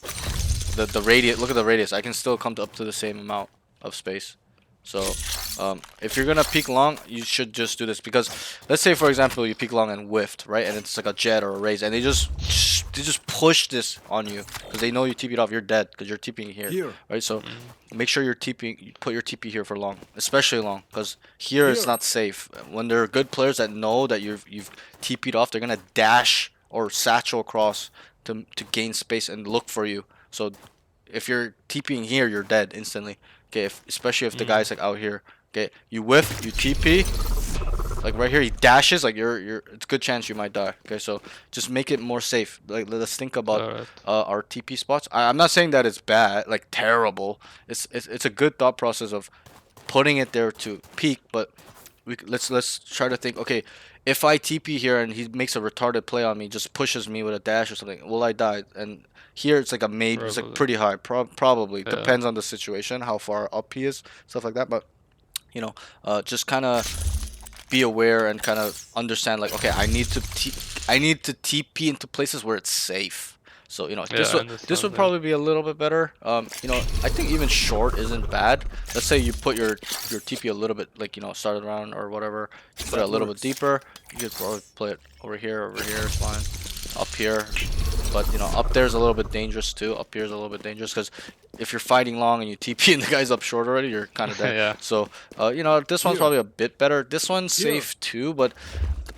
The radius. Look at the radius. I can still come up to the same amount of space. So, if you're gonna peek long, you should just do this, because let's say for example you peek long and whiffed, right, and it's like a jet or a raise, and they just push this on you because they know you TP'd off, you're dead because you're TPing here, right? So make sure you're TPing, you put your TP here for long, especially long, because here it's not safe. When there are good players that know that you've TP'd off, they're gonna dash or satchel across to gain space and look for you. So if you're TPing here, you're dead instantly. Okay, especially if the guy's out here. Okay, you whiff, you TP, right here he dashes, it's a good chance you might die. Okay, so just make it more safe. Let's think about our TP spots. I'm not saying that it's bad, terrible. It's a good thought process of putting it there to peak, but let's try to think. Okay, if I TP here and he makes a retarded play on me, just pushes me with a dash or something, will I die? And here it's like a maybe, it's pretty high, probably. Yeah. Depends on the situation, how far up he is, stuff like that. But just kind of be aware and kind of understand, okay, I need to TP into places where it's safe. So this would probably be a little bit better. I think even short isn't bad. Let's say you put your TP a little bit, started around or whatever, you put it a little bit deeper. You could probably play it over here is fine. Up here, but up there is a little bit dangerous too. Up here is a little bit dangerous because if you're fighting long and you TP and the guy's up short already, you're kind of dead. Yeah. So this one's probably a bit better. This one's safe too, but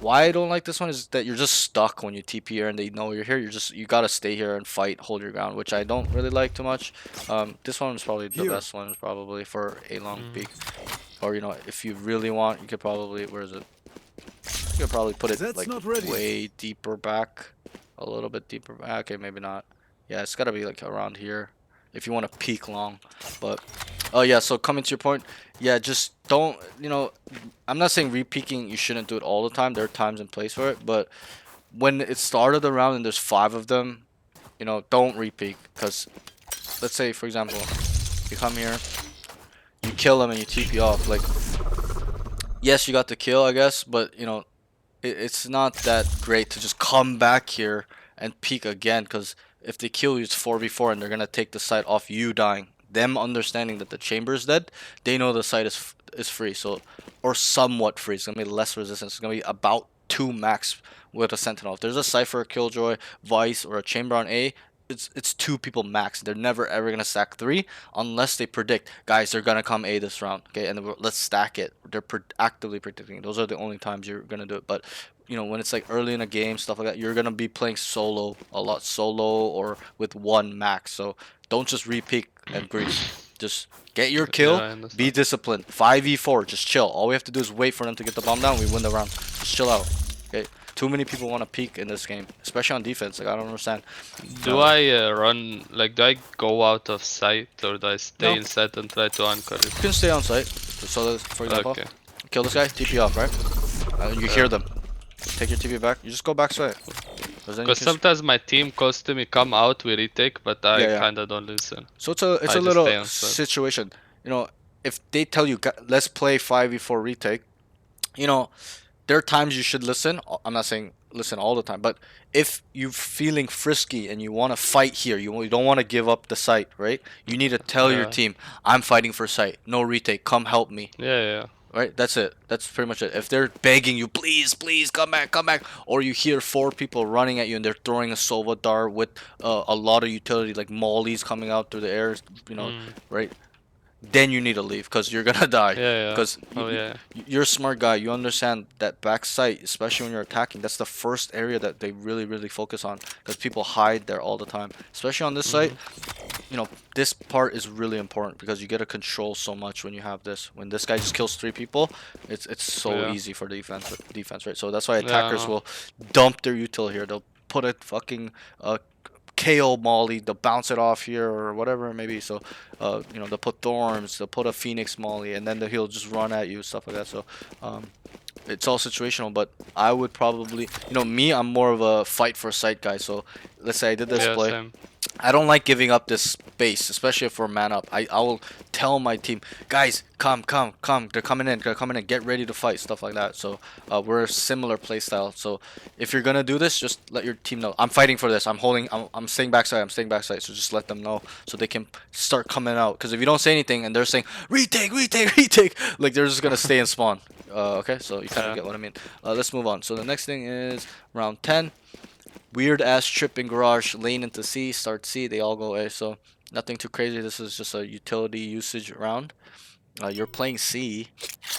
why I don't like this one is that you're just stuck when you TP here and they know you're here. You gotta stay here and fight, hold your ground, which I don't really like too much. This one's probably the best one, probably for a long peak. Or if you really want, you could probably, where is it? You could probably put it way deeper back, a little bit deeper back. Okay, maybe not. Yeah, it's gotta be around here if you want to peak long. But oh yeah, so coming to your point, yeah, just don't, I'm not saying re-peaking, you shouldn't do it all the time. There are times and place for it, but when it started around and there's 5 of them, don't re-peak, because let's say for example, you come here, you kill him and you TP off. Like, yes, you got the kill, I guess, but you know, it's not that great to just come back here and peek again, because if they kill you, it's 4v4 and they're gonna take the site off you dying. Them understanding that the chamber is dead, they know the site is free, so, or somewhat free. It's gonna be less resistance. It's gonna be about 2 max with a sentinel. If there's a Cypher, Killjoy, Vice, or a chamber on A, it's 2 people max. They're never ever gonna stack 3 unless they predict, guys, they're gonna come A this round. Okay, and let's stack it. They're actively predicting. Those are the only times you're gonna do it. But you know, when it's like early in a game, stuff like that, you're gonna be playing solo a lot, solo or with 1 max. So don't just re-peek and grease. Just get your kill. Yeah, I Be understand. disciplined. 5v4. Just chill. All we have to do is wait for them to get the bomb down. We win the round. Just chill out. Okay. Too many people want to peek in this game, especially on defense. Like, I don't understand. Do I run, like, do I go out of sight or do I stay No. inside and try to anchor it? You can stay on site. So, for example, Okay. kill this guy, TP off, right? You hear them. Take your TP back. You just go back side. Because sometimes my team calls to me, come out, we retake, but I Yeah, yeah. kinda don't listen. So it's I a just little stay on site. situation. You know, if they tell you let's play 5v4 retake, you know, there are times you should listen. I'm not saying listen all the time, but if you're feeling frisky and you want to fight here, you don't want to give up the site, right? You need to tell your Yeah. team, I'm fighting for site. No retake. Come help me. Yeah, yeah. Right? That's it. That's pretty much it. If they're begging you, please, please, come back, or you hear 4 people running at you and they're throwing a Sova dart with a lot of utility, like mollies coming out through the air, you know, right? Then you need to leave because you're gonna die. Yeah, yeah. Because Oh, yeah. you're a smart guy. You understand that back sight, especially when you're attacking, that's the first area that they really, really focus on because people hide there all the time. Especially on this site, you know, this part is really important because you get to control so much when you have this. When this guy just kills 3 people, it's so Yeah. easy for defense, right? So that's why Yeah, attackers I know. will dump their util here. They'll put a fucking KO molly, they'll bounce it off here or whatever it may be. So, you know, they'll put thorns, they'll put a phoenix molly, and then he'll just run at you, stuff like that. So, it's all situational. But I would probably, you know, me, I'm more of a fight for sight guy. So, let's say I did this Yeah, play. same. I don't like giving up this space, especially if we're man up. I will tell my team, guys, come. They're coming in. Get ready to fight, stuff like that. So we're a similar play style. So if you're gonna do this, just let your team know. I'm fighting for this. I'm staying backside. So just let them know so they can start coming out. Because if you don't say anything and they're saying retake, like they're just gonna stay and spawn. Okay, so you kind of get what I mean. Let's move on. So the next thing is round 10. Weird ass trip in garage, lane into C, start C, they all go A, so nothing too crazy. This is just a utility usage round. You're playing C,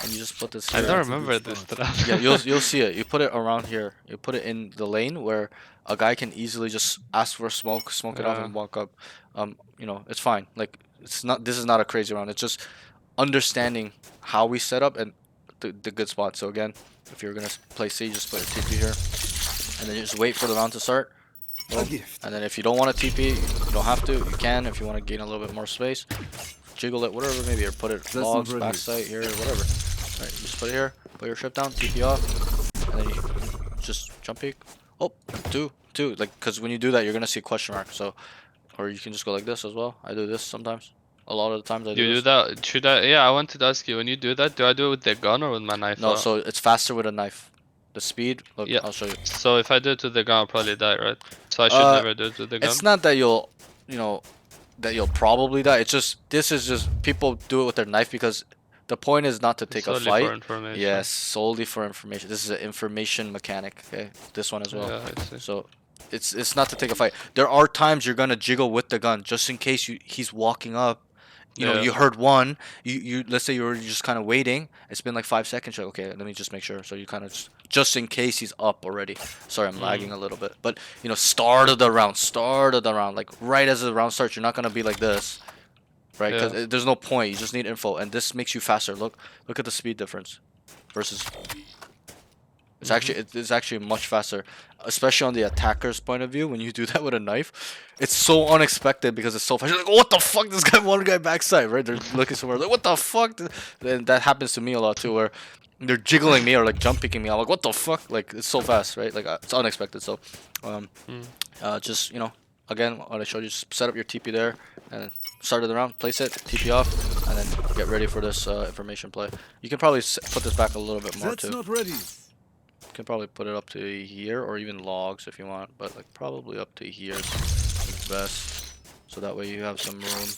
and you just put this I here. don't remember this trap. Yeah, you'll see it. You put it around here. You put it in the lane where a guy can easily just ask for smoke it off, Yeah. and walk up. You know, it's fine. Like, it's not. This is not a crazy round. It's just understanding how we set up and the good spot. So again, if you're gonna play C, just put a TP here. And then you just wait for the round to start. Boom. And then if you don't want to TP, you don't have to. You can if you want to gain a little bit more space. Jiggle it, whatever, maybe, or put it logs, backside here, whatever. Alright, just put it here. Put your ship down, TP off, and then you just jump peek. Oh, two. Like, because when you do that, you're gonna see a question mark. So, or you can just go like this as well. I do this sometimes. A lot of the times I do. You do this. that? Should I? Yeah, I wanted to ask you. When you do that, do I do it with the gun or with my knife? No, so it's faster with a knife. The speed. Look, Yeah. I'll show you. So if I do it with the gun, I'll probably die, right? So I should never do it with the gun. It's not that you'll probably die. It's just, this is just, people do it with their knife because the point is not to take a Solely fight. for information. Yes, solely for information. This is an information mechanic. Okay, this one as well. Yeah, I see. So it's not to take a fight. There are times you're gonna jiggle with the gun just in case he's walking up. You know, Yeah. you heard one. You let's say you're just kind of waiting. It's been like 5 seconds. You're like, okay, let me just make sure. So you kind of just in case he's up already. Sorry, I'm lagging a little bit. But you know, start of the round. Like right as the round starts, you're not gonna be like this, right? Because Yeah. there's no point. You just need info, and this makes you faster. Look at the speed difference versus. It's actually much faster, especially on the attacker's point of view. When you do that with a knife, it's so unexpected because it's so fast. You're like, what the fuck? This guy, one guy backside, right? They're looking somewhere like, what the fuck? And that happens to me a lot too, where they're jiggling me or like jump picking me. I'm like, what the fuck? Like, it's so fast, right? Like, it's unexpected. So, just, you know, again, what I showed you, just set up your TP there, and start of the round, place it, TP off, and then get ready for this information play. You can probably put this back a little bit more That's too. not ready. You can probably put it up to here, or even logs if you want, but like probably up to here is best. So that way you have some room.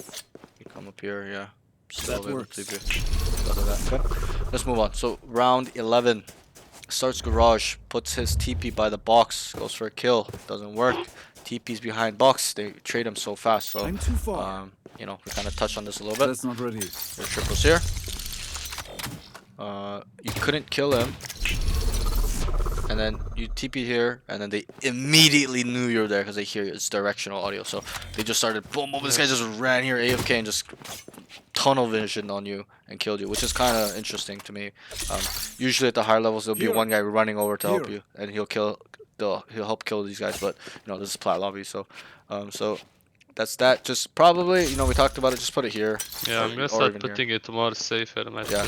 You come up here, yeah. Still That works. TP. Stuff like that. Okay, let's move on. So round 11. Starts garage, puts his TP by the box, goes for a kill, doesn't work. TP's behind box, they trade him so fast. So, I'm too far. you know, we kind of touched on this a little bit. That's not ready. There's triples here. You couldn't kill him, and then you TP here, and then they immediately knew you were there because they hear it's directional audio. So they just started boom, boom. This guy just ran here AFK and just tunnel vision on you and killed you, which is kind of interesting to me. Usually at the higher levels there'll be one guy running over to help you, and he'll help kill these guys. But you know, this is Plat lobby, so so that's that. Just probably, you know, we talked about it. Just put it here. Yeah, I'm gonna start putting it more safer. Yeah,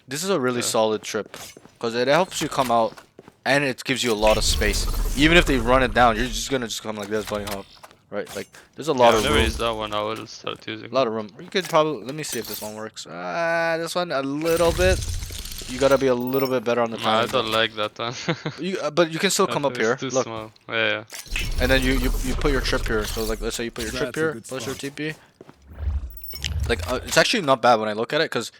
this is a really solid trip because it helps you come out, and it gives you a lot of space. Even if they run it down, you're just gonna come like this, bunny hop. Right, like there's a lot of room. Never used that one. I will start using. A lot of room. You could probably, let me see if this one works. This one a little bit. You gotta be a little bit better on the time. I don't like that one. But you can still come up here. Too Look. small. Yeah. And then you put your trip here. So like, let's say you put your trip here, plus your TP. Like it's actually not bad when I look at it, because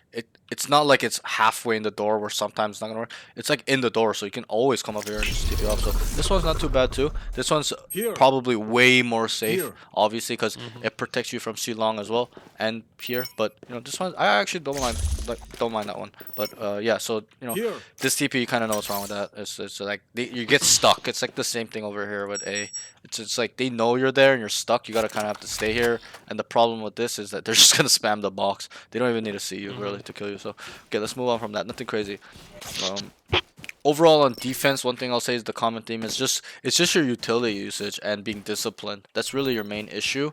it's not like it's halfway in the door where sometimes it's not gonna work. It's like in the door, so you can always come up here and just TP off. So this one's not too bad too. This one's probably way more safe, obviously, because it protects you from C-long as well, and here. But you know, this one I actually don't mind that one. But yeah, so you know, this TP, you kind of know what's wrong with that. It's like you get stuck. It's like the same thing over here with A. It's like they know you're there and you're stuck. You gotta kind of have to stay here. And the problem with this is that they're just gonna spam the box. They don't even need to see you really to kill you. So okay, let's move on from that. Nothing crazy. Overall on defense, one thing I'll say is the common theme is it's just your utility usage and being disciplined. That's really your main issue.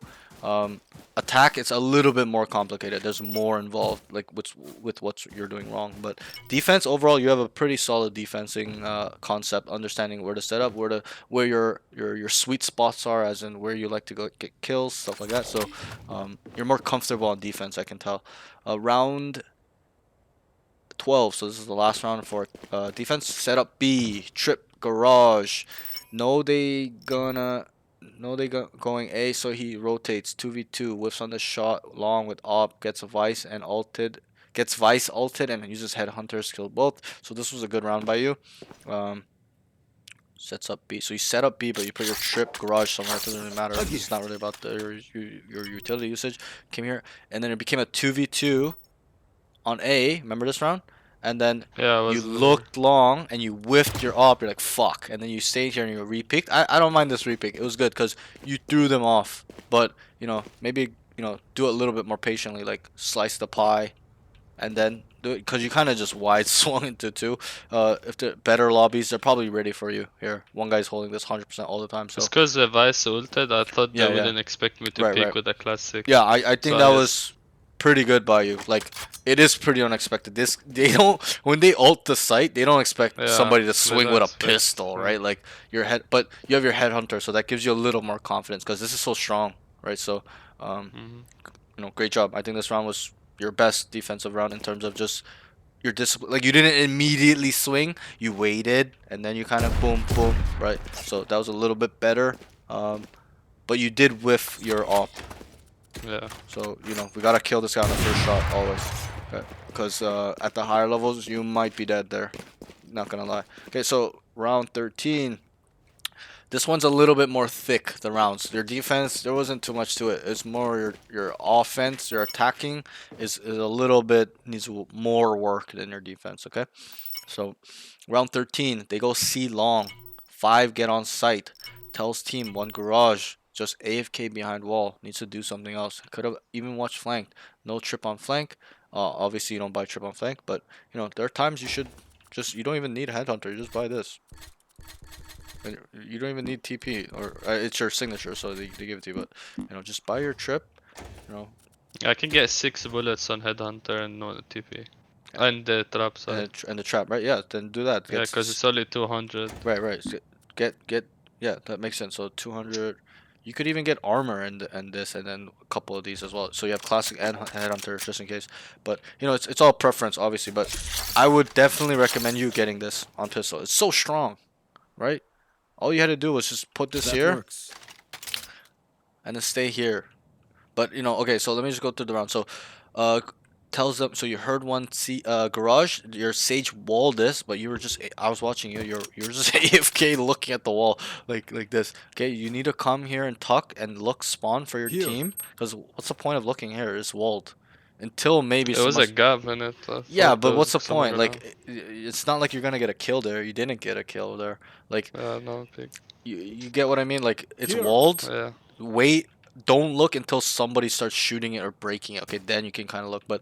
Attack, it's a little bit more complicated. There's more involved, like with what you're doing wrong. But defense overall, you have a pretty solid defensing concept, understanding where to set up, where your sweet spots are, as in where you like to go get kills, stuff like that. So you're more comfortable on defense, I can tell. Round 12, so this is the last round for defense. Set up B, trip garage. Going A, so he rotates 2v2, whiffs on the shot long with op, gets vice ulted, and uses headhunters, kill both. So this was a good round by you. Sets up B, so you set up B, but you put your trip garage somewhere. It doesn't really matter. It's not really about your utility usage. Came here, and then it became a 2v2 on A. Remember this round? And then you looked long and you whiffed your op. You're like, fuck. And then you stayed here and you repicked. I don't mind this repick. It was good because you threw them off. But, you know, maybe, you know, do it a little bit more patiently. Like, slice the pie and then do it. Because you kind of just wide swung into two. If they're better lobbies, they're probably ready for you here. One guy's holding this 100% all the time. So. It's because the Vice ulted. I thought they wouldn't expect me to pick with a classic. Yeah, I think that was pretty good by you. Like, it is pretty unexpected. When they ult the site, they don't expect somebody to swing with a pistol, right? Like but you have your headhunter, so that gives you a little more confidence because this is so strong, right? So you know, great job. I think this round was your best defensive round in terms of just your discipline. Like, you didn't immediately swing, you waited, and then you kind of boom, right? So that was a little bit better, but you did whiff your op. Yeah. So, you know, we gotta kill this guy on the first shot always. Okay. Because at the higher levels, you might be dead there. Not gonna lie. Okay, so round 13. This one's a little bit more thick, the rounds. Your defense, there wasn't too much to it. It's more your offense, your attacking is a little bit, needs more work than your defense, okay? So, round 13, they go C long. 5 get on site. Tells team 1 garage. Just AFK behind wall. Needs to do something else. Could have even watched flanked. No trip on flank. Obviously you don't buy trip on flank, but you know, there are times you should you don't even need a headhunter. You just buy this. And you don't even need TP, or it's your signature, so they give it to you. But you know, just buy your trip. You know. I can get 6 bullets on headhunter and no TP. And the trap, sorry. And the trap, right? Yeah, then do that. Yeah, because it's only 200. Right. Get Yeah, that makes sense. So 200. You could even get armor and this, and then a couple of these as well. So you have classic and headhunter just in case. But you know, it's all preference, obviously. But I would definitely recommend you getting this on pistol. It's so strong, right? All you had to do was just put this That here works. and then stay here. But you know, okay. So let me just go through the round. So, uh, tells them. So you heard one see garage. Your sage walled this, but you were just. I was watching you. You're just AFK looking at the wall like this. Okay, you need to come here and tuck and look spawn for your Here. team. Because what's the point of looking here? It's walled. Until maybe It was a someone. gap in it. I Yeah, thought but there what's was the someone point? gonna. Like, it's not like you're gonna get a kill there. You didn't get a kill there. Like, No pick. you get what I mean? Like, it's Here. walled. Yeah. Wait, don't look until somebody starts shooting it or breaking it. Okay, then you can kind of look, but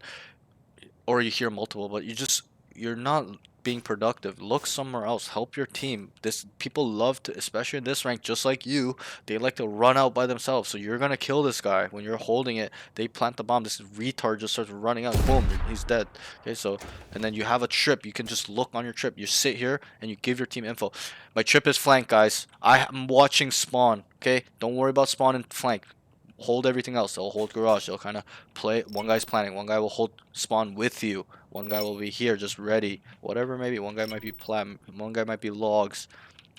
or you hear multiple, but you're not being productive. Look somewhere else. Help your team. This people love to, especially in this rank, just like you, they like to run out by themselves. So you're gonna kill this guy when you're holding it. They plant the bomb. This retard just starts running out. Boom, he's dead. Okay, so and then you have a trip. You can just look on your trip. You sit here and you give your team info. My trip is flank, guys. I am watching spawn. Okay, don't worry about spawn and flank. Hold everything else. They'll hold garage. They'll kind of play. One guy's planning. One guy will hold spawn with you. One guy will be here, just ready. Whatever, maybe. One guy might be plat. One guy might be logs,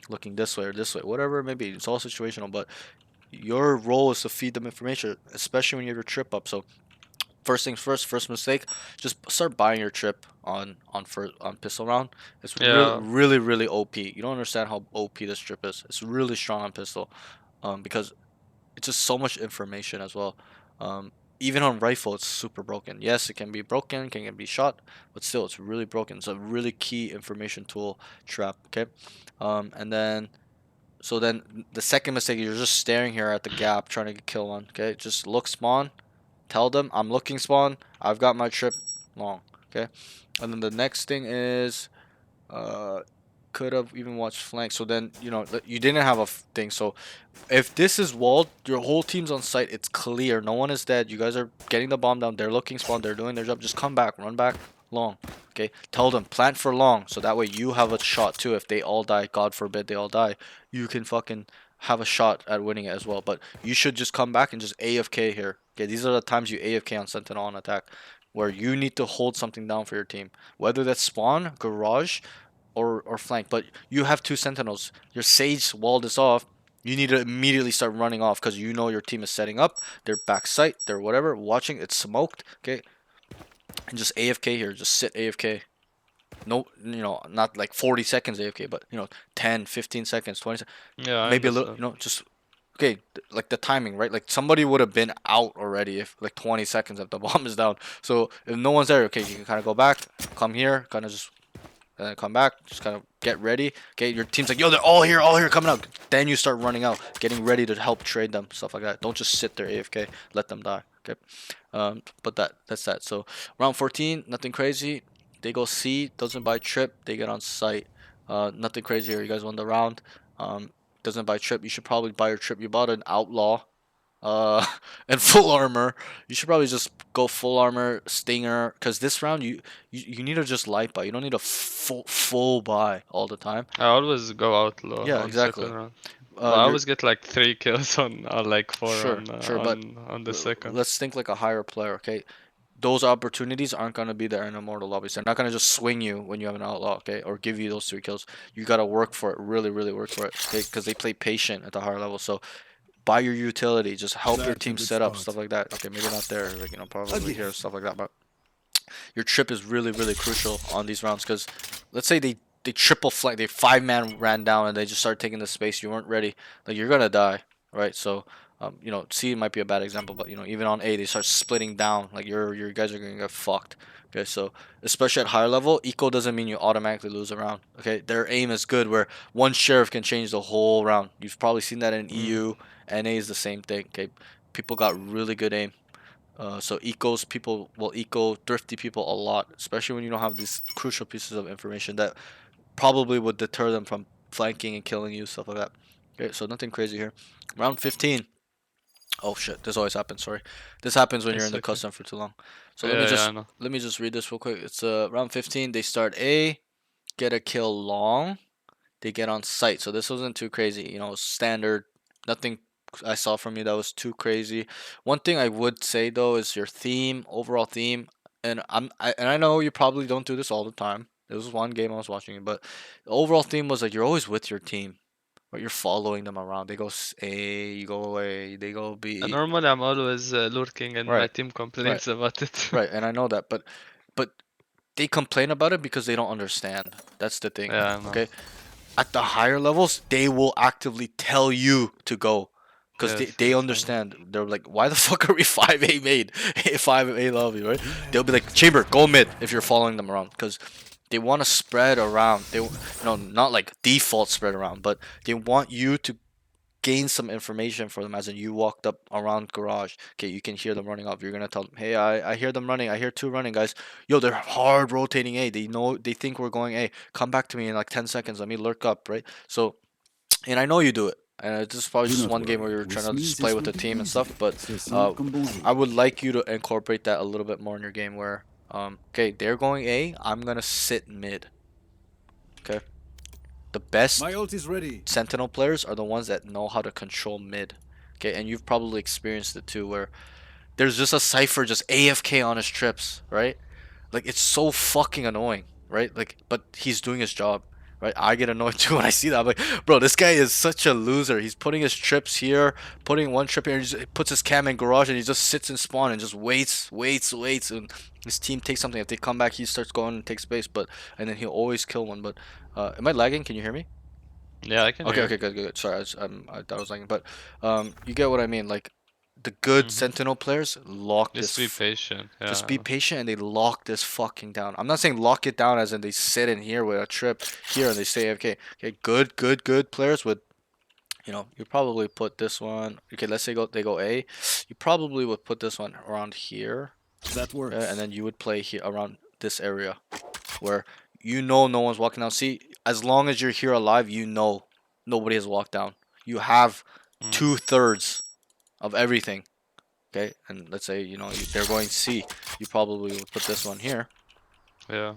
looking this way or this way. Whatever it may be. It's all situational. But your role is to feed them information, especially when you have your trip up. So first things first. First mistake, just start buying your trip on pistol round. It's really Yeah. really really OP. You don't understand how OP this trip is. It's really strong on pistol, because it's just so much information as well. Um, Even on rifle, it's super broken. Yes, it can be broken, can be shot, but still, it's really broken. It's a really key information tool trap. Okay, and then so then the second mistake, you're just staring here at the gap trying to get kill one. Okay, just look spawn. Tell them I'm looking spawn. I've got my trip long. Okay, and then the next thing is uh could have even watched flank. So then you know you didn't have a thing. So if this is walled, your whole team's on site. It's clear. No one is dead. You guys are getting the bomb down. They're looking spawn. They're doing their job. Just come back. Run back long. Okay. Tell them plant for long. So that way you have a shot too. If they all die, God forbid they all die, you can fucking have a shot at winning it as well. But you should just come back and just AFK here. Okay. These are the times you AFK on Sentinel on attack, where you need to hold something down for your team. Whether that's spawn, garage, or flank. But you have two sentinels. Your sage walled this off. You need to immediately start running off because you know your team is setting up. They're back sight. They're whatever. Watching. It's smoked. Okay. And just AFK here. Just sit AFK. No, you know, not like 40 seconds AFK, but you know, 10, 15 seconds, 20 seconds. Yeah, I Maybe a little, understand. you know, just okay, like the timing, right? Like somebody would have been out already if like 20 seconds if the bomb is down. So if no one's there, okay, you can kind of go back, come here, kind of just and then come back, just kind of get ready. Okay, your team's like, yo, they're all here, coming out. Then you start running out, getting ready to help trade them, stuff like that. Don't just sit there AFK, let them die. Okay, but that's that. So round 14, nothing crazy. They go C, doesn't buy trip, they get on site. Nothing crazy here. You guys won the round. Doesn't buy trip. You should probably buy your trip. You bought an outlaw uh and full armor. You should probably just go full armor stinger because this round you need to just light buy. You don't need a full buy all the time. I always go outlaw Yeah, on second exactly. round. But I You're always get like 3 kills on, or like 4 sure, but on the second. let's think like a higher player. Okay, those opportunities aren't gonna be there in immortal lobbies. They're not gonna just swing you when you have an outlaw, okay, or give you those 3 kills. You gotta work for it, really work for it, okay, because they play patient at the higher level. So buy your utility, just help your That's a team good set up, spot. stuff like that. Okay, maybe not there, like you know, probably here, Again. stuff like that. But your trip is really crucial on these rounds because let's say they triple flank, they 5-man ran down and they just start taking the space. You weren't ready, like you're gonna die, right? So you know, C might be a bad example, but you know, even on A, they start splitting down. Like your guys are gonna get fucked. Okay, so especially at higher level, eco doesn't mean you automatically lose a round. Okay, their aim is good, where one sheriff can change the whole round. You've probably seen that in EU. NA is the same thing. Okay, people got really good aim. So ecos people will eco thrifty people a lot, especially when you don't have these crucial pieces of information that probably would deter them from flanking and killing you, stuff like that. Okay, so nothing crazy here. Round 15. Oh shit, this always happens. Sorry, this happens when you're in It's the okay. custom for too long. So Yeah, I know. let me just read this real quick. It's round 15. They start A, get a kill long. they get on site. So this wasn't too crazy, you know, standard. Nothing I saw from you that was too crazy. One thing I would say though is your theme, overall theme, and I know you probably don't do this all the time. There was one game I was watching, but the overall theme was like you're always with your team, but you're following them around. They go A, you go A, they go B. Normally, I'm always lurking, and my Right, team right, complains about it. right, and I know that, but they complain about it because they don't understand. That's the thing. Yeah, I know. Okay, at the higher levels, they will actively tell you to go. Because Yes, they yes, I know. understand. They're like, why the fuck are we 5A made? 5A lobby, right? They'll be like, Chamber, go mid if you're following them around. Because they want to spread around. They, you know, not like default spread around, but they want you to gain some information for them. As in, you walked up around garage. Okay, you can hear them running up. You're going to tell them, hey, I hear them running. I hear two running, guys. Yo, they're hard rotating A. They know, they think we're going A. Come back to me in like 10 seconds. Let me lurk up, right? So, and I know you do it. And this is probably Do just not one game worry. where you're With trying to me, just play this with will the be team and easy. stuff, but C'est uh, simple comme bonjour. I would like you to incorporate that a little bit more in your game where, okay, they're going A, I'm gonna sit mid. Okay, the best My ult is ready. Sentinel players are the ones that know how to control mid. Okay, and you've probably experienced it too, where there's just a Cypher just AFK on his trips, right? Like it's so fucking annoying, right? Like, but he's doing his job, right? I get annoyed too when I see that. I'm like, bro, this guy is such a loser. He's putting his trips here, putting one trip here, and he puts his cam in garage, and he just sits in spawn and just waits, and his team takes something. If they come back, he starts going and takes space, but and then he'll always kill one. But am I lagging? Can you hear me? Yeah, I can Okay, hear. okay, good. Sorry, I thought I was lagging, but you get what I mean. Like the good Mm-hmm. Sentinel players lock Just this. be patient. Just Yeah. be patient and they lock this fucking down. I'm not saying lock it down as in they sit in here with a trip here and they stay AFK. Okay, good players would, you know, you probably put this one. Okay, let's say they go A. You probably would put this one around here, That works. and then you would play here around this area where you know no one's walking down. See, as long as you're here alive, you know nobody has walked down. You have Mm. 2/3 of everything. Okay, and let's say you know they're going C. You probably would put this one here Yeah.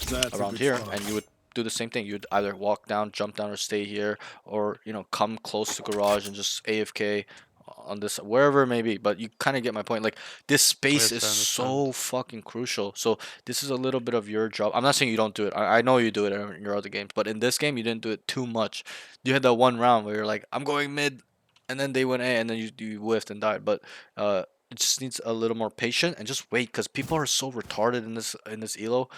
That's a around good here, start. and you would do the same thing. You'd either walk down, jump down, or stay here, or you know come close to garage and just AFK on this wherever it may be. But you kind of get my point. Like this space is Yes, I understand. so fucking crucial. So this is a little bit of your job. I'm not saying you don't do it. I know you do it in your other games, but in this game you didn't do it too much. You had that one round where you're like, I'm going mid, and then they went A, and then you whiffed and died. But it just needs a little more patient and just wait because people are so retarded in this elo.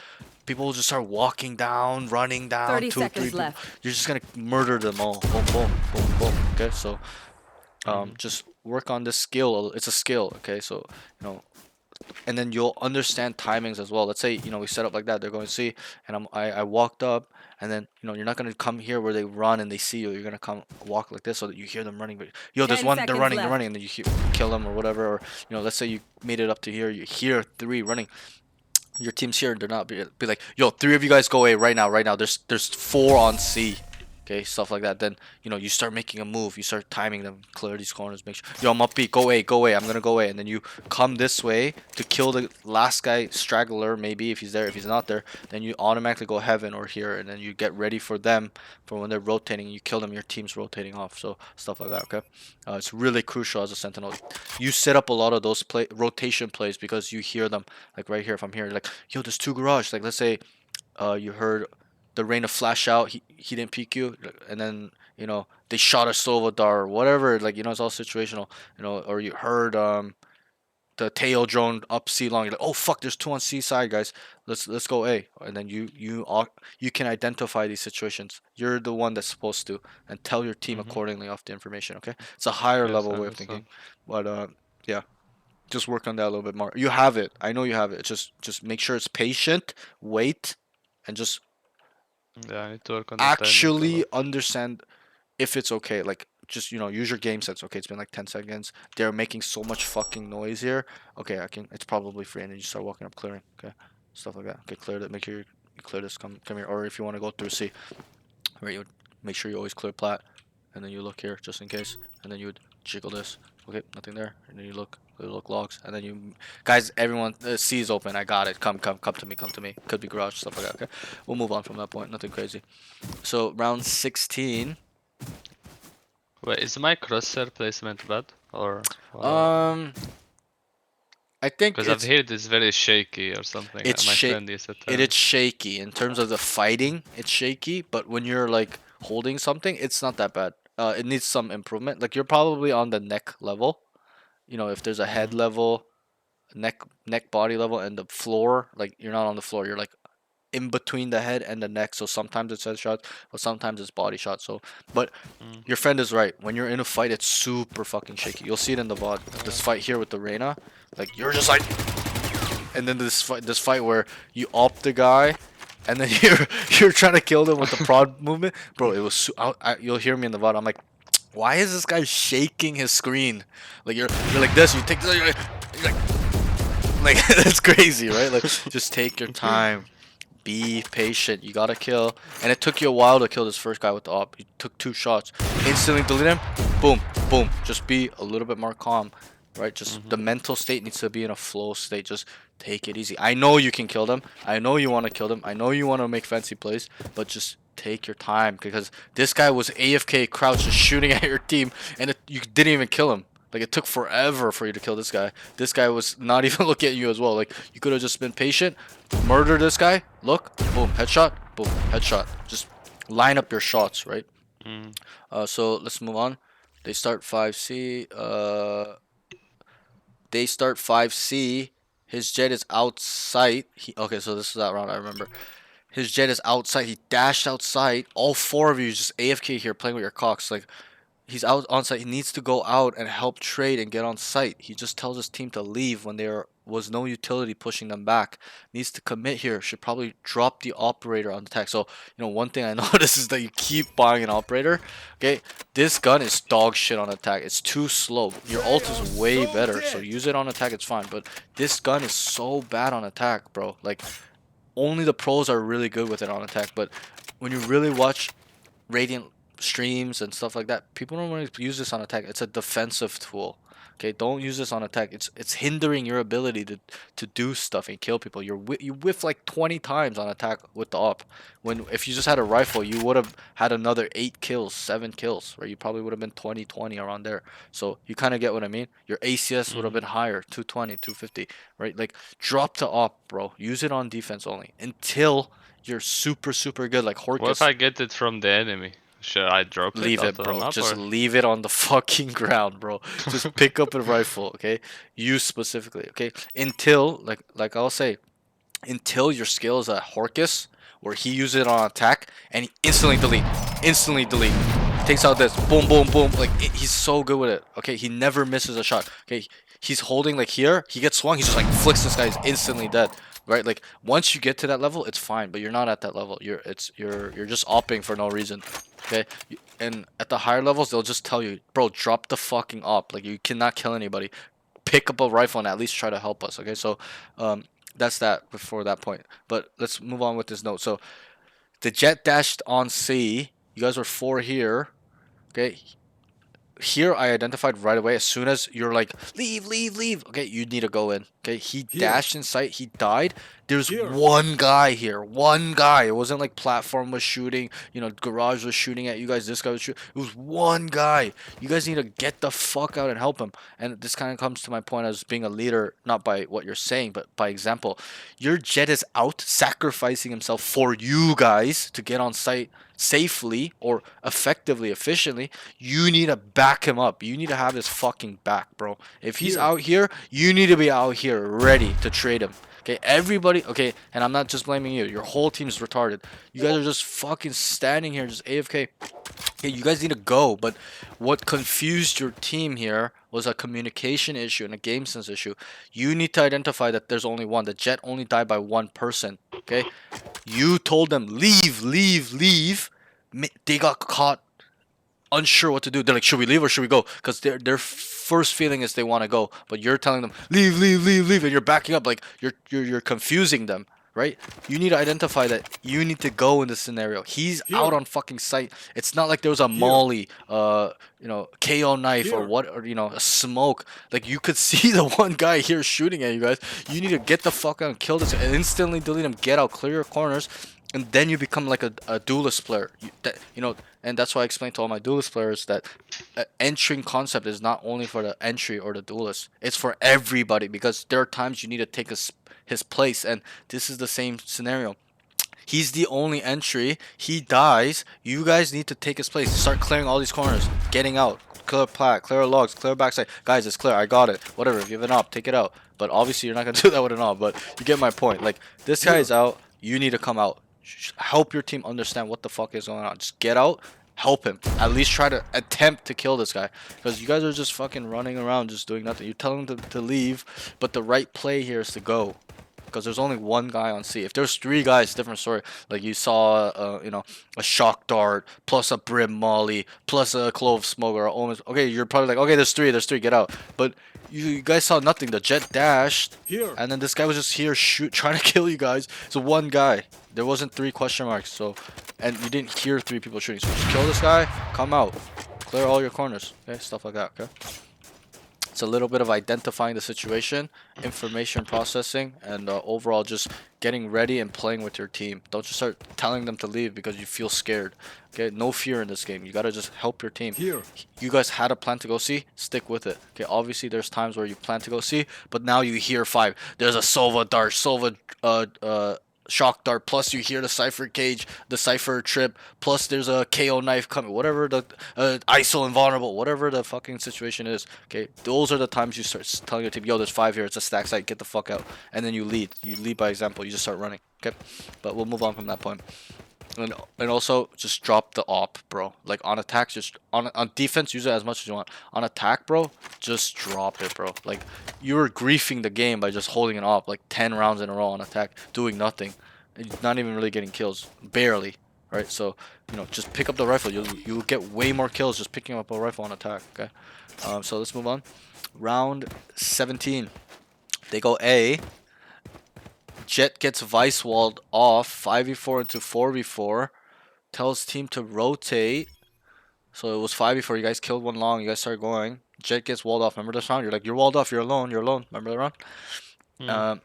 People will just start walking down, running down, 30 two, three seconds people. left. You're just gonna murder them all. Boom, boom, boom, boom. Okay, so Mm-hmm. just work on this skill. It's a skill. Okay, so you know, and then you'll understand timings as well. Let's say you know we set up like that. They're going to see, and I walked up, and then you know you're not gonna come here where they run and they see you. You're gonna come walk like this so that you hear them running. But yo, there's 10 one. They're seconds running. They're left. running, and then kill them or whatever. Or you know, let's say you made it up to here. You hear three running. Your team's here. They're not be like, yo, three of you guys go A right now. Right now. There's four on C. Okay, stuff like that. Then you know you start making a move. You start timing them, clear these corners. Make sure. Yo, I'm up B. Go A. Go A. I'm gonna go A. And then you come this way to kill the last guy, straggler. Maybe if he's there. If he's not there, then you automatically go heaven or here, and then you get ready for them for when they're rotating. You kill them. Your team's rotating off. So stuff like that. Okay, it's really crucial as a sentinel. You set up a lot of those rotation plays because you hear them. Like right here, if I'm here, like yo, there's two garage. Like let's say you heard the rain of flash out, he didn't peek you, and then you know they shot a Sovadar or whatever, like you know it's all situational, you know, or you heard the tail drone up C long, you're like, oh fuck, there's two on C side, guys, let's go A, and then you can identify these situations. You're the one that's supposed to and tell your team Mm-hmm. accordingly off the information. Okay, it's a higher Yes, level I way of thinking, understand. but yeah, just work on that a little bit more. You have it, I know you have it. It's just make sure it's patient, wait, and just Yeah, I need to work on the timing a actually lot. understand if it's okay. Like, just, you know, use your game sense. Okay, it's been like 10 seconds. They're making so much fucking noise here. Okay, it's probably free. And then you start walking up, clearing. Okay, stuff like that. Okay, clear that. Make sure you clear this. Come here. Or if you want to go through C, right, you would make sure you always clear plat. And then you look here just in case. And then you would jiggle this. Okay, nothing there. And then you look look logs, and then you guys, everyone, C is open. I got it. Come to me, come to me. Could be garage stuff like that. Okay, we'll move on from that point. Nothing crazy. So round 16. Wait, is my crosshair placement bad or? I think Because I've heard it's very shaky or something. it's My friend used to tell it me. is shaky in terms of the fighting. It's shaky, but when you're like holding something, it's not that bad. It needs some improvement. Like you're probably on the neck level. You know, if there's a head level, neck body level, and the floor, like you're not on the floor. You're like in between the head and the neck. So sometimes it's head shots, but sometimes it's body shots. So, but your friend is right. When you're in a fight, it's super fucking shaky. You'll see it in the VOD. This fight here with the Reyna, like you're just like, and then this fight where you op the guy, and then you're trying to kill them with the prod movement, bro. It was you'll hear me in the VOD. I'm like, why is this guy shaking his screen? Like you're like this. You take this. You're like that's crazy, right? Like just take your time. Be patient. You gotta kill. And it took you a while to kill this first guy with the op. You took 2 shots. Instantly delete him. Boom. Boom. Just be a little bit more calm. Right? Just the mental state needs to be in a flow state. Just take it easy. I know you can kill them. I know you want to kill them. I know you want to make fancy plays. But just take your time. Because this guy was AFK crouched just shooting at your team. And you didn't even kill him. Like, it took forever for you to kill this guy. This guy was not even looking at you as well. Like, you could have just been patient, murder this guy, look, boom, headshot, boom, headshot. Just line up your shots, right? So, let's move on. They start 5C. They start 5C. His jet is outside. Okay, so this is that round, I remember. His jet is outside. He dashed outside. All 4 of you just AFK here playing with your cocks. Like, he's out on site. He needs to go out and help trade and get on site. He just tells his team to leave when there was no utility pushing them back. Needs to commit here. Should probably drop the operator on the attack. So, you know, one thing I noticed is that you keep buying an operator. Okay, this gun is dog shit on attack. It's too slow. Your ult is way better, so use it on attack. It's fine. But this gun is so bad on attack, bro. Like, only the pros are really good with it on attack. But when you really watch Radiant streams and stuff like that, people don't really use this on attack. It's a defensive tool. Okay, don't use this on attack. It's hindering your ability to do stuff and kill people. You whiff like 20 times on attack with the op. When if you just had a rifle, you would have had another 8 kills, 7 kills, right? You probably would have been 20 around there. So you kind of get what I mean. Your ACS would have been higher, 220, 250, right? Like drop the op, bro. Use it on defense only until you're super good, like Horkus. What if I get it from the enemy? Should I drop it? Leave it, bro. Just leave it on the fucking ground, bro. Just pick up a rifle, okay? Use specifically, okay? Until, like I'll say, until your skill is a Horkus, where he uses it on attack, and he instantly delete. Instantly delete. Takes out this. Boom, boom, boom. Like, he's so good with it, okay? He never misses a shot, okay? He's holding, like, here. He gets swung. He just, like, flicks this guy. He's instantly dead. Right, like once you get to that level, it's fine, but you're not at that level. You're just opping for no reason, okay? And at the higher levels, they'll just tell you, bro, drop the fucking op. Like you cannot kill anybody. Pick up a rifle and at least try to help us, okay? So, that's that before that point. But let's move on with this note. So, the jet dashed on C. You guys were 4 here, okay? Here I identified right away. As soon as you're like leave, okay, you need to go in. Okay, he dashed in sight. He died. There's one guy here. One guy. It wasn't like platform was shooting. You know, garage was shooting at you guys. This guy was shooting. It was one guy. You guys need to get the fuck out and help him. And this kind of comes to my point as being a leader, not by what you're saying, but by example. Your jet is out, sacrificing himself for you guys to get on site safely or effectively, efficiently. You need to back him up. You need to have his fucking back, bro. If he's out here, you need to be out here ready to trade him. Okay, everybody, okay, and I'm not just blaming you. Your whole team's retarded. You guys are just fucking standing here, just AFK. Okay, you guys need to go. But what confused your team here was a communication issue and a game sense issue. You need to identify that there's only one. The jet only died by one person. Okay, you told them leave. They got caught unsure what to do. They're like, should we leave or should we go? Because their first feeling is they want to go, but you're telling them leave, and you're backing up. Like you're confusing them. right? You need to identify that you need to go in this scenario. He's out on fucking site. It's not like there was a molly, you know, KO knife or what, or you know, a smoke. Like you could see the one guy here shooting at you guys. You need to get the fuck out and kill this and instantly delete him. Get out, clear your corners, and then you become like a duelist player. You know, and that's why I explained to all my duelist players that entering concept is not only for the entry or the duelist. It's for everybody because there are times you need to take his place, and this is the same scenario. He's the only entry. He dies. You guys need to take his place. Start clearing all these corners. Getting out. Clear plat. Clear logs. Clear backside. Guys, it's clear. I got it. Whatever. If you have an op, take it out. But obviously, you're not going to do that with an op. But you get my point. Like, this guy is out. You need to come out. Help your team understand what the fuck is going on. Just get out. Help him. At least try to attempt to kill this guy. Because you guys are just fucking running around just doing nothing. You're telling him to leave. But the right play here is to go. Because there's only one guy on C. If there's three guys, different story. Like you saw, you know, a shock dart plus a brim molly plus a clove smoke or almost. Okay, you're probably like, okay, there's three, get out. But you guys saw nothing. The jet dashed, and then this guy was just here trying to kill you guys. So one guy. There wasn't three question marks. So, and you didn't hear three people shooting. So just kill this guy, come out, clear all your corners. Okay, stuff like that. Okay. It's a little bit of identifying the situation, information processing, and overall just getting ready and playing with your team. Don't just start telling them to leave because you feel scared. Okay, no fear in this game. You gotta just help your team. You guys had a plan to go see, stick with it. Okay, obviously there's times where you plan to go see, but now you hear 5. There's a Sova dart, Sova shock dart, plus you hear the cipher cage, the cipher trip, plus there's a KO knife coming, whatever the ISO invulnerable, whatever the fucking situation is. Okay, those are the times you start telling your team, yo, there's 5 here, it's a stack site, get the fuck out. And then you lead by example. You just start running. Okay, but we'll move on from that point. And also just drop the op, bro. Like on attack, just on defense, use it as much as you want. On attack, bro, just drop it, bro. Like you were griefing the game by just holding an op like 10 rounds in a row on attack, doing nothing, and not even really getting kills, barely, right? So you know, just pick up the rifle. You'll get way more kills just picking up a rifle on attack. Okay, so let's move on. Round 17, they go A. Jet gets vice walled off, 5v4 into 4v4. Tells team to rotate. So it was 5v4. You guys killed one long. You guys start going. Jet gets walled off. Remember this round? You're like, you're walled off. You're alone. Remember that round?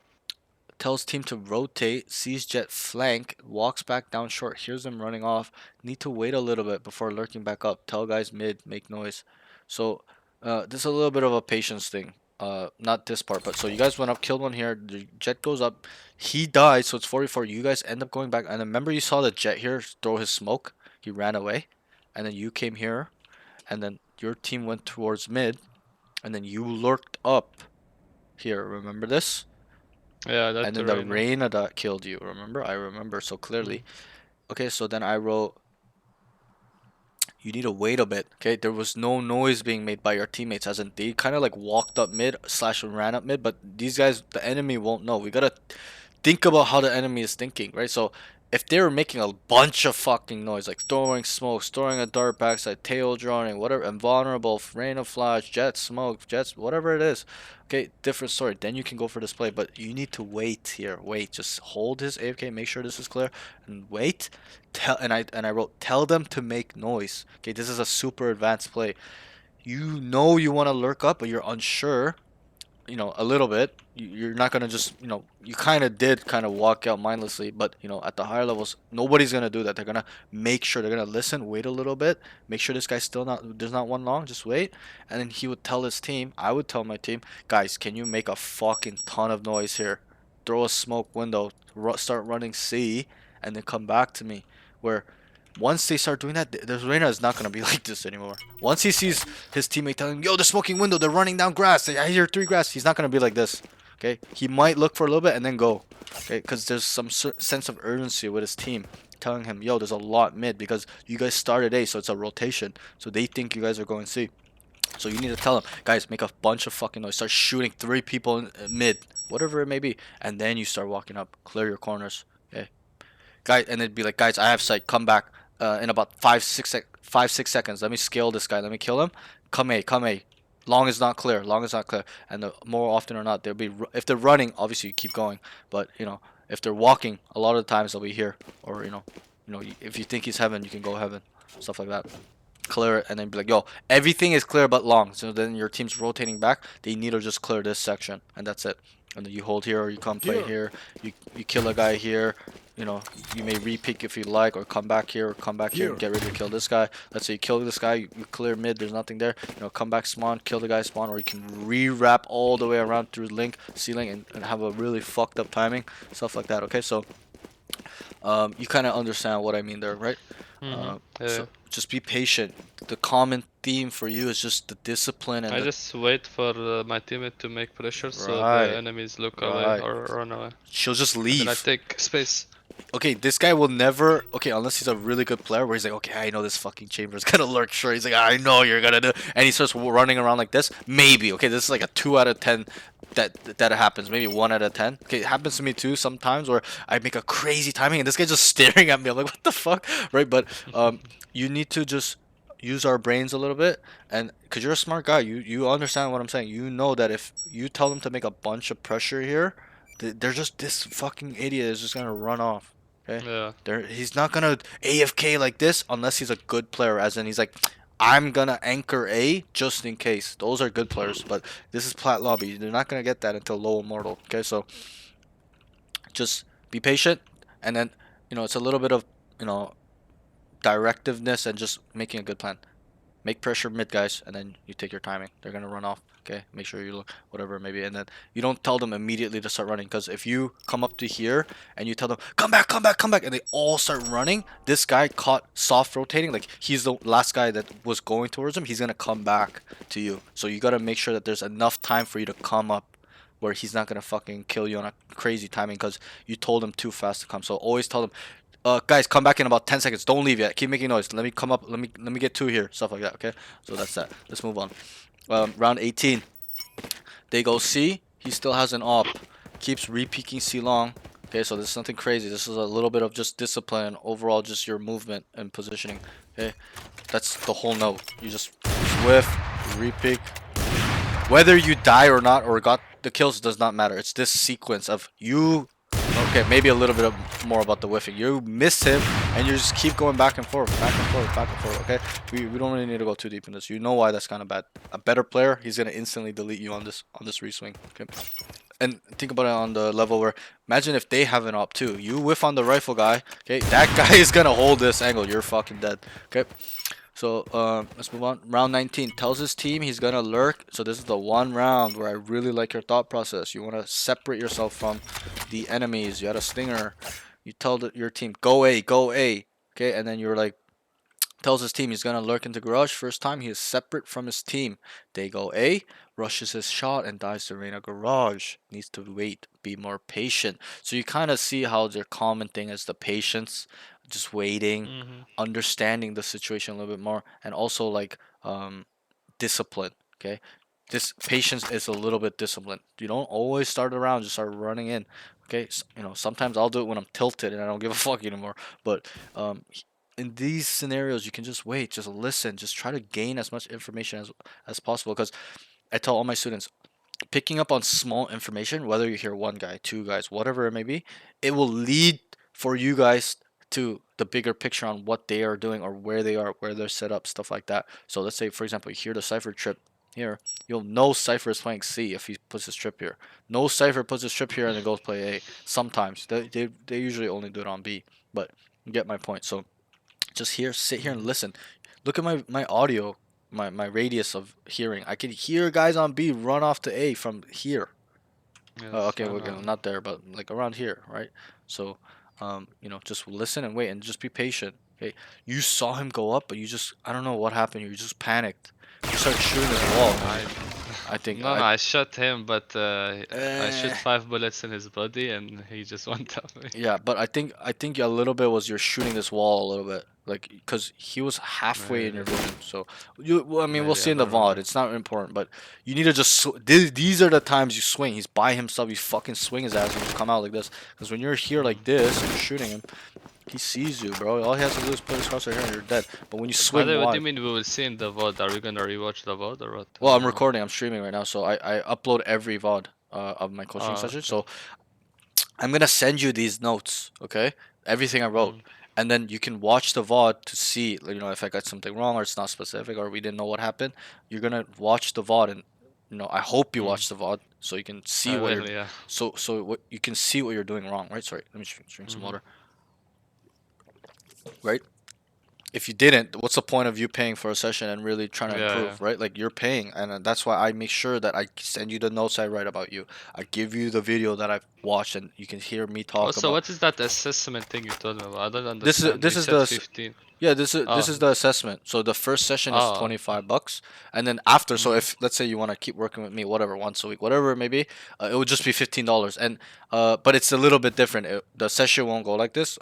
Tells team to rotate. Sees Jet flank. Walks back down short. Hears them running off. Need to wait a little bit before lurking back up. Tell guys mid. Make noise. So this is a little bit of a patience thing. Not this part, but so you guys went up, killed one here. The Jet goes up, he dies, so it's 44. You guys end up going back, and remember you saw the Jet here throw his smoke. He ran away, and then you came here, and then your team went towards mid, and then you lurked up here. Remember this? Yeah, that's and then the Reyna that killed you. Remember? I remember so clearly. Okay, so then I wrote, you need to wait a bit. Okay, there was no noise being made by your teammates, as in they kind of like walked up mid / ran up mid, but these guys, the enemy won't know. We gotta think about how the enemy is thinking, right? So if they were making a bunch of fucking noise, like throwing smoke, throwing a dart backside, tail drawing, whatever, invulnerable, rain of flash, jet smoke, jets, whatever it is, okay, different story. Then you can go for this play, but you need to wait here. Wait, just hold his AFK, make sure this is clear, and wait. And I wrote, tell them to make noise. Okay, this is a super advanced play. You know you want to lurk up, but you're unsure. You know, a little bit. You're not gonna just, you know, you kind of did kind of walk out mindlessly, but you know, at the higher levels, nobody's gonna do that. They're gonna make sure, they're gonna listen, wait a little bit, make sure this guy's still not, there's not one long, just wait. And then he would tell his team, I would tell my team, guys, can you make a fucking ton of noise here? Throw a smoke window, start running C, and then come back to me. Where once they start doing that, the Reyna is not going to be like this anymore. Once he sees his teammate telling him, yo, the smoking window, they're running down grass, I hear 3 grass, he's not going to be like this. Okay, he might look for a little bit and then go. Okay, because there's some sense of urgency with his team telling him, yo, there's a lot mid because you guys started A, so it's a rotation. So they think you guys are going C. So you need to tell them, guys, make a bunch of fucking noise. Start shooting 3 people in mid, whatever it may be. And then you start walking up. Clear your corners. Okay, guys, and it'd be like, guys, I have sight. Come back in about 5-6 seconds. Let me scale this guy. Let me kill him. Come A. Long is not clear. And the more often or not, they'll be, if they're running, obviously you keep going. But you know, If they're walking, a lot of the times they'll be here, or if you think he's heaven, you can go heaven, stuff like that. Clear it and then be like, yo, everything is clear but long. So then your team's rotating back. They need to just clear this section, and that's it. And then you hold here, or you come play here. You kill a guy here. You may re-peek if you like, or come back here, or come back here and get ready to kill this guy. Let's say you kill this guy, you clear mid, there's nothing there. Come back spawn, kill the guy spawn, or you can re-wrap all the way around through link, ceiling, and have a really fucked up timing, stuff like that. Okay, so you kind of understand what I mean there, right? So just be patient. The common theme for you is just the discipline and I just wait for my teammate to make pressure so the enemies look away or run away. She'll just leave. And I take space. Okay, this guy will never. Okay, unless he's a really good player, where he's like, okay, I know this fucking chamber is gonna lurk. Sure, he's like, I know you're gonna do, and he starts running around like this. Maybe. Okay, this is like a 2 out of 10 that happens. Maybe 1 out of 10. Okay, it happens to me too sometimes where I make a crazy timing and this guy's just staring at me. I'm like, what the fuck, right? But you need to just use our brains a little bit, and because you're a smart guy, you understand what I'm saying. You know that if you tell them to make a bunch of pressure here, they're just, this fucking idiot is just gonna run off. Okay. Yeah. He's not gonna AFK like this unless he's a good player. As in, he's like, I'm gonna anchor A just in case. Those are good players, but this is Plat lobby. They're not gonna get that until low immortal. Okay, so just be patient, and then it's a little bit of directiveness and just making a good plan. Make pressure mid, guys, and then you take your timing. They're gonna run off. Okay, make sure you look whatever maybe, and then you don't tell them immediately to start running, because if you come up to here and you tell them come back, come back, come back, and they all start running, this guy caught soft rotating, like he's the last guy that was going towards him, he's gonna come back to you. So you gotta make sure that there's enough time for you to come up where he's not gonna fucking kill you on a crazy timing because you told him too fast to come. So always tell them, guys, come back in about 10 seconds. Don't leave yet. Keep making noise. Let me come up. Let me get 2 here. Stuff like that. Okay. So that's that. Let's move on. Round 18. They go C. He still has an op. Keeps re-peeking C long. Okay. So this is nothing crazy. This is a little bit of just discipline. Overall, just your movement and positioning. Okay. That's the whole note. You just whiff, re-peek. Whether you die or not, or got the kills, does not matter. It's this sequence of you. Okay, maybe a little bit more about the whiffing. You miss him, and you just keep going back and forth, back and forth, back and forth. Okay, we don't really need to go too deep in this. You know why that's kind of bad. A better player, he's gonna instantly delete you on this reswing. Okay, and think about it on the level where, imagine if they have an op too. You whiff on the rifle guy. Okay, that guy is gonna hold this angle. You're fucking dead. Okay. So let's move on. Round 19. Tells his team he's gonna lurk. So this is the one round where I really like your thought process. You want to separate yourself from the enemies. You had a stinger. You tell your team, go A, go A. Okay, and then you're like, tells his team he's gonna lurk into garage. First time he is separate from his team. They go A, rushes his shot and dives to Reina garage. Needs to wait, be more patient. So you kind of see how their common thing is the patience, just waiting, understanding the situation a little bit more, and also like discipline. Okay, this patience is a little bit disciplined. You don't always start around, just start running in. Okay, so, sometimes I'll do it when I'm tilted and I don't give a fuck anymore. But in these scenarios, you can just wait, just listen, just try to gain as much information as possible. Because I tell all my students, picking up on small information, whether you hear one guy, 2 guys, whatever it may be, it will lead for you guys to the bigger picture on what they are doing or where they are, where they're set up, stuff like that. So let's say, for example, you hear the Cypher trip here, you'll know Cypher is playing C if he puts his trip here. No Cypher puts his trip here and then goes play A. Sometimes. They usually only do it on B. But you get my point. So just sit here and listen. Look at my audio, my radius of hearing. I can hear guys on B run off to A from here. Yes, Okay, we're not there, but like around here, right? So just listen and wait and just be patient. Okay, you saw him go up, but I don't know what happened. You just panicked. You started shooting his wall. I think. No, I shot him, but I shot 5 bullets in his body, and he just went up. Yeah, but I think a little bit was you're shooting this wall a little bit, like because he was halfway in your vision. So I mean, we'll see in the VOD. It's not important, but you need to just. These are the times you swing. He's by himself. You fucking swing his ass and you come out like this. Because when you're here like this and you're shooting him, he sees you, bro. All he has to do is put his crosshair here and you're dead. But when you swing What wide, do you mean we will see in the VOD? Are we gonna rewatch the VOD or what? well, I'm recording. I'm streaming right now, so I upload every VOD of my coaching session. Okay. So I'm gonna send you these notes, okay? Everything I wrote, and then you can watch the VOD to see, you know, if I got something wrong or it's not specific or we didn't know what happened. You're gonna watch the VOD, and you know, I hope you watch the VOD so you can see I what will, yeah. so what you can see what you're doing wrong, right? Sorry, let me drink some water, right? If you didn't, what's the point of you paying for a session and really trying to Yeah, improve, right? Like you're paying, and that's why I make sure that I send you the notes I write about you. I give you the video that I've watched, and you can hear me talk Also, about. what is that assessment thing you told me about? I don't This is understand. this You is said the 15. yeah, this Oh. is the assessment. So the first session is Oh. $25, and then after, so if let's say you want to keep working with me, whatever, once a week, whatever it may be, it would just be $15. And but it's a little bit different. The session won't go like this.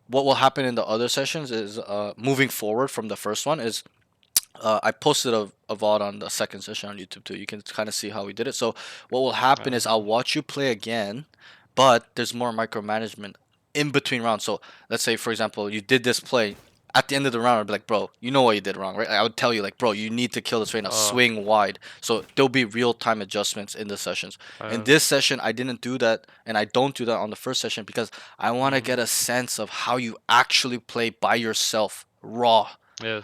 What will happen in the other sessions is moving forward from the first one is I posted a VOD on the second session on YouTube too. You can kind of see how we did it. So what will happen is I'll watch you play again, but there's more micromanagement in between rounds. So let's say, for example, you did this play. At the end of the round, I'd be like, bro, you know what you did wrong, right? I would tell you, like, bro, you need to kill this right now. Swing wide. So there'll be real time adjustments in the sessions. In this session, I didn't do that, and I don't do that on the first session because I want to get a sense of how you actually play by yourself, raw,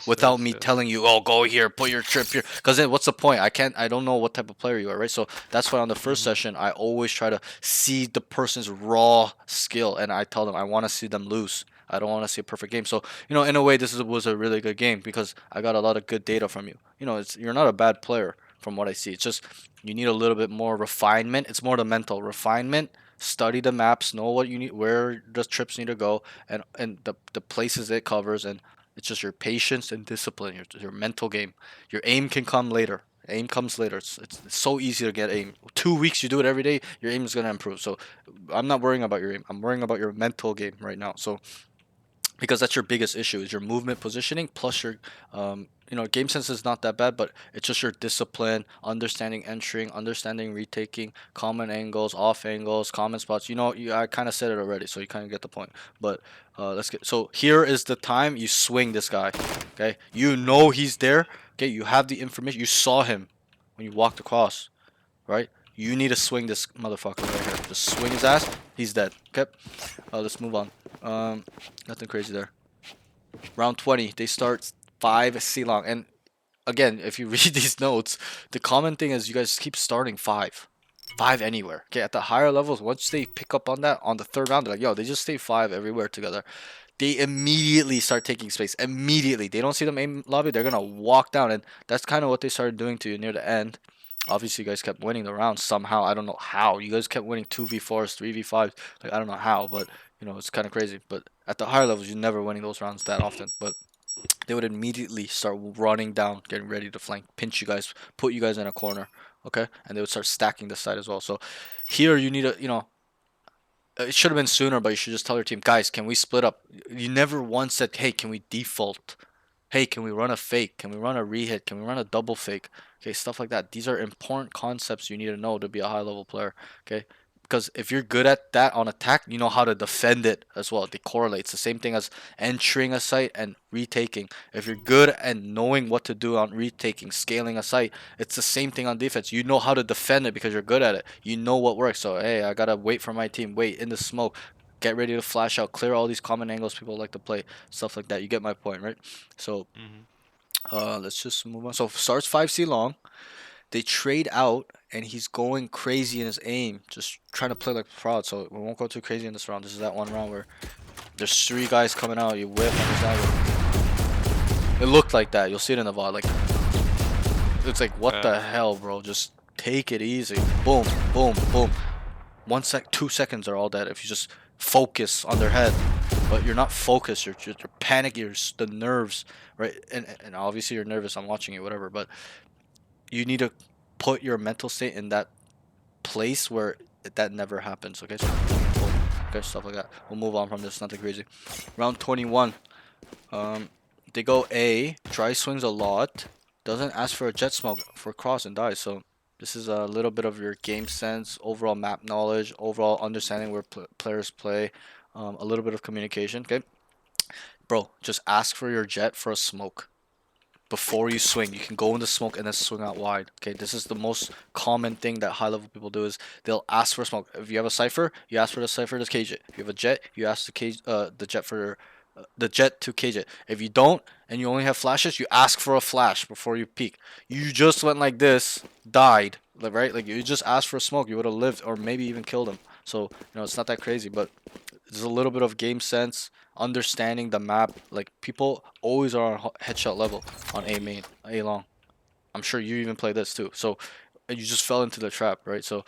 without me telling you, oh, go here, put your trip here. Because then what's the point? I don't know what type of player you are, right? So that's why on the first session, I always try to see the person's raw skill, and I tell them I want to see them lose. I don't want to see a perfect game. So, you know, in a way, was a really good game because I got a lot of good data from you. You know, you're not a bad player from what I see. It's just you need a little bit more refinement. It's more the mental refinement. Study the maps, know what you need, where the trips need to go, and the places it covers, and it's just your patience and discipline, your mental game. Your aim can come later. Aim comes later. It's so easy to get aim. 2 weeks you do it every day, your aim is gonna improve. So I'm not worrying about your aim. I'm worrying about your mental game right now. So because that's your biggest issue is your movement positioning plus your you know, game sense is not that bad, but it's just your discipline, understanding entering, understanding retaking, common angles, off angles, common spots. You know, I kind of said it already, so you kind of get the point. But let's get, so here is the time you swing this guy. Okay, you know he's there. Okay, you have the information, you saw him when you walked across, right? You need to swing this motherfucker right here. Just swing his ass. He's dead. Okay. Let's move on. Nothing crazy there. Round 20, they start 5 C long. And again, if you read these notes, the common thing is you guys keep starting 5. 5 anywhere. Okay, at the higher levels, once they pick up on that on the third round, they're like, yo, they just stay 5 everywhere together. They immediately start taking space. Immediately. They don't see the main lobby, they're gonna walk down, and that's kind of what they started doing to you near the end. Obviously, you guys kept winning the round somehow. I don't know how. You guys kept winning 2v4s, 3v5s. Like, I don't know how, but you know, it's kind of crazy. But at the higher levels, you're never winning those rounds that often. But they would immediately start running down, getting ready to flank, pinch you guys, put you guys in a corner, okay? And they would start stacking this side as well. So here you need to, you know, it should have been sooner, but you should just tell your team, guys, can we split up? You never once said, hey, can we default? Hey, can we run a fake? Can we run a rehit? Can we run a double fake? Okay, stuff like that. These are important concepts you need to know to be a high level player. Okay, because if you're good at that on attack, you know how to defend it as well. They correlate. It's the same thing as entering a site and retaking. If you're good at knowing what to do on retaking, scaling a site, it's the same thing on defense. You know how to defend it because you're good at it. You know what works. So hey, I gotta wait for my team. Wait in the smoke. Get ready to flash out. Clear all these common angles people like to play. Stuff like that. You get my point, right? So let's just move on. So starts 5C long. They trade out, and he's going crazy in his aim, just trying to play like a fraud. So we won't go too crazy in this round. This is that one round where there's 3 guys coming out. You whip on this guy. It looked like that. You'll see it in the VOD. Like, it's like, what the hell, bro? Just take it easy. Boom, boom, boom. 2 seconds are all dead if you just focus on their head. But you're not focused. You're panic. You're the nerves, right? And obviously you're nervous. I'm watching you, whatever. But you need to put your mental state in that place where that never happens. Okay, so boom. Okay, stuff like that. We'll move on from this. Nothing crazy. Round 21. They go A. Dry swings a lot. Doesn't ask for a jet smoke for cross and dies. So this is a little bit of your game sense, overall map knowledge, overall understanding where players play, a little bit of communication. Okay, bro, just ask for your jet for a smoke. before you swing. You can go in the smoke and then swing out wide. Okay, this is the most common thing that high level people do is they'll ask for smoke. If you have a cipher, you ask for the cipher to cage it. If you have a jet, you ask the jet to cage it. If you don't and you only have flashes, you ask for a flash before you peek. You just went like this, died, right? Like you just asked for smoke, you would have lived or maybe even killed him. So it's not that crazy, but there's a little bit of game sense, understanding the map. Like people always are on headshot level on A main, A long. I'm sure you even play this too. So you just fell into the trap, right? So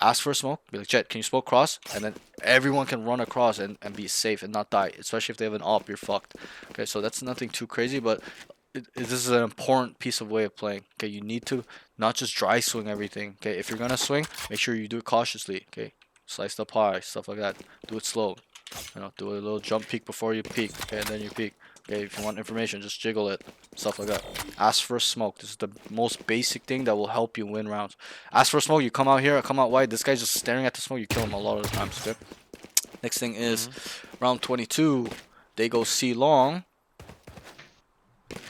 ask for a smoke, be like, Jet, can you smoke cross? And then everyone can run across and be safe and not die. Especially if they have an op, you're fucked. Okay, so that's nothing too crazy, but this is an important piece of way of playing. Okay, you need to not just dry swing everything. Okay, if you're gonna swing, make sure you do it cautiously. Okay, slice the pie, stuff like that. Do it slow. Do a little jump peek before you peek. Okay, and then you peek. Okay, if you want information, just jiggle it. Stuff like that. Ask for a smoke. This is the most basic thing that will help you win rounds. Ask for a smoke. You come out here, come out wide. This guy's just staring at the smoke. You kill him a lot of the times. Okay. Next thing is round 22. They go C long.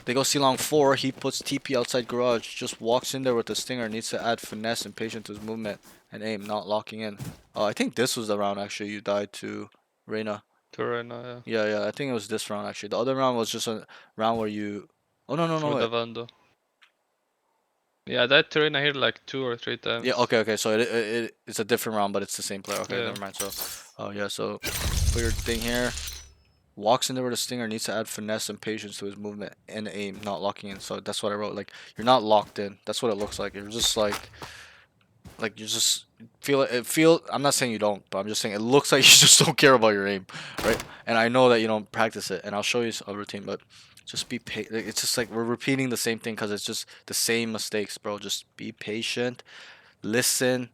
They go C long 4. He puts TP outside garage. Just walks in there with the stinger. Needs to add finesse and patience to his movement and aim, not locking in. I think this was the round actually you died to Reyna. To Reyna, yeah. Yeah, I think it was this round actually. The other round was just a round where you. Oh no. With the Vandal. Yeah, that Reyna here like 2 or 3 times. Yeah. Okay. So it's a different round, but it's the same player. Okay, Yeah. never mind. So, yeah. So, weird thing here. Walks in there with a stinger. Needs to add finesse and patience to his movement and aim, not locking in. So that's what I wrote. Like you're not locked in. That's what it looks like. You're just like you just feel it. I'm not saying you don't, but I'm just saying it looks like you just don't care about your aim, right? And I know that you don't practice it, and I'll show you a routine, but just be patient. It's just like we're repeating the same thing because it's just the same mistakes, bro. Just be patient, listen,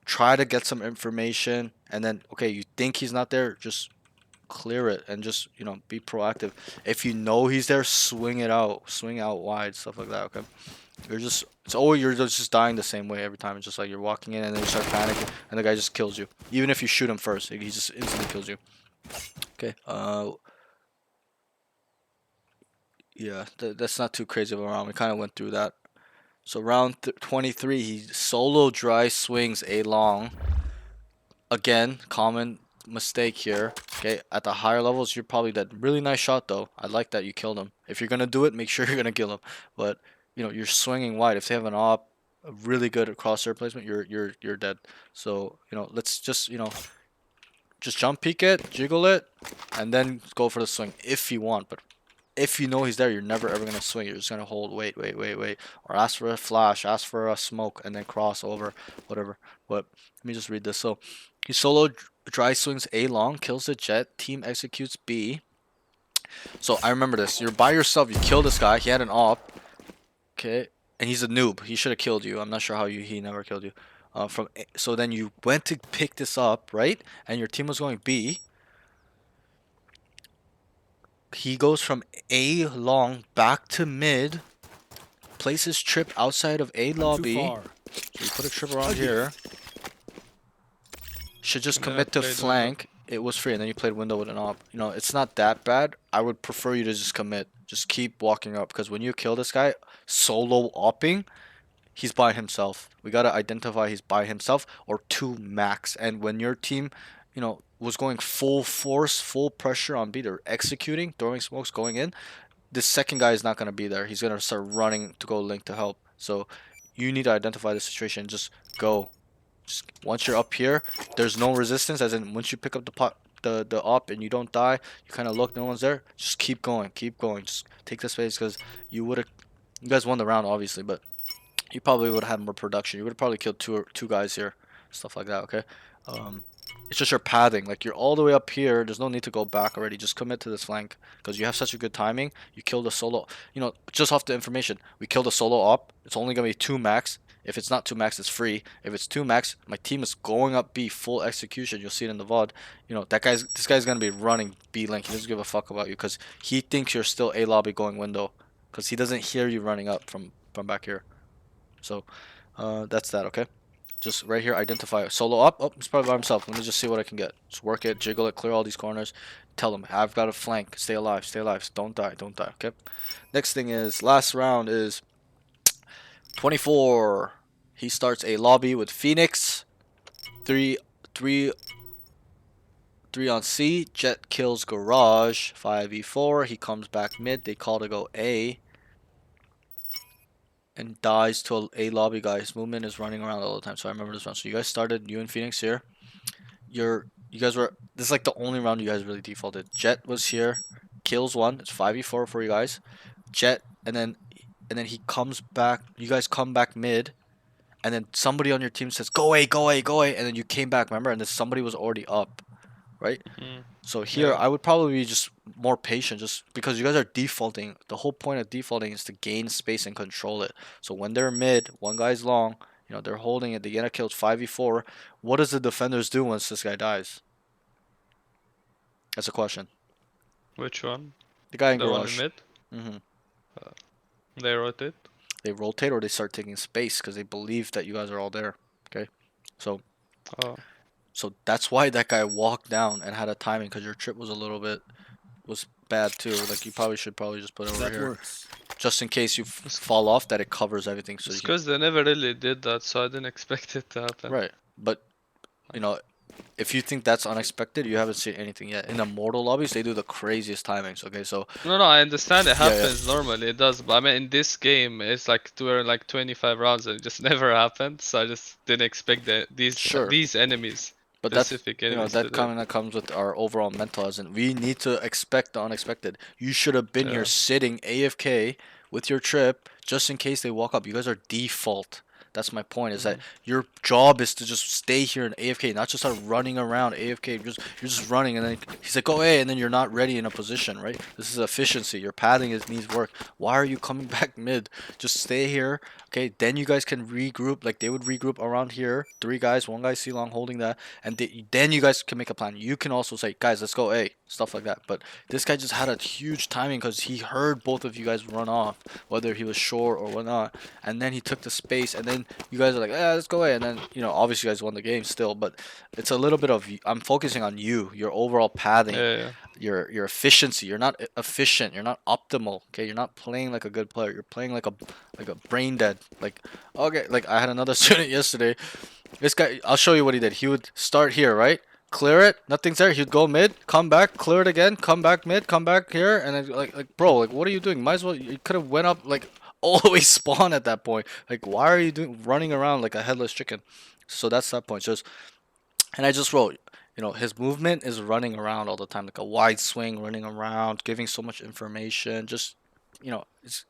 try to get some information, and then okay, you think he's not there, just clear it and just be proactive. If you know he's there, swing out wide, stuff like that. Okay. You're just dying the same way every time. It's just like you're walking in and then you start panicking and the guy just kills you. Even if you shoot him first, he just instantly kills you. Okay. Yeah, that's not too crazy of a round. We kind of went through that. So round 23, he solo dry swings A long. Again, common mistake here. Okay, at the higher levels, you're probably dead. Really nice shot though. I like that you killed him. If you're gonna do it, make sure you're gonna kill him. But you're swinging wide. If they have an op, a really good crosshair placement, you're dead. So let's just just jump peek it, jiggle it, and then go for the swing if you want. But if you know he's there, you're never ever gonna swing. You're just gonna hold, wait, or ask for a flash, ask for a smoke, and then cross over, whatever. But let me just read this. So he solo dry swings A long, kills the jet. Team executes B. So I remember this. You're by yourself. You kill this guy. He had an op. Okay, and he's a noob. He should have killed you. I'm not sure how he never killed you. So then you went to pick this up, right? And your team was going B. He goes from A long back to mid. Places trip outside of A lobby. So you put a trip around here. Should just commit to flank. It was free, and then you played window with an op. It's not that bad. I would prefer you to just commit. Just keep walking up, because when you kill this guy solo opping, he's by himself. We gotta identify he's by himself or 2 max. And when your team, was going full force, full pressure on B, they're executing, throwing smokes, going in. This second guy is not gonna be there. He's gonna start running to go link to help. So you need to identify the situation. Just go. Just once you're up here, there's no resistance. As in, once you pick up the op and you don't die, you kind of look, no one's there. Just keep going. Just take the space, because you guys won the round obviously, but you probably would have had more production. You would have probably killed two guys here, stuff like that. Okay. It's just your pathing. Like you're all the way up here. There's no need to go back already. Just commit to this flank because you have such a good timing. You killed a solo. Just off the information, we killed a solo op. It's only gonna be 2 max. If it's not 2 max, it's free. If it's 2 max, my team is going up B full execution. You'll see it in the VOD. This guy's gonna be running B link. He doesn't give a fuck about you because he thinks you're still A lobby going window, because he doesn't hear you running up from back here. So that's that. Okay. Just right here, identify. Solo up. Oh, he's probably by himself. Let me just see what I can get. Just work it, jiggle it, clear all these corners. Tell them, I've got a flank. Stay alive, stay alive. Don't die, don't die, okay? Next thing is, last round is 24. He starts a lobby with Phoenix. Three, three, three on C. Jet kills Garage. 5v4. He comes back mid. They call to go A. And dies to a lobby guy. His movement is running around all the time. So I remember this round. So you guys started, you and Phoenix here. You guys were, this is like the only round you guys really defaulted. Jet was here, kills one. It's 5v4 for you guys. Jet, and then he comes back. You guys come back mid, and then somebody on your team says, "Go away, go away, go away," and then you came back. Remember, and then somebody was already up, right? So here, Yeah. I would probably be just more patient, just because you guys are defaulting. The whole point of defaulting is to gain space and control it. So when they're mid, one guy's long, you know, they're holding it. They get a kill. It's 5v4. What does the defenders do once this guy dies? That's a question. Which one? The guy in The one in garage. mid? They rotate? They rotate or they start taking space because they believe that you guys are all there. Okay, so Oh. so that's why that guy walked down and had a timing, because your trip was a little bit was bad too. Like you should just put it over That here, works. just in case you fall off, that it covers everything. So It's you can, because they never really did that, so I didn't expect it to happen. right. But you know, if you think that's unexpected, you haven't seen anything yet. In the mortal lobbies, they do the craziest timings. Okay, so No, I understand it yeah, yeah. happens normally, it does, but I mean in this game it's like we're like 25 rounds and it just never happened, so I just didn't expect that Sure. these enemies, But that's, specific you know, enemies to that do it. kind of comes with our overall mental, as in we need to expect the unexpected. You should have been here Yeah. sitting AFK with your trip just in case they walk up. You guys are default. That's my point, is that your job is to just stay here in AFK, not just start running around AFK. You're just running, and then he's like, "Go away," and then you're not ready in a position, right? This is efficiency. Your pathing needs work. Why are you coming back mid? Just stay here, okay? Then you guys can regroup. Like they would regroup around here. Three guys, one guy C long holding that, and then you guys can make a plan. You can also say, "Guys, let's go A," stuff like that. But this guy just had a huge timing because he heard both of you guys run off, whether he was short or whatnot, and then he took the space, and then you guys are like, "Yeah, let's go away," and then, you know, obviously you guys won the game still, but it's a little bit of, I'm focusing on you, your overall pathing, Yeah. your efficiency. You're not efficient. You're not optimal. Okay, you're not playing like a good player. You're playing like a brain dead. Like, okay, like I had another student yesterday. This guy, I'll show you what he did. He would start here, right? Clear it, nothing's there. He'd go mid, come back, clear it again, come back mid, come back here, and then like bro, like what are you doing? Might as well, you could have went up like all the way spawn at that point. Like why are you doing running around like a headless chicken? So that's that point. Just, and I just wrote, you know, his movement is running around all the time, like a wide swing, running around, giving so much information. Just, you know,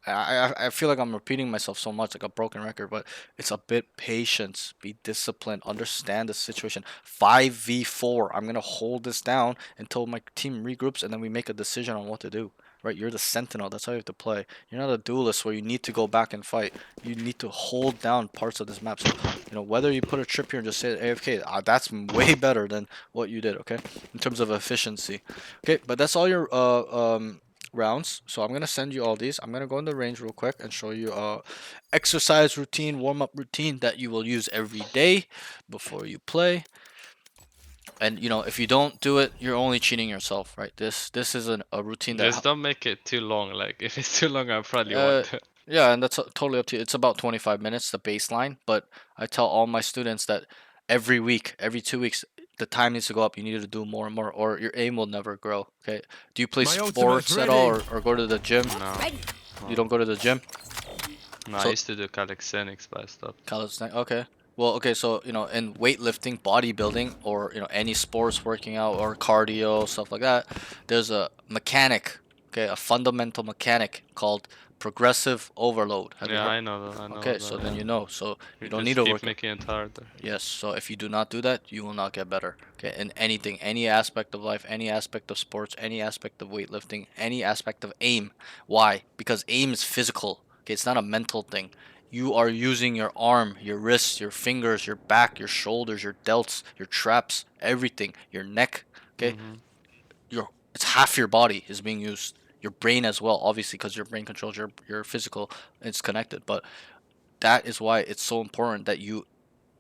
I feel like I'm repeating myself so much, like a broken record, but it's a bit patience, be disciplined, understand the situation. 5v4. I'm gonna hold this down until my team regroups, and then we make a decision on what to do. Right, you're the sentinel. That's how you have to play. You're not a duelist where you need to go back and fight. You need to hold down parts of this map. So, you know, whether you put a trip here and just say AFK, that's way better than what you did. Okay, in terms of efficiency. Okay, but that's all your rounds. So I'm gonna send you all these. I'm gonna go in the range real quick and show you exercise routine, warm up routine that you will use every day before you play. And you know, if you don't do it, you're only cheating yourself, right? This is a routine that Just don't make it too long, like if it's too long I probably won't. yeah, and that's totally up to you. It's about 25 minutes, the baseline. But I tell all my students that every week, every 2 weeks, the time needs to go up. You need to do more and more, or your aim will never grow. Okay? Do you play My ultimate's sports at all, ready. or go to the gym? No. You don't go to the gym? No, I used to do calisthenics, but I stopped. Calisthenics. Okay. Well, okay. So you know, in weightlifting, bodybuilding, or you know, any sports, working out, or cardio, stuff like that, there's a mechanic. Okay, a fundamental mechanic called progressive overload. Have you Yeah, heard? I know that. I know Okay, that, so then yeah. you know. So you don't just need to keep work. making it harder. Yes. So if you do not do that, you will not get better. Okay, in anything, any aspect of life, any aspect of sports, any aspect of weightlifting, any aspect of aim. Why? Because aim is physical. Okay, it's not a mental thing. You are using your arm, your wrists, your fingers, your back, your shoulders, your delts, your traps, everything, your neck. Okay, it's half your body is being used. Your brain as well, obviously, because your brain controls your physical. It's connected, but that is why it's so important that you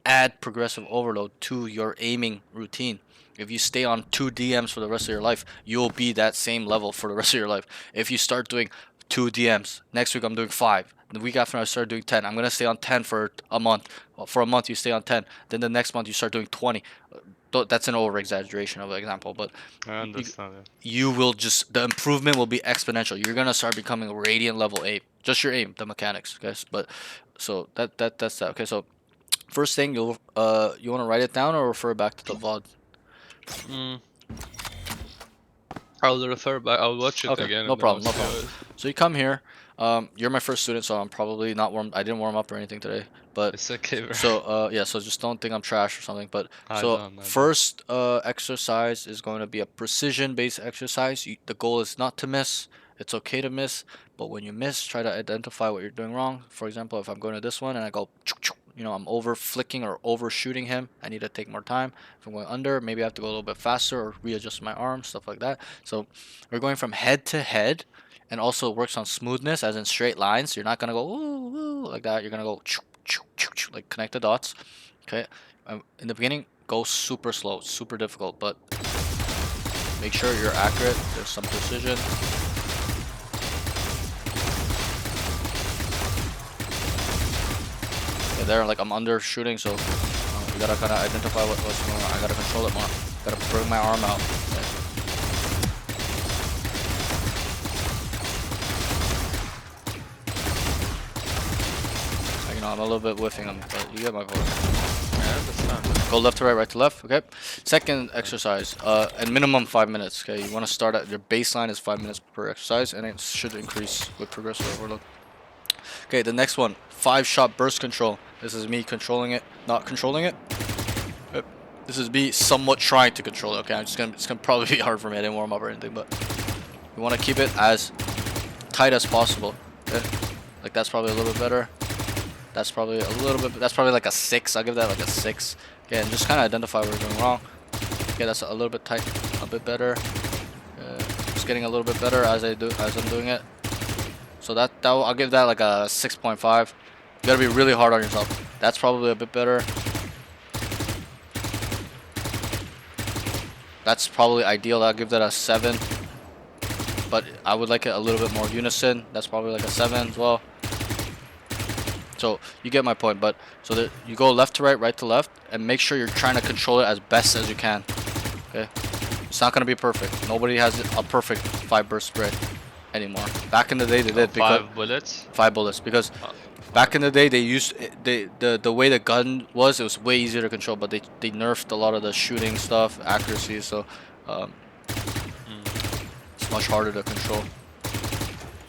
add progressive overload to your aiming routine. If you stay on 2 DMs for the rest of your life, you'll be that same level for the rest of your life. If you start doing 2 DMs, next week I'm doing 5. The week after I start doing 10. I'm going to stay on 10 for a month. For a month you stay on 10. Then the next month you start doing 20. That's an over exaggeration of an example, but I understand it. you will just, the improvement will be exponential. You're going to start becoming a radiant level 8. Just your aim, the mechanics, guys. But so that's that. Okay, so first thing, you want to write it down or refer back to the VOD? I'll refer back. I'll watch it again. No problem. So you come here. You're my first student, so I'm probably not warm. I didn't warm up or anything today, but it's okay, bro. So yeah, so just don't think I'm trash or something. But first exercise is going to be a precision-based exercise. The goal is not to miss. It's okay to miss, but when you miss, try to identify what you're doing wrong. For example, if I'm going to this one and I go, I'm over flicking or overshooting him, I need to take more time. If I'm going under, maybe I have to go a little bit faster or readjust my arm, stuff like that. So we're going from head to head, and also works on smoothness, as in straight lines. You're not gonna go ooh, like that. You're gonna go like connect the dots. Okay. In the beginning, go super slow, super difficult, but make sure you're accurate. There's some precision. There, like I'm under shooting, so you gotta kind of identify what's going on. I gotta control it more. Gotta bring my arm out. Okay. I'm a little bit whiffing them, but you get my point. I understand. Go left to right, right to left. Okay. Second exercise, and minimum 5 minutes. Okay, you want to start at your baseline is 5 minutes per exercise, and it should increase with progressive overload. Okay, the next one, 5-shot burst control. This is me controlling it, not controlling it. Okay. This is me somewhat trying to control it. Okay, it's gonna probably be hard for me. I didn't warm up or anything, but you want to keep it as tight as possible. Okay, like that's probably a little bit better. That's probably a little bit. That's probably like a 6. I'll give that like a 6. Okay, and just kind of identify where we're going wrong. Okay, that's a little bit tight, a bit better. Just getting a little bit better as I'm doing it. So I'll give that like a 6.5. You gotta be really hard on yourself. That's probably a bit better. That's probably ideal. I'll give that a 7. But I would like it a little bit more unison. That's probably like a 7 as well. So you get my point, but so that you go left to right, right to left, and make sure you're trying to control it as best as you can. Okay, it's not gonna be perfect. Nobody has a perfect 5 burst spray anymore. Back in the day, they did. 5 bullets. 5 bullets, because back in the day they used the way the gun was. It was way easier to control, but they nerfed a lot of the shooting stuff, accuracy. So it's much harder to control.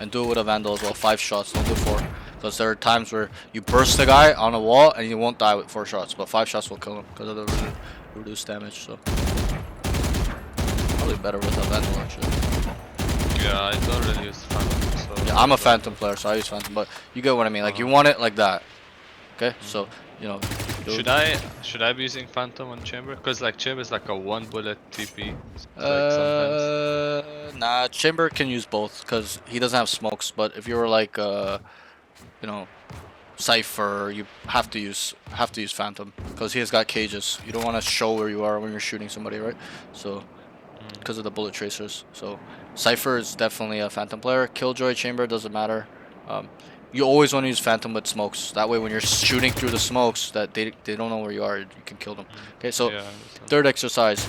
And do it with a vandal as well. 5 shots, don't do 4. Because there are times where you burst the guy on a wall and you won't die with 4 shots, but 5 shots will kill him because of the reduced damage. So probably better with a vandal actually. Yeah, I don't really use Phantom. So yeah, I'm a Phantom player, so I use Phantom, but you get what I mean. Like you want it like that. Okay, so you know. Should I be using Phantom on Chamber? Because like Chamber is like a 1 bullet TP. Nah, Chamber can use both because he doesn't have smokes. But if you were like Cypher, you have to use Phantom because he has got cages. You don't want to show where you are when you're shooting somebody, right? So because of the bullet tracers. So Cypher is definitely a Phantom player. Killjoy, Chamber, doesn't matter. You always want to use Phantom with smokes. That way when you're shooting through the smokes that they don't know where you are, you can kill them. Okay, so yeah, third exercise,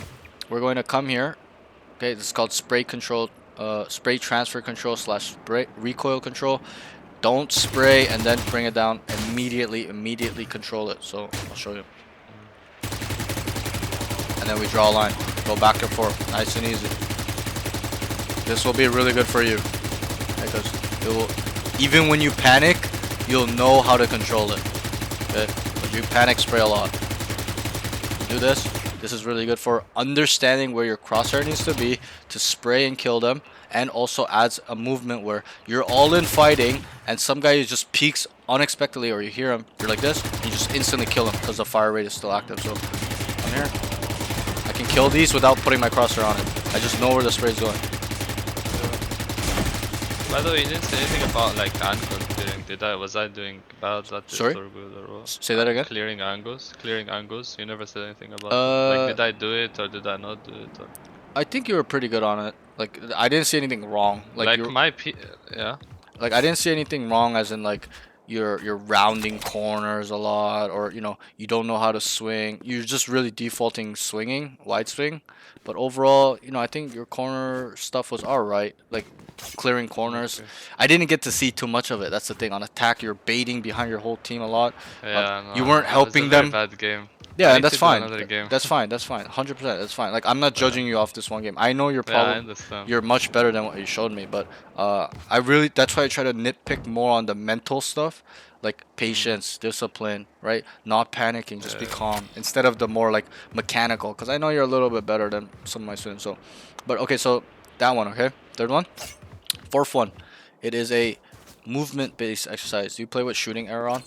we're going to come here. Okay, this is called spray transfer control / spray recoil control. Don't spray and then bring it down. Immediately control it. So I'll show you. And then we draw a line. Go back and forth. Nice and easy. This will be really good for you. Because it will, even when you panic, you'll know how to control it. Okay? But you panic, spray a lot. Do this. This is really good for understanding where your crosshair needs to be to spray and kill them. And also adds a movement where you're all in fighting and some guy just peeks unexpectedly, or you hear him, you're like this, and you just instantly kill him because the fire rate is still active. So I'm here. I can kill these without putting my crosshair on it. I just know where the spray is going. By the way, you didn't say anything about like angle clearing. Was I doing bad at this Sorry? or good or what? Say that again. Clearing angles. Clearing angles. You never said anything about it. Like, Uh, did I do it or did I not do it? Or... I think you were pretty good on it. Like I didn't see anything wrong. Like Like you, my yeah. like I didn't see anything wrong as in like you're rounding corners a lot, or you know you don't know how to swing. You're just really defaulting swinging, wide swing. But overall, you know, I think your corner stuff was all right. Like clearing corners. Okay. I didn't get to see too much of it. That's the thing. On attack, you're baiting behind your whole team a lot. Yeah, You no, weren't it was a helping very them. bad game. Yeah, I and need that's to do fine. another game. That's fine. That's fine. 100%. That's fine. Like I'm not judging you off this one game. I know you're Yeah, I probably understand. you're much better than what you showed me, but I really that's why I try to nitpick more on the mental stuff, like patience, discipline, right? Not panicking, just be calm instead of the more like mechanical. Because I know you're a little bit better than some of my students. So, but okay, so that one, okay. Third one, fourth one, it is a movement-based exercise. Do you play with shooting arrow on?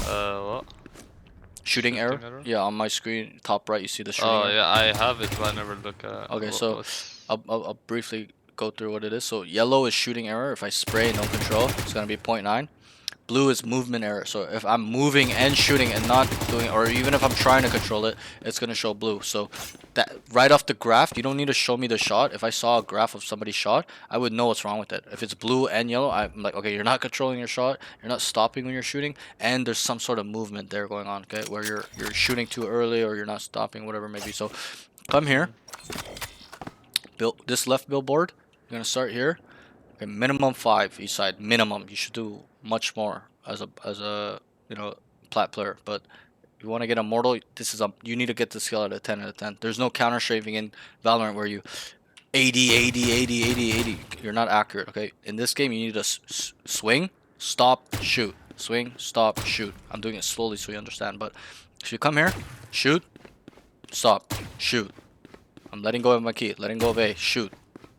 What? Shooting arrow? Yeah, on my screen, top right, you see the shooting Oh arrow. yeah, I have it, but I never look at it. Okay, so I'll briefly go through what it is. So yellow is shooting error. If I spray no control, it's gonna be 0.9. Blue is movement error. So if I'm moving and shooting and not doing, or even if I'm trying to control it, it's gonna show blue. So that right off the graph, you don't need to show me the shot. If I saw a graph of somebody's shot, I would know what's wrong with it. If it's blue and yellow, I'm like, okay, you're not controlling your shot, you're not stopping when you're shooting, and there's some sort of movement there going on, okay, where you're shooting too early or you're not stopping, whatever it may be. So come here, build this left billboard. You're gonna start here. Okay, minimum 5 each side. Minimum. You should do much more as a you know plat player. But if you want to get immortal, this is you need to get the skill at a 10 out of 10. There's no counter strafing in Valorant where you 80, 80, 80, 80, 80. You're not accurate. Okay. In this game, you need to swing, stop, shoot. Swing, stop, shoot. I'm doing it slowly so you understand. But if you come here, shoot, stop, shoot. I'm letting go of my key. Letting go of A. Shoot.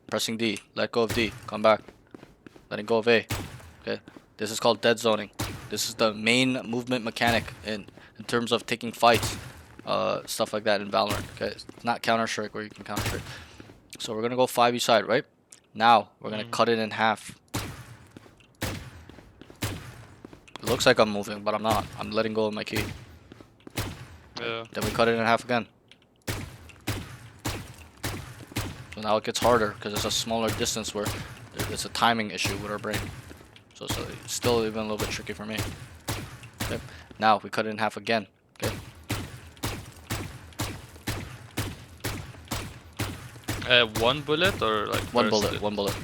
Pressing D. Let go of D. Come back. Letting go of A. Okay. This is called dead zoning. This is the main movement mechanic in terms of taking fights. Stuff like that in Valorant. Okay. It's not Counter-Strike where you can Counter-Strike. So we're going to go 5 each side, right? Now, we're going to cut it in half. It looks like I'm moving, but I'm not. I'm letting go of my key. Yeah. Then we cut it in half again. So now it gets harder because it's a smaller distance where it's a timing issue with our brain. So it's still even a little bit tricky for me. Okay. Now we cut it in half again. Okay. One bullet or like One burst bullet. it? One bullet.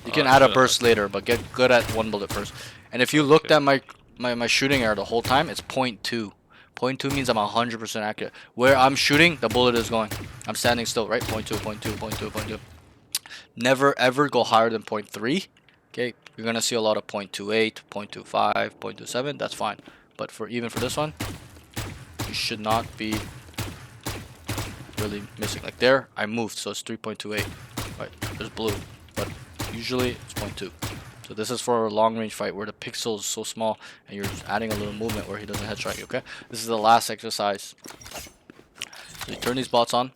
You can add a burst later, but get good at one bullet first. And if you looked at my shooting error the whole time, it's 0.2. 0.2 means I'm 100% accurate. Where I'm shooting, the bullet is going. I'm standing still, right? 0.2, 0.2, 0.2, 0.2. Never ever go higher than 0.3. Okay, you're gonna see a lot of 0.28, 0.25, 0.27. That's fine. But even for this one, you should not be really missing. Like there, I moved, so it's 3.28. Right, there's blue, but usually it's 0.2. So this is for a long range fight where the pixel is so small and you're adding a little movement where he doesn't headshot you, okay? This is the last exercise. So you turn these bots on.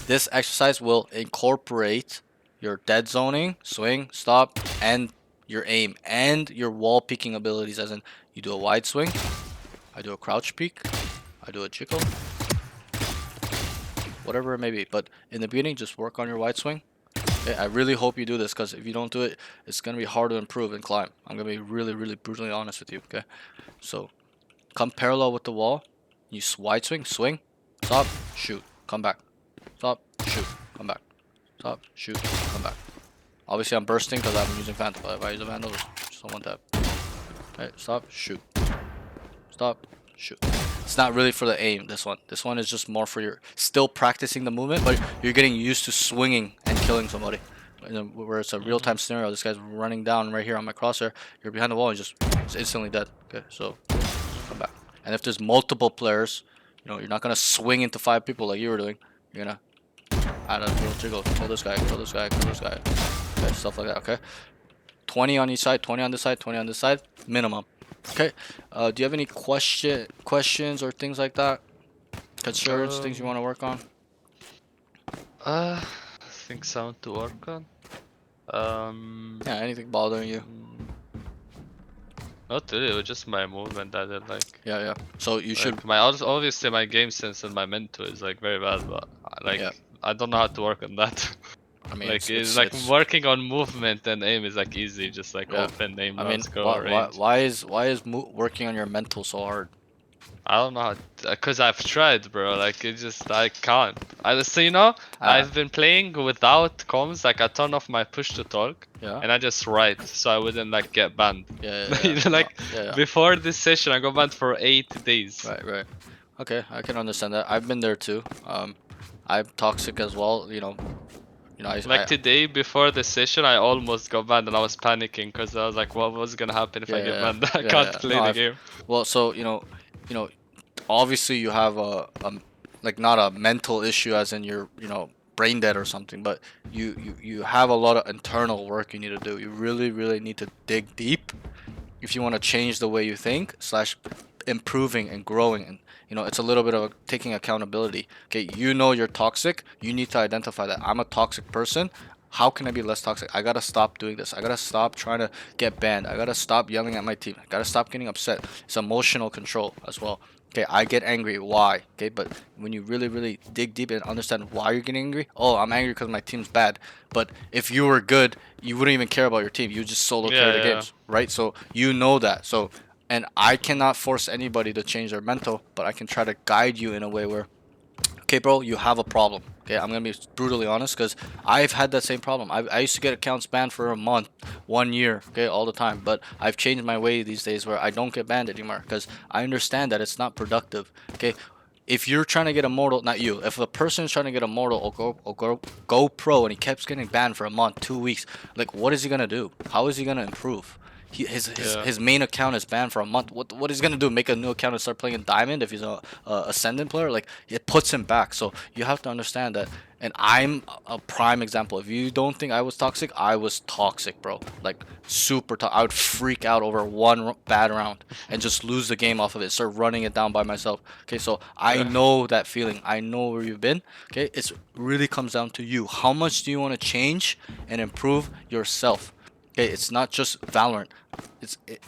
This exercise will incorporate your dead zoning, swing, stop, and your aim, and your wall peeking abilities, as in you do a wide swing, I do a crouch peek, I do a jiggle, whatever it may be. But in the beginning, just work on your wide swing. Okay, I really hope you do this, because if you don't do it, it's going to be hard to improve and climb. I'm going to be really, really brutally honest with you, okay? So, come parallel with the wall. You wide swing, swing, stop, shoot, come back. Stop, shoot, come back. Stop, shoot, come back. Obviously, I'm bursting because I'm using Phantom, but if I use a Vandal, just don't want that. Okay, stop, shoot. Stop, shoot. It's not really for the aim, this one. This one is just more for your still practicing the movement, but you're getting used to swinging and killing somebody. Where it's a real-time scenario, this guy's running down right here on my crosshair, you're behind the wall and it's instantly dead. Okay, so come back. And if there's multiple players, you know, you're not gonna swing into 5 people like you were doing. You're gonna add a little jiggle, kill this guy, kill this guy, kill this guy. Okay, stuff like that, okay? 20 on each side, 20 on this side, 20 on this side, minimum. Okay, do you have any questions or things like that? Concerns, things you want to work on? I think sound to work on. Yeah, anything bothering you? Not really. It was just my movement that I did like. Yeah, yeah. So you should. Like my obviously my game sense and my mental is like very bad, but like Yeah. I don't know how to work on that. I mean, Like it's like working on movement and aim is like easy, just like yeah. open aim, I mean, let's go range. why is working on your mental so hard? I don't know how, cause I've tried, bro. Like it just I can't. So you know, I've been playing without comms. Like I turn off my push to talk, Yeah. and I just write, so I wouldn't like get banned. Yeah, You know, like yeah. before this session, I got banned for 8 days. Right. Okay, I can understand that. I've been there too. I'm toxic as well. Like today, before the session, I almost got banned, and I was panicking because I was like, "What was gonna happen if I get banned? I can't play the game." Well, so obviously you have like not a mental issue as in you're brain dead or something, but you have a lot of internal work you need to do. You really need to dig deep if you want to change the way you think slash improving and growing. And it's a little bit of taking accountability. Okay, you're toxic. You need to identify that I'm a toxic person. How can I be less toxic? I gotta stop doing this. I gotta stop trying to get banned. I gotta stop yelling at my team. I gotta stop getting upset. It's emotional control as well. Okay, I get angry. Why? Okay, but when you really dig deep and understand why you're getting angry, oh, I'm angry because my team's bad. But if you were good, you wouldn't even care about your team. You just solo carry the games, right? So you know that. So, and I cannot force anybody to change their mental, but I can try to guide you in a way where, okay, bro, you have a problem. Okay, I'm gonna be brutally honest because I've had that same problem. I used to get accounts banned for a month, 1 year, okay, all the time. But I've changed my way these days where I don't get banned anymore because I understand that it's not productive. Okay, if you're trying to get immortal, not you, if a person is trying to get immortal or go pro and he keeps getting banned for a month, 2 weeks, like what is he gonna do? How is he gonna improve? His main account is banned for a month. What is he gonna do? Make a new account and start playing in Diamond if he's a Ascendant player? Like it puts him back. So you have to understand that. And I'm a prime example. If you don't think I was toxic, I was toxic, bro. Like super toxic. I would freak out over one bad round and just lose the game off of it. Start running it down by myself. Okay, so I know that feeling. I know where you've been. Okay, it's really comes down to you. How much do you want to change and improve yourself? Okay, it's not just Valorant.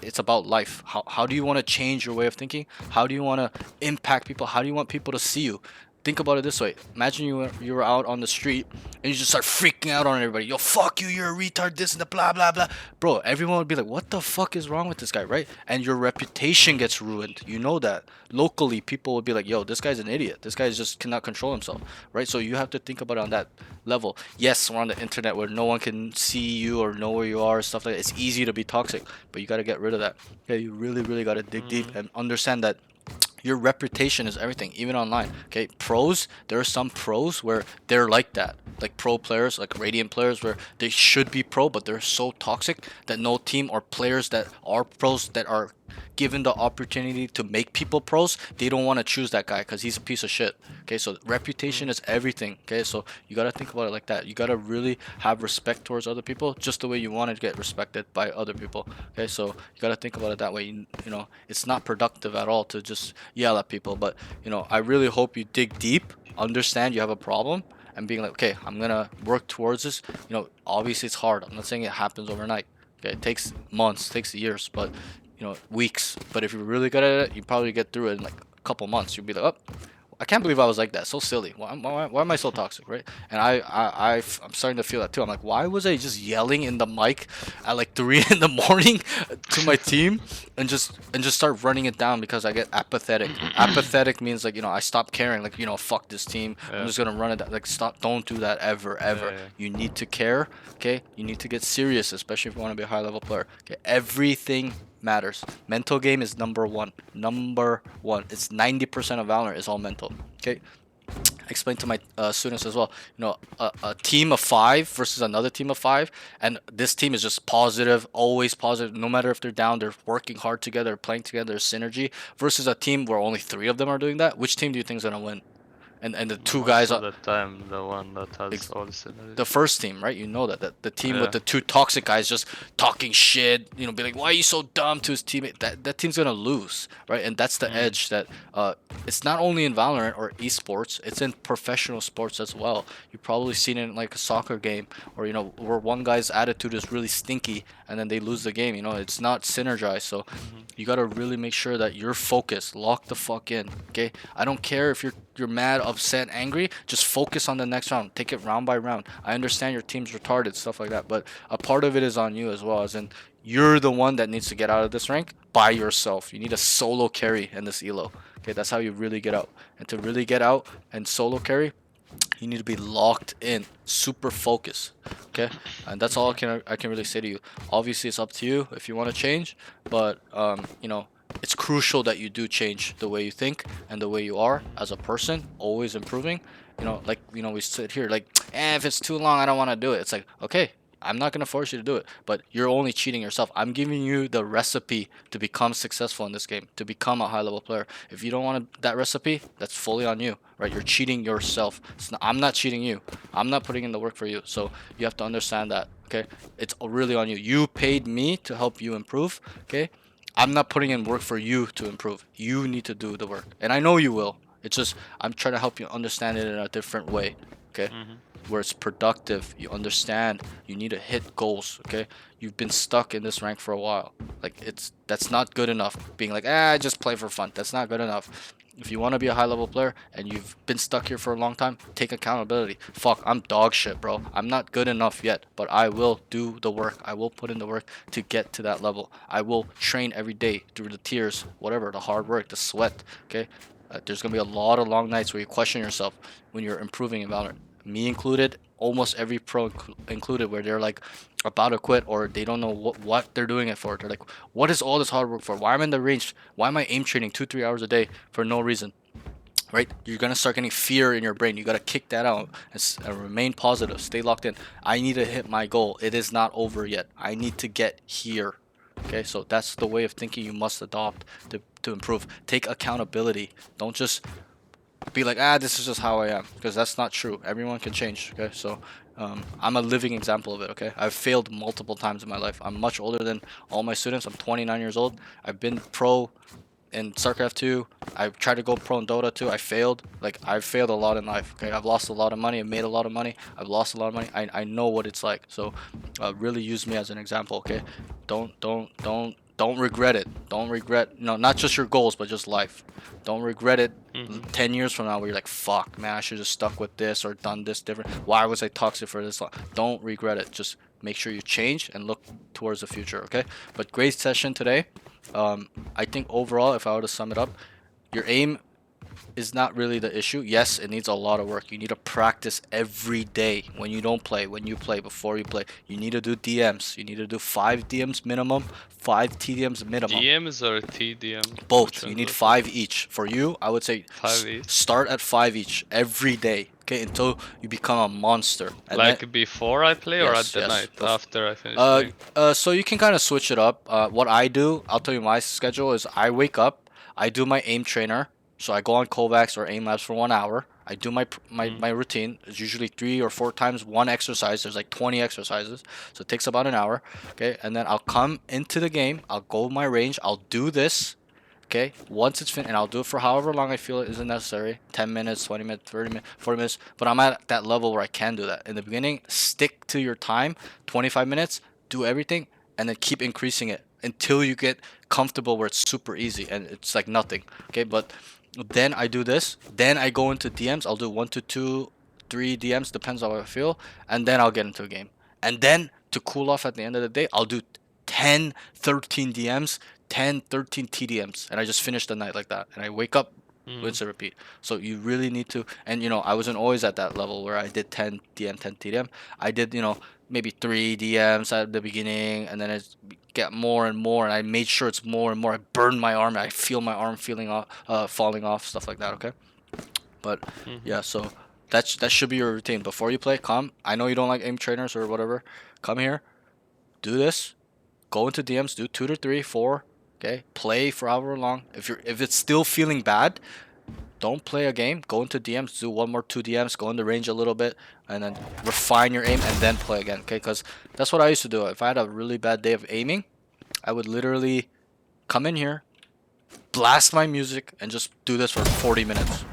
It's about life. How do you want to change your way of thinking? How do you want to impact people? How do you want people to see you? Think about it this way. Imagine you were out on the street and you just start freaking out on everybody. Yo, fuck you, you're a retard, this and the blah blah blah. Bro, everyone would be like, what the fuck is wrong with this guy, right? And your reputation gets ruined. You know that. Locally, people would be like, yo, this guy's an idiot. This guy just cannot control himself, right? So you have to think about it on that level. Yes, we're on the internet where no one can see you or know where you are, stuff like that. It's easy to be toxic, but you got to get rid of that. Okay, you really got to dig deep and understand that your reputation is everything, even online. Okay, pros, there are some pros where they're like that, like pro players, like Radiant players, where they should be pro, but they're so toxic that no team or players that are pros that are given the opportunity to make people pros, they don't want to choose that guy because he's a piece of shit. Okay, so reputation is everything. Okay, so you got to think about it like that. You got to really have respect towards other people just the way you want to get respected by other people. Okay, so you got to think about it that way. It's not productive at all to just yell at people, but I really hope you dig deep, understand you have a problem, and being like, okay, I'm gonna work towards this. Obviously it's hard. I'm not saying it happens overnight. Okay, it takes months, takes years, but weeks. But if you're really good at it, you probably get through it in like a couple months. You'll be like, oh, I can't believe I was like that. So silly. Why am I so toxic, right? And I'm starting to feel that too. I'm like, why was I just yelling in the mic at like 3 in the morning to my team and just start running it down because I get apathetic. Apathetic means like I stop caring. Like fuck this team. I'm just gonna run it. Like stop. Don't do that ever. You need to care. Okay. You need to get serious, especially if you want to be a high level player. Okay. Everything matters. Mental game is number one. It's 90% of Valorant is all mental. Okay, I explain to my students as well. A team of 5 versus another team of 5, and this team is just positive, always positive. No matter if they're down, they're working hard together, playing together, there's synergy. Versus a team where only 3 of them are doing that. Which team do you think is gonna win? and the two Most guys of the time, the one that has all the synergy. the first team, right? You know that the team Yeah. with the two toxic guys just talking shit, you know, be like, "Why are you so dumb?" to his teammate. That team's gonna lose, right? And that's the edge that it's not only in Valorant or esports, it's in professional sports as well. You've probably seen it in like a soccer game, or you know, where one guy's attitude is really stinky, and then they lose the game. You know, it's not synergized. So you gotta really make sure that you're focused. Lock the fuck in, okay? I don't care if you're mad, upset, angry. Just focus on the next round. Take it round by round. I understand your team's retarded, stuff like that, but a part of it is on you as well. As in, you're the one that needs to get out of this rank by yourself. You need a solo carry in this elo. Okay, that's how you really get out. And to really get out and solo carry, you need to be locked in, super focused. Okay, and that's all I can really say to you. Obviously, it's up to you if you want to change, but you know, it's crucial that you do change the way you think and the way you are as a person, always improving. You know, like, you know, we sit here like, if it's too long, I don't want to do it. It's like, okay, I'm not gonna force you to do it, but you're only cheating yourself. I'm giving you the recipe to become successful in this game, to become a high level player. If you don't want that recipe, that's fully on you, right? You're cheating yourself. I'm not cheating you. I'm not putting in the work for you. So you have to understand that, okay? It's really on you. You paid me to help you improve, okay? I'm not putting in work for you to improve. You need to do the work, and I know you will. It's just I'm trying to help you understand it in a different way, okay? Where it's productive. You understand you need to hit goals, okay? You've been stuck in this rank for a while. Like, that's not good enough. Being like, I just play for fun. That's not good enough. If you want to be a high level player and you've been stuck here for a long time, take accountability. Fuck, I'm dog shit, bro. I'm not good enough yet, but I will do the work. I will put in the work to get to that level. I will train every day through the tears, whatever, the hard work, the sweat, okay? There's gonna be a lot of long nights where you question yourself when you're improving in Valorant. Me included, almost every pro included, where they're like about to quit, or they don't know what they're doing it for. They're like, what is all this hard work for? Why am I in the range? Why am I aim training 2-3 hours a day for no reason? Right? You're gonna start getting fear in your brain. You gotta kick that out and remain positive. Stay locked in. I need to hit my goal. It is not over yet. I need to get here. Okay, so that's the way of thinking you must adopt to improve. Take accountability. Don't just be like, this is just how I am, because that's not true. Everyone can change. Okay, so I'm a living example of it. Okay, I've failed multiple times in my life. I'm much older than all my students. I'm 29 years old. I've been pro in StarCraft 2. I tried to go pro in Dota 2. I failed. Like, I've failed a lot in life. Okay, I've lost a lot of money. I've made a lot of money. I've lost a lot of money. I know what it's like. So really use me as an example. Okay, don't regret it. Don't regret, not just your goals, but just life. Don't regret it 10 years from now where you're like, fuck, man, I should have stuck with this or done this different. Why was I toxic for this long? Don't regret it. Just make sure you change and look towards the future, okay? But great session today. I think overall, if I were to sum it up, your aim is not really the issue. Yes, it needs a lot of work. You need to practice every day. When you don't play, when you play, before you play, you need to do DMs. You need to do 5 DMs minimum, 5 TDMs minimum. DMs or TDM? Both. You need 5 each. For you, I would say 5 each. Start at 5 each every day, okay, until you become a monster. And like before I play, or at the night after I finish playing? So you can kind of switch it up. What I do, I'll tell you my schedule is I wake up, I do my aim trainer. So I go on Kovacs or aim labs for 1 hour. I do my routine. It's usually 3 or 4 times one exercise. There's like 20 exercises, so it takes about an hour. Okay, and then I'll come into the game. I'll go my range. I'll do this. Okay, once it's finished, and I'll do it for however long I feel it isn't necessary. 10 minutes, 20 minutes, 30 minutes, 40 minutes. But I'm at that level where I can do that. In the beginning, stick to your time. 25 minutes. Do everything, and then keep increasing it until you get comfortable where it's super easy and it's like nothing. Okay, but then I do this. Then I go into DMs. I'll do 1 to 2, 3 DMs, depends on how I feel, and then I'll get into a game. And then to cool off at the end of the day, I'll do 10, 13 DMs, 10, 13 TDMs, and I just finish the night like that. And I wake up, rinse and repeat. So you really need to, and I wasn't always at that level where I did 10 DM, 10 TDM. I did, maybe 3 DMs at the beginning, and then it get more and more, and I made sure it's more and more. I burned my arm. I feel my arm falling off, stuff like that. Okay, but yeah, so that should be your routine before you play. Come, I know you don't like aim trainers or whatever. Come here, do this, go into DMs, do 2 to 3, 4. Okay, play for however long. If it's still feeling bad, don't play a game. Go into DMs, do 1 more 2 DMs, go into range a little bit, and then refine your aim and then play again. Okay, because that's what I used to do. If I had a really bad day of aiming, I would literally come in here, blast my music, and just do this for 40 minutes.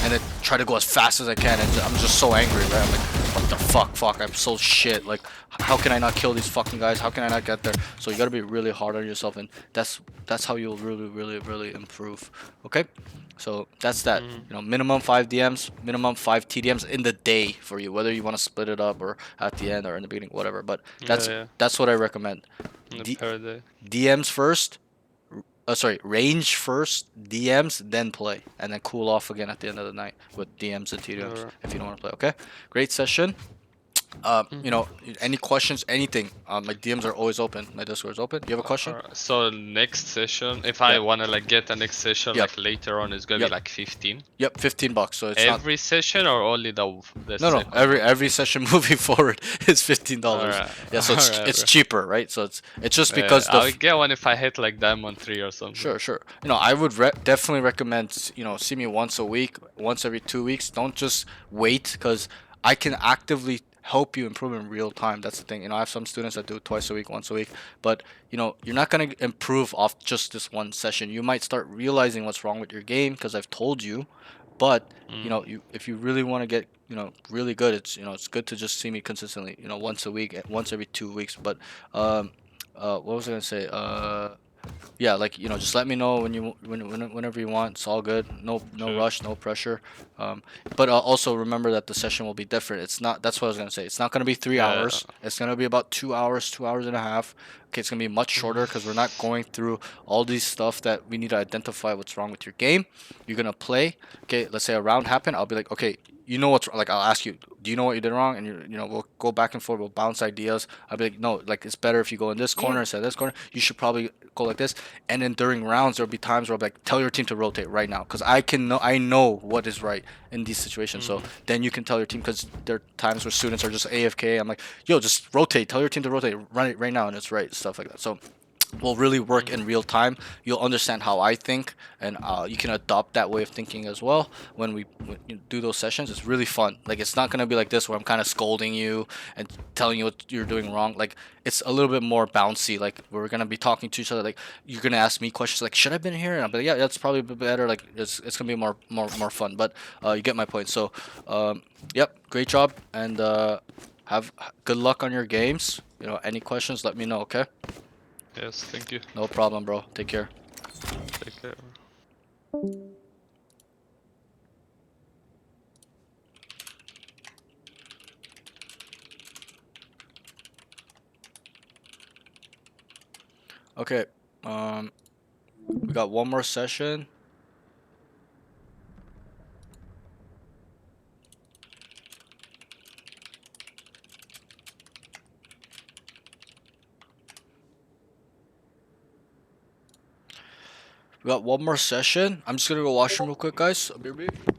And then try to go as fast as I can, and I'm just so angry, right? I'm like, what the fuck, I'm so shit. Like, how can I not kill these fucking guys? How can I not get there? So you gotta be really hard on yourself, and that's how you'll really improve. Okay, so that's that. You know, minimum 5 DMs, minimum 5 TDMs in the day for you, whether you want to split it up or at the end or in the beginning, whatever. But that's what I recommend. Per day. DMs first. Sorry, range first, DMs, then play, and then cool off again at the end of the night with DMs and TDMs if you don't want to play. Okay, great session. You know, any questions, anything? My DMs are always open. My Discord is open. You have a question? So next session, if I wanna like get the next session like later on, it's gonna be like 15. Yep, $15. So it's every session or only the no, every session moving forward is $15. Yeah, so it's cheaper, right? So it's just because I'll get one if I hit like Diamond 3 or something. Sure. You know, I would definitely recommend, you know, see me once a week, once every 2 weeks. Don't just wait, because I can actively help you improve in real time. That's the thing. You know, I have some students that do it twice a week, once a week, but you know, you're not going to improve off just this one session. You might start realizing what's wrong with your game because I've told you, but you know, if you really want to get, you know, really good, it's, you know, it's good to just see me consistently, you know, once a week, once every 2 weeks. But what was I going to say? Yeah, like, you know, just let me know whenever you want. It's all good. No rush, no pressure. But also remember that the session will be different. It's not, that's what I was gonna say. It's not gonna be 3 hours. It's gonna be about 2 hours, 2 hours and a half. Okay, it's gonna be much shorter because we're not going through all these stuff that we need to identify what's wrong with your game. You're gonna play. Okay, let's say a round happened. I'll be like, okay, you know what's, like, I'll ask you, do you know what you did wrong? And you know, we'll go back and forth, we'll bounce ideas. I'll be like, no, like, it's better if you go in this corner instead of this corner. You should probably go like this. And then during rounds, there'll be times where I'll be like, tell your team to rotate right now, because I know what is right in these situations. So then you can tell your team, because there are times where students are just AFK. I'm like, yo, just rotate, tell your team to rotate, run it right now, and it's right, stuff like that. So will really work in real time. You'll understand how I think, and you can adopt that way of thinking as well when we do those sessions. It's really fun. Like, it's not gonna be like this where I'm kind of scolding you and telling you what you're doing wrong. Like, it's a little bit more bouncy. Like, we're gonna be talking to each other. Like, you're gonna ask me questions like, should I have been here? And I'll be like, yeah, that's probably a bit better. Like, it's gonna be more fun. But you get my point. So yep, great job, and have good luck on your games. You know, any questions, let me know. Okay. Yes, thank you. No problem, bro. Take care. Take care. Okay. We got one more session. We got one more session. I'm just gonna go washroom real quick, guys. I'll be right back.